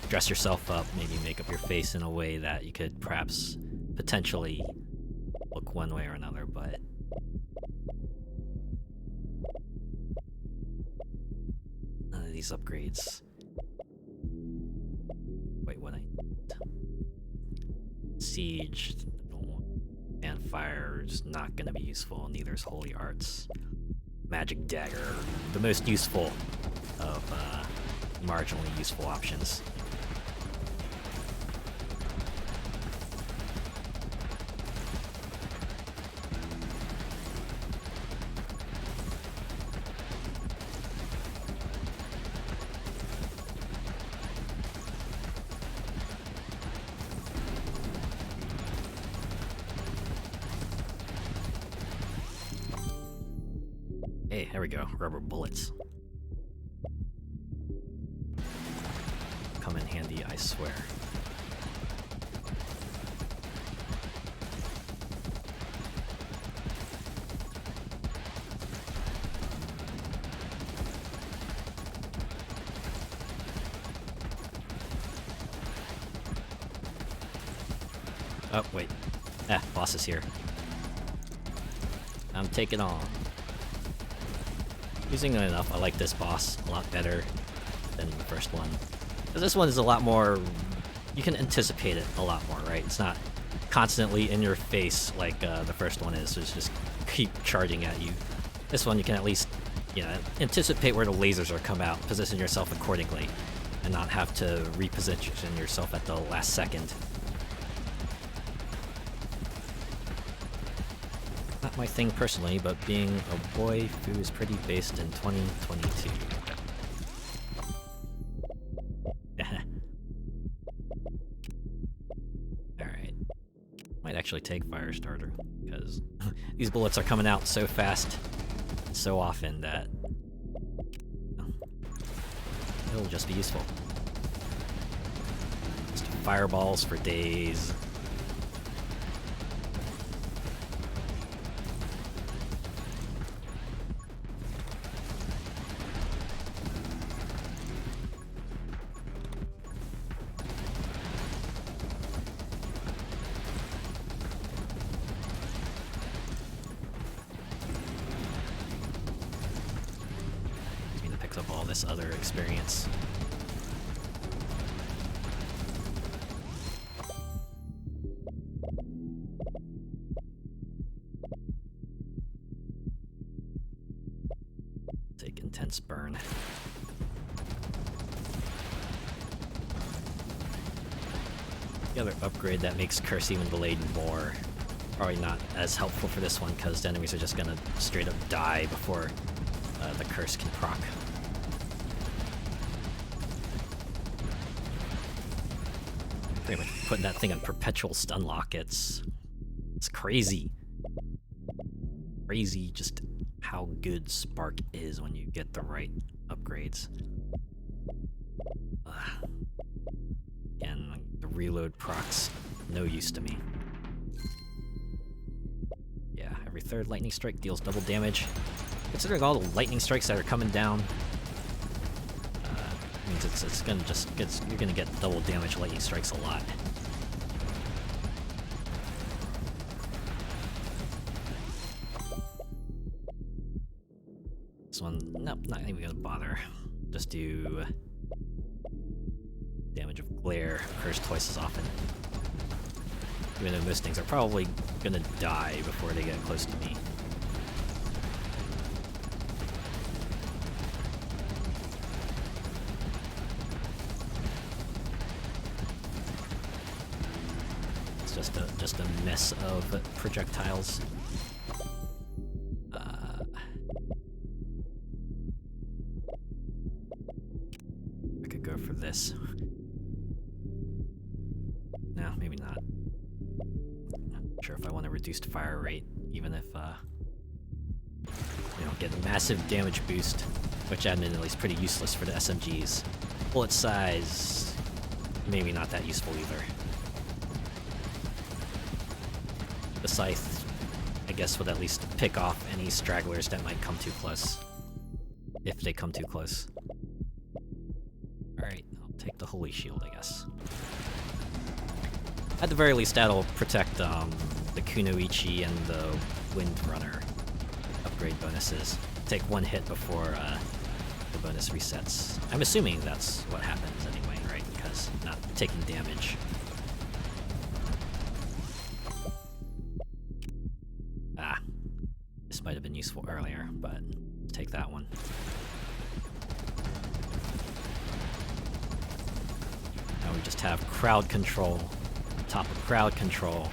dress yourself up, maybe make up your face in a way that you could perhaps potentially look one way or another, but none of these upgrades. Wait, what Siege, and fire is not going to be useful, neither is Holy Arts. Magic Dagger, the most useful of marginally useful options. Hey, there we go. Rubber bullets. Come in handy, I swear. Oh, wait. Boss is here. I'm taking on. Using it enough, I like this boss a lot better than the first one. Because this one is a lot more... You can anticipate it a lot more, right? It's not constantly in your face like the first one is. It's just keep charging at you. This one you can at least, you know, anticipate where the lasers are come out, position yourself accordingly, and not have to reposition yourself at the last second. Not my thing personally, but being a boy who is pretty based in 2022. Alright. Might actually take Firestarter, because these bullets are coming out so fast, so often that it'll just be useful. Just fireballs for days. Up all this other experience. Take intense burn. The other upgrade that makes Curse even delayed more. Probably not as helpful for this one because the enemies are just gonna straight up die before the Curse can proc. Pretty much putting that thing on perpetual stun lock. It's crazy. Crazy just how good Spark is when you get the right upgrades. Again, the reload procs, no use to me. Yeah, every third lightning strike deals double damage. Considering all the lightning strikes that are coming down, means it's gonna you're gonna get double damage lightning strikes a lot. This one, nope, not even gonna bother. Just do damage of glare, curse twice as often. Even though most things are probably gonna die before they get close to me. Just a mess of projectiles. I could go for this. No, maybe not. Not sure if I want a reduced fire rate, even if you know, get a massive damage boost, which admittedly is pretty useless for the SMGs. Bullet size, maybe not that useful either. The Scythe, I guess, would at least pick off any stragglers that might come too close. If they come too close. Alright, I'll take the Holy Shield, I guess. At the very least, that'll protect the Kunoichi and the Windrunner upgrade bonuses. Take one hit before the bonus resets. I'm assuming that's what happens anyway, right? Because not taking damage. This might have been useful earlier, but take that one. Now we just have crowd control, top of crowd control,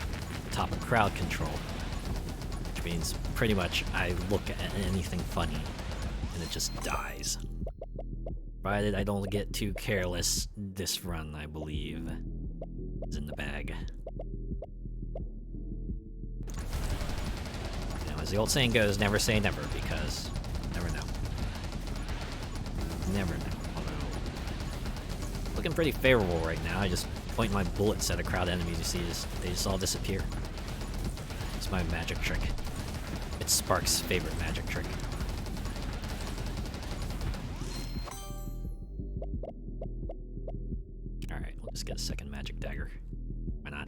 top of crowd control. Which means pretty much I look at anything funny and it just dies. Provided I don't get too careless, this run, I believe, is in the bag. As the old saying goes, never say never, because never know. Never know. Although, looking pretty favorable right now. I just point my bullets at a crowd of enemies, you see, they just all disappear. It's my magic trick. It's Spark's favorite magic trick. Alright, we'll just get a second magic dagger. Why not?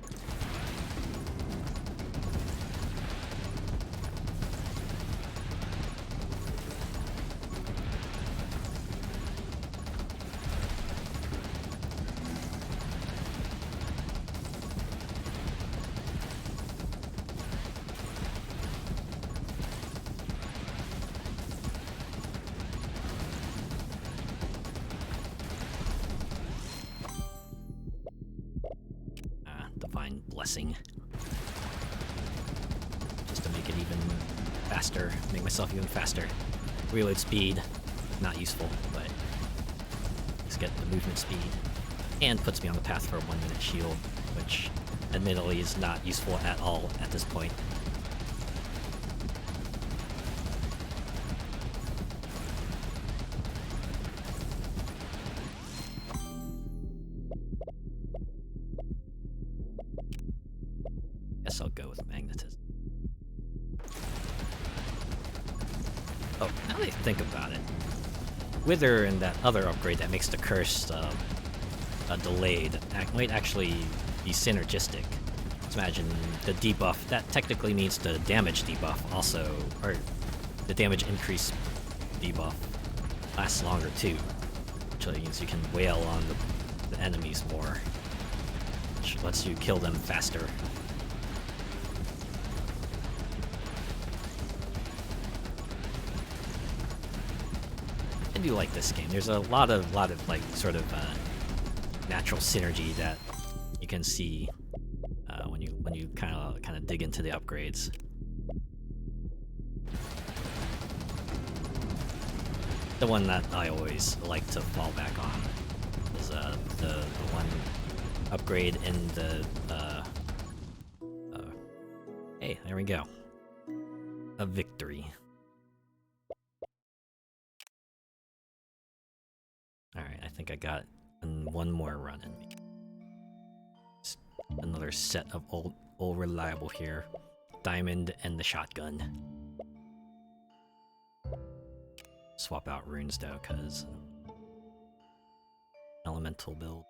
Blessing. Just to make it even faster, make myself even faster. Reload speed, not useful, but just get the movement speed. And puts me on the path for a 1 minute shield, which admittedly is not useful at all at this point. Guess I'll go with magnetism. Oh, now that I think about it, Wither and that other upgrade that makes the curse delayed might actually be synergistic. Let's imagine the debuff, that technically means the damage debuff also, or the damage increase debuff lasts longer too, which means you can wail on the enemies more, which lets you kill them faster. I do like this game. There's a lot of like sort of natural synergy that you can see when you kind of dig into the upgrades. The one that I always like to fall back on is the one upgrade in the hey, there we go. A victory. Alright, I think I got one more run in me. Just another set of old reliable here. Diamond and the shotgun. Swap out runes though, cause elemental build.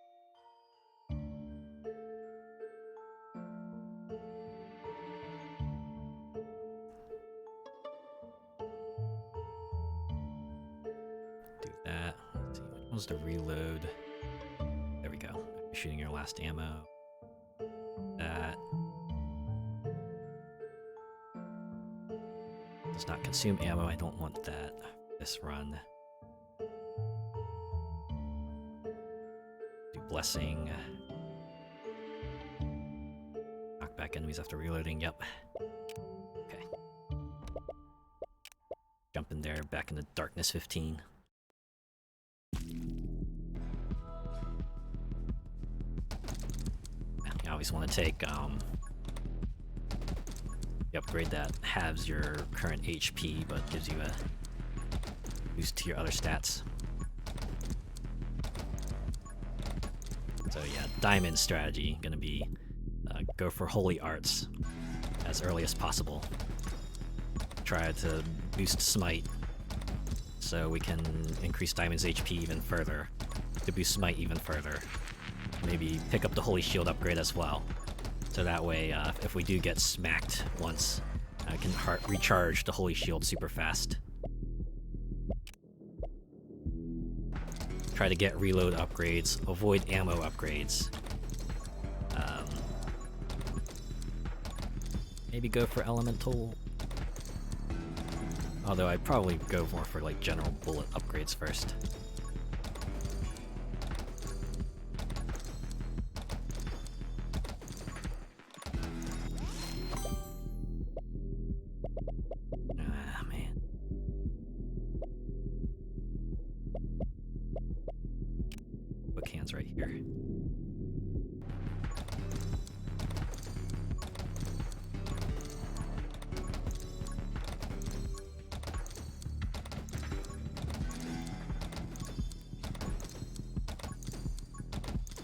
Do that. Let's see, which one's the reload? There we go. Shooting your last ammo. That does not consume ammo. I don't want that this run. Do blessing. Knock back enemies after reloading. Yep. Okay. Jump in there, back into darkness 15. You always want to take the upgrade that halves your current HP but gives you a boost to your other stats. So yeah, diamond strategy gonna be go for holy arts as early as possible. Try to boost smite so we can increase diamond's HP even further, to boost smite even further. Maybe pick up the holy shield upgrade as well, so that way if we do get smacked once, I can recharge the holy shield super fast. Try to get reload upgrades, avoid ammo upgrades. Maybe go for elemental, although I'd probably go more for like general bullet upgrades first. Ah, man. Bookhand's right here.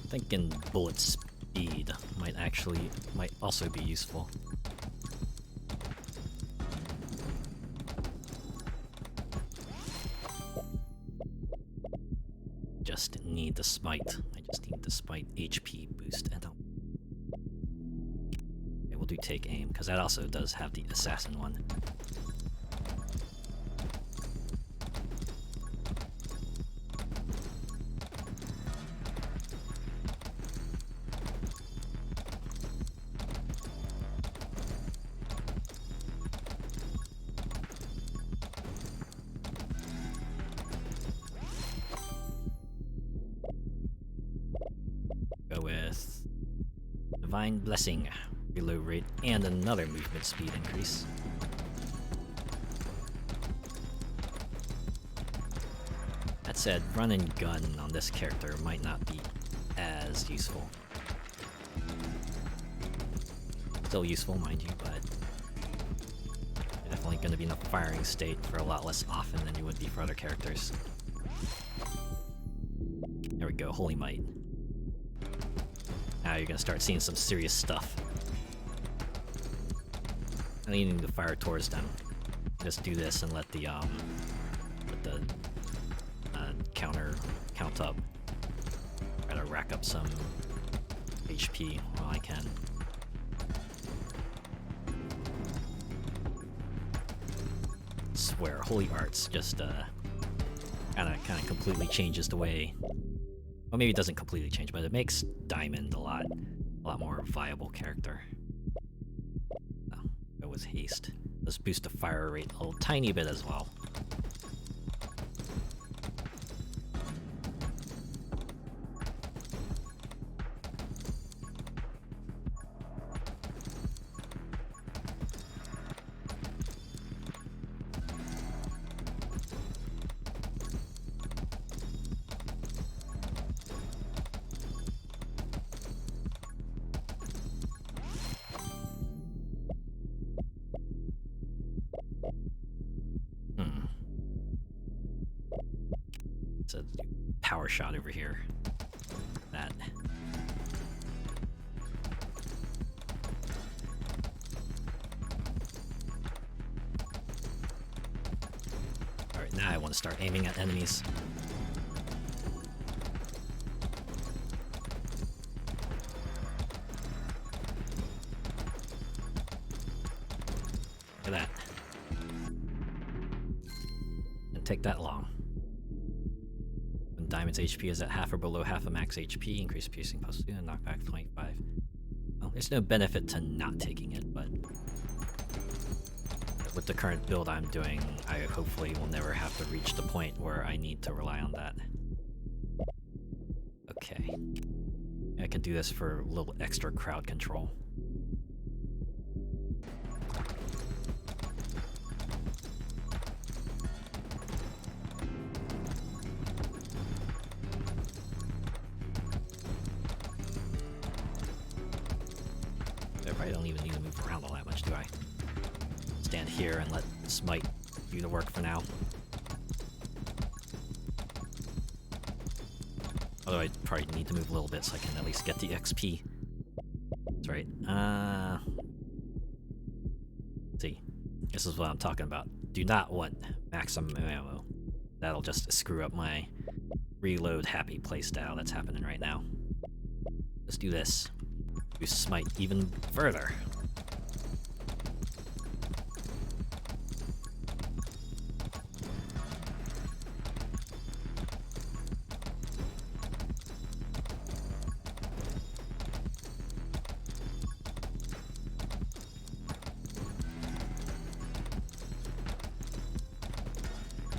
Thinking bullet speed might also be useful. Just need the smite. I just need the smite HP boost. And okay, we'll do take aim because that also does have the assassin one. Divine Blessing, reload rate, and another movement speed increase. That said, run and gun on this character might not be as useful. Still useful, mind you, but definitely going to be in a firing state for a lot less often than you would be for other characters. There we go, Holy Might. Now you're going to start seeing some serious stuff. I don't even need to fire towards them. Just do this and let the counter count up. Try to rack up some HP while I can. Swear, Holy Arts just kind of completely changes the way. Well, maybe it doesn't completely change, but it makes Diamond a lot more viable character. Oh, that was haste. Let's boost the fire rate a little tiny bit as well. It's a power shot over here. That. Alright, now I want to start aiming at enemies. Look at that. Didn't take that long. When Diamond's HP is at half or below half of max HP, increase piercing plus 2 and knockback 25. Well, there's no benefit to not taking it, but with the current build I'm doing, I hopefully will never have to reach the point where I need to rely on that. Okay. I can do this for a little extra crowd control. I don't even need to move around all that much, do I? Stand here and let Smite do the work for now. Although I probably need to move a little bit so I can at least get the XP. That's right. See, this is what I'm talking about. Do not want maximum ammo. That'll just screw up my reload happy playstyle that's happening right now. Let's do this. Boost Smite even further.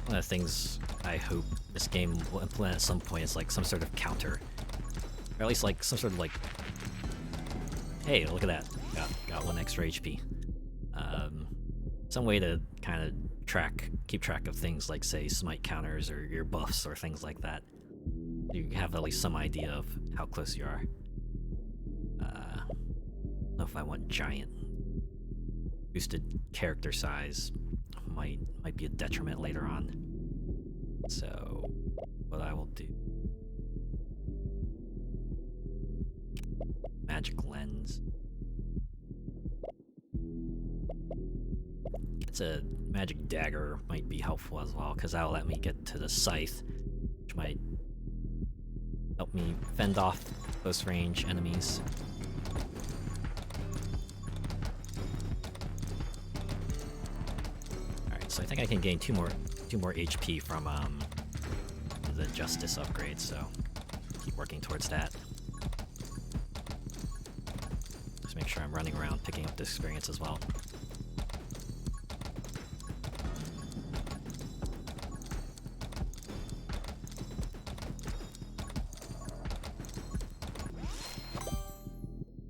One of the things I hope this game will implement at some point is like some sort of counter. Or at least like some sort of like, hey, look at that. Got 1 extra HP. Some way to kind of keep track of things like, say, smite counters or your buffs or things like that. You have at least some idea of how close you are. I don't know if I want giant. Boosted character size might be a detriment later on. So, what I will do. Magic lens. It's a magic dagger might be helpful as well, because that'll let me get to the scythe, which might help me fend off close range enemies. Alright, so I think I can gain two more HP from the justice upgrade, so keep working towards that. Make sure I'm running around picking up the experience as well.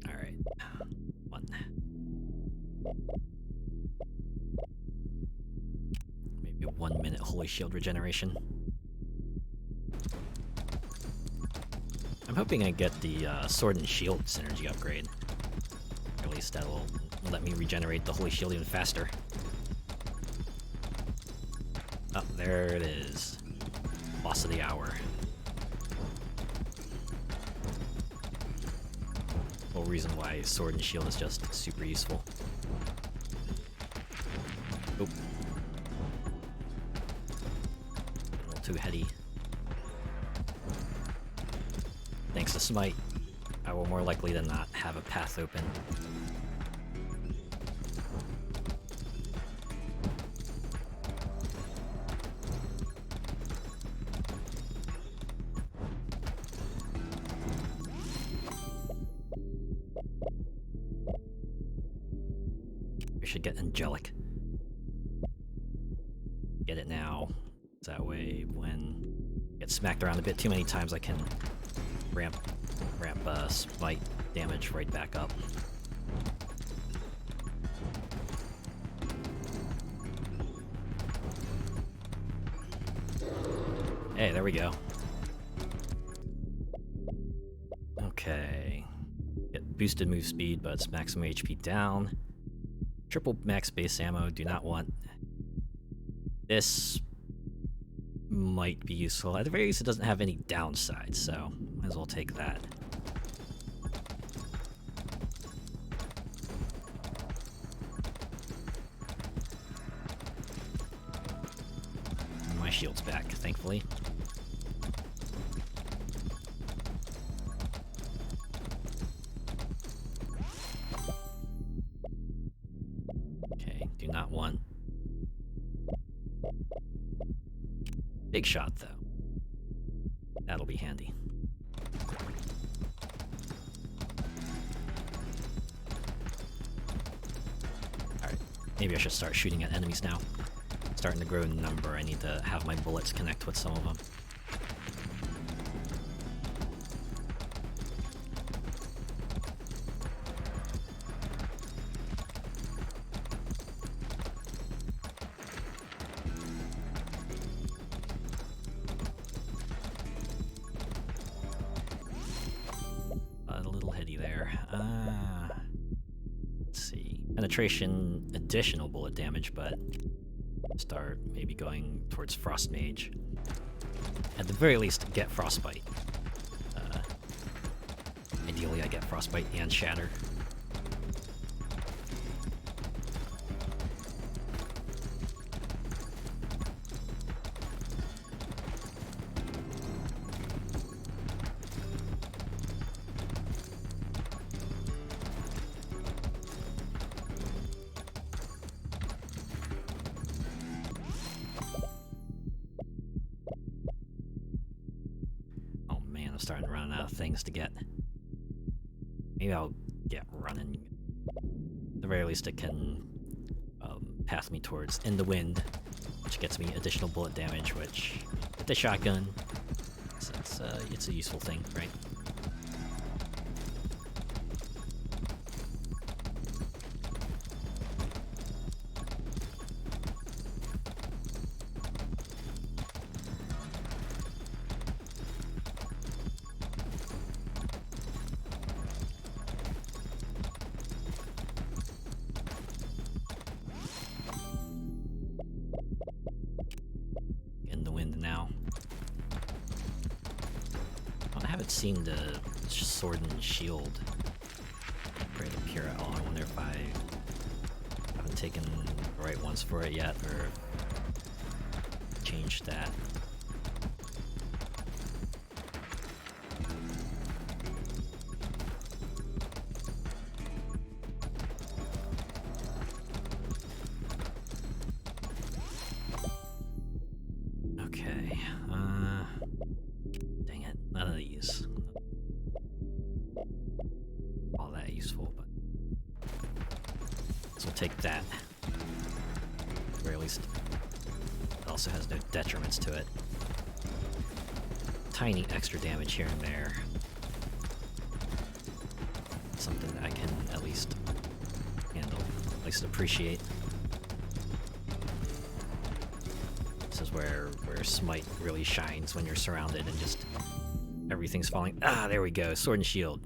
Alright. 1 minute holy shield regeneration. I'm hoping I get the sword and shield synergy upgrade. Or at least that will let me regenerate the holy shield even faster. Oh, there it is. Boss of the hour. Whole reason why sword and shield is just super useful. Oop. A little too heady. Thanks to Smite, I will more likely than not have a path open. We should get Angelic. Get it now. That way, when I get smacked around a bit too many times, I can ramp Smite damage right back up. Hey, there we go. Okay. Get boosted move speed, but it's maximum HP down. Triple max base ammo, do not want. This might be useful. At the very least, it doesn't have any downsides, so might as well take that. My shield's back, thankfully. Okay, do not want. Big shot, though. That'll be handy. Alright, maybe I should start shooting at enemies now. Starting to grow in number, I need to have my bullets connect with some of them. Penetration, additional bullet damage, but start maybe going towards Frost Mage. At the very least, get Frostbite. Ideally, I get Frostbite and Shatter. Starting to run out of things to get. Maybe I'll get running. At the very least, it can path me towards In the Wind, which gets me additional bullet damage, which, with the shotgun, it's a useful thing, right? Seen the sword and shield upgrade appear at all. I wonder if I haven't taken the right ones for it yet, or changed that. Okay, dang it, none of these. All that useful, but so we'll take that. Or at least it also has no detriments to it. Tiny extra damage here and there. Something that I can at least handle, at least appreciate. This is where Smite really shines when you're surrounded and just everything's falling. Ah, there we go. Sword and shield.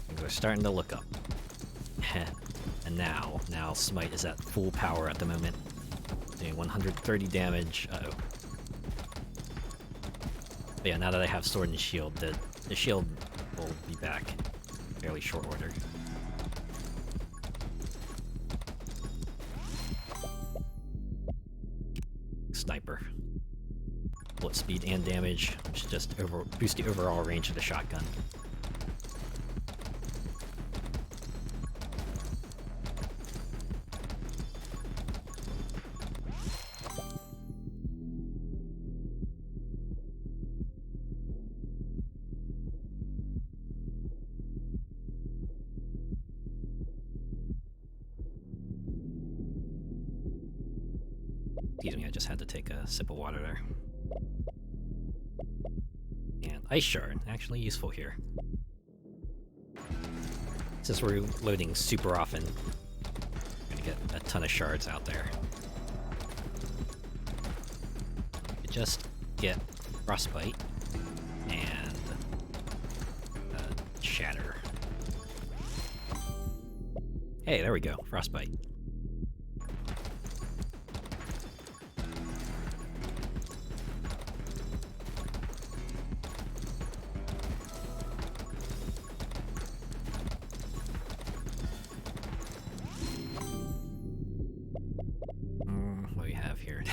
Things are starting to look up. And now Smite is at full power at the moment. Doing 130 damage. Uh-oh. But yeah, now that I have sword and shield, the shield will be back in fairly short order. Sniper. Bullet speed and damage, which just boost the overall range of the shotgun. Excuse me, I just had to take a sip of water there. And ice shard, actually useful here. Since we're loading super often, we're gonna get a ton of shards out there. Just get frostbite and shatter. Hey, there we go, frostbite. What do we have here?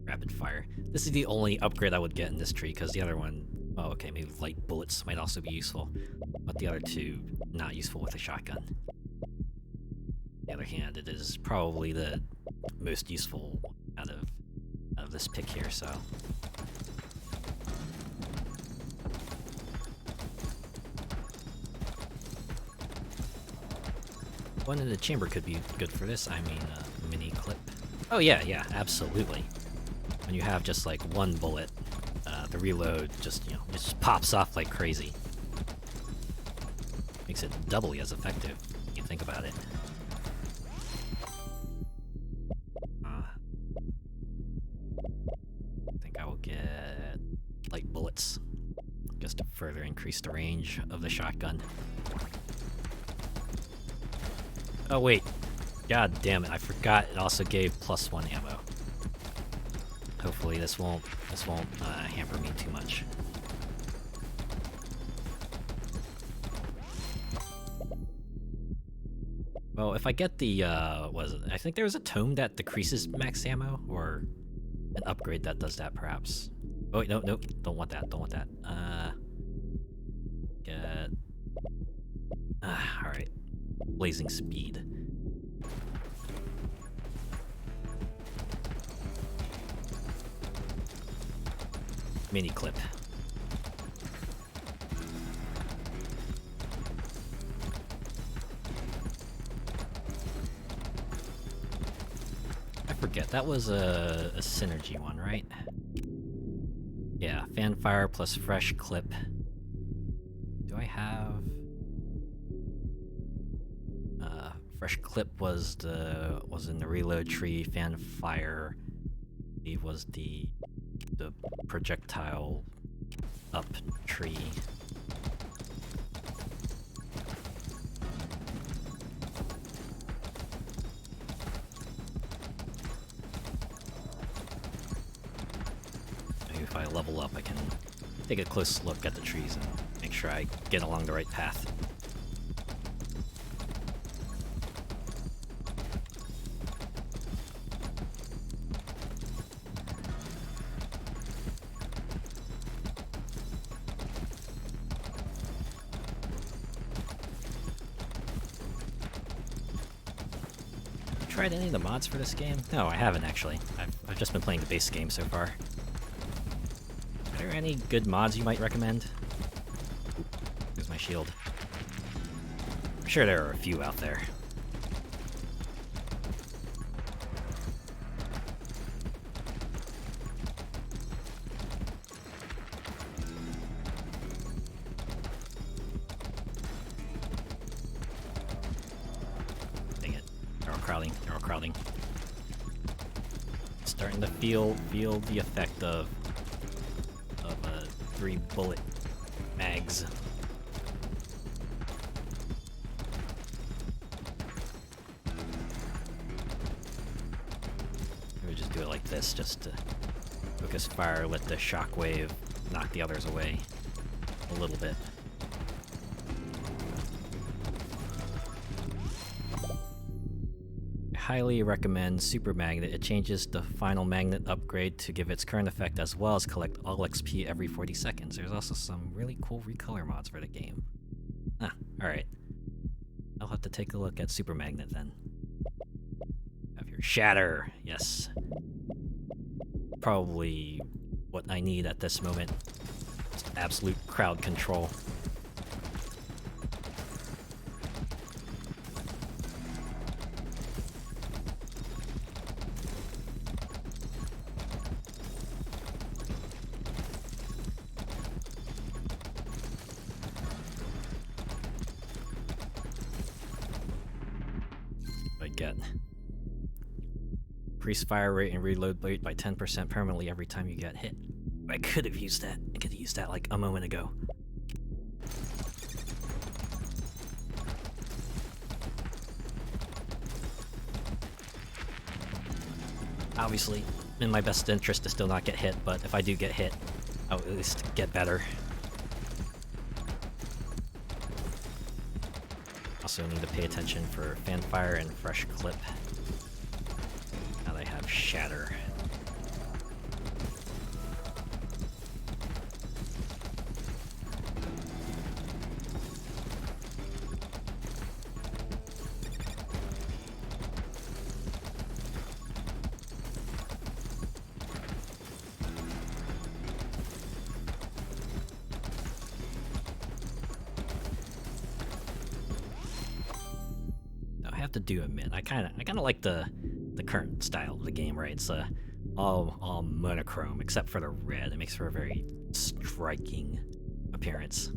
Rapid fire. This is the only upgrade I would get in this tree, because the other one... Oh, okay, maybe light bullets might also be useful. But the other two, not useful with a shotgun. On the other hand, it is probably the most useful out of this pick here, so... One in the chamber could be good for this, I mean, mini clip. Oh yeah, absolutely. When you have just like one bullet, the reload just, it just pops off like crazy. Makes it doubly as effective, if you think about it. I think I will get light bullets, just to further increase the range of the shotgun. Oh wait, god damn it, I forgot it also gave +1 ammo. Hopefully this won't hamper me too much. Well, if I get the, I think there was a tome that decreases max ammo, or an upgrade that does that, perhaps. Oh, wait, no, don't want that, Get... alright. Blazing speed. Mini clip. I forget, that was a synergy one, right? Yeah, fanfire plus fresh clip. Do I have... fresh clip was in the reload tree, fanfire was the projectile up tree. Maybe if I level up, I can take a close look at the trees and make sure I get along the right path. Tried any of the mods for this game? No, I haven't actually. I've just been playing the base game so far. Are there any good mods you might recommend? Here's my shield. I'm sure there are a few out there. They're all crowding. Starting to feel the effect of 3 bullet mags. Maybe just do it like this, just to focus fire, let the shockwave knock the others away a little bit. Highly recommend Super Magnet. It changes the final magnet upgrade to give its current effect as well as collect all XP every 40 seconds. There's also some really cool recolor mods for the game. Alright. I'll have to take a look at Super Magnet then. Have your Shatter, yes. Probably what I need at this moment. Just absolute crowd control. Get. Increase fire rate and reload rate by 10% permanently every time you get hit. I could have used that. I could have used that like a moment ago. Obviously, in my best interest to still not get hit, but if I do get hit, I'll at least get better. Also need to pay attention for Fanfire and Fresh Clip. Now they have Shatter. To do admit, I kind of like the current style of the game, right? It's all monochrome except for the red. It makes for a very striking appearance.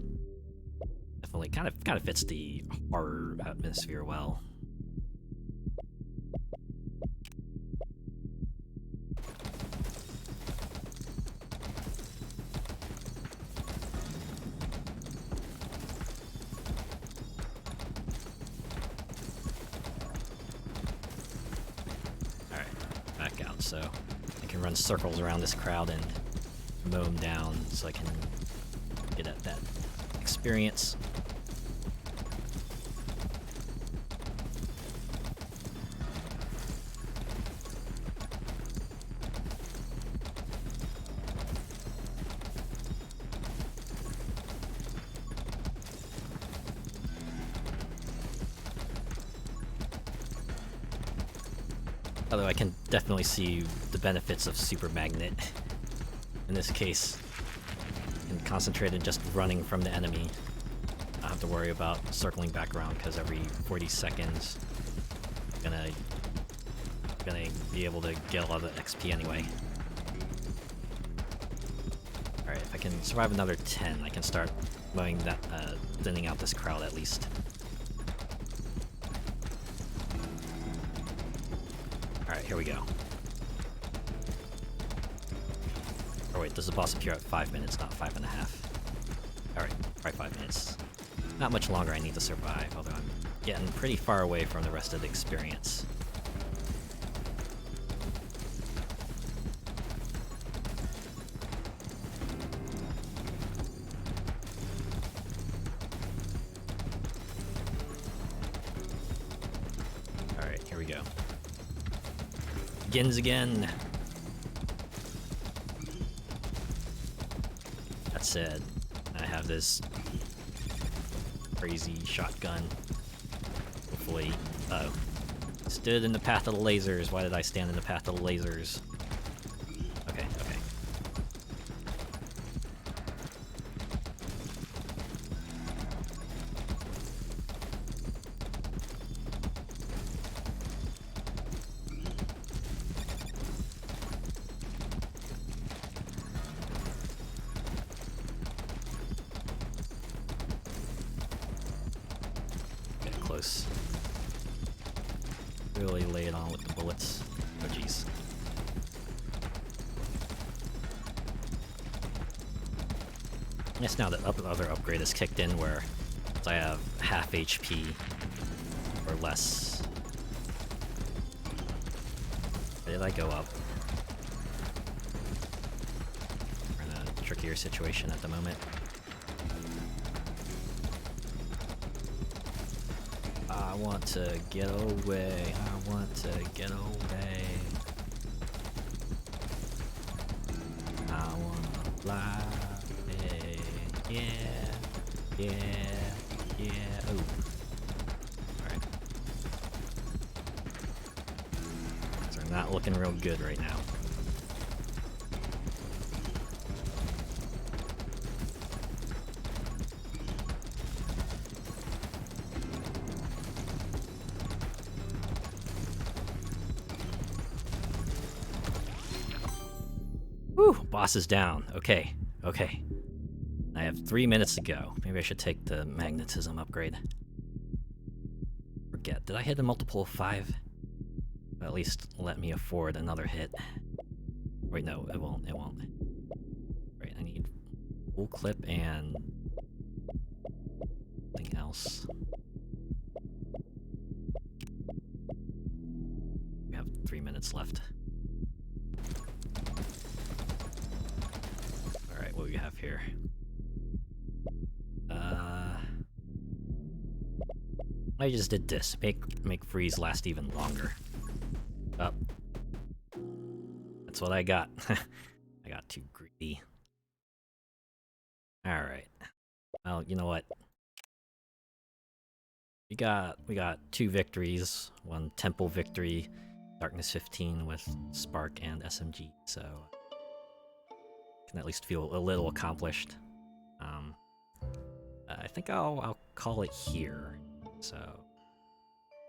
Definitely kind of fits the horror atmosphere well. So I can run circles around this crowd and mow them down so I can get at that experience. Although I can definitely see the benefits of Super Magnet. In this case, I can concentrate on just running from the enemy. I don't have to worry about circling back around because every 40 seconds I'm gonna be able to get a lot of XP anyway. Alright, if I can survive another 10, I can start mowing that, thinning out this crowd at least. Alright, here we go. Oh wait, does the boss appear at 5 minutes, not 5.5? Alright, probably 5 minutes. Not much longer I need to survive, although I'm getting pretty far away from the rest of the experience. Alright, here we go. Begins again. That said, I have this crazy shotgun. Hopefully, stood in the path of the lasers. Why did I stand in the path of the lasers? Okay, okay. Close. Really lay it on with the bullets. Oh jeez. Yes, now that other upgrade is kicked in where I have half HP or less. Where did I go up? We're in a trickier situation at the moment. I want to get away. I want to get away. I wanna fly. Yeah, yeah, yeah. Oh. Alright. So we're not looking real good right now. Whew, boss is down. Okay, okay. I have 3 minutes to go. Maybe I should take the magnetism upgrade. Forget, did I hit a multiple of 5? At least let me afford another hit. Wait, no, it won't, it won't. Right, I need full clip and something else. We have 3 minutes left. Alright, what do we have here? I just did this. Make freeze last even longer. Up. That's what I got. I got too greedy. Alright. Well, you know what? We got 2 victories. 1 temple victory, darkness 15 with spark and SMG, so can at least feel a little accomplished. I think I'll call it here. So,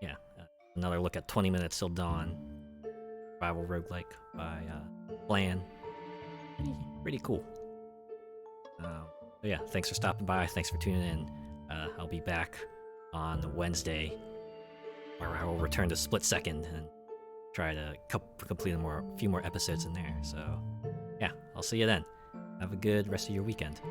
yeah, another look at 20 Minutes Till Dawn, survival roguelike by Plan. Pretty cool. But yeah, thanks for stopping by. Thanks for tuning in. I'll be back on Wednesday, where I will return to Split Second and try to complete a few more episodes in there. So, yeah, I'll see you then. Have a good rest of your weekend.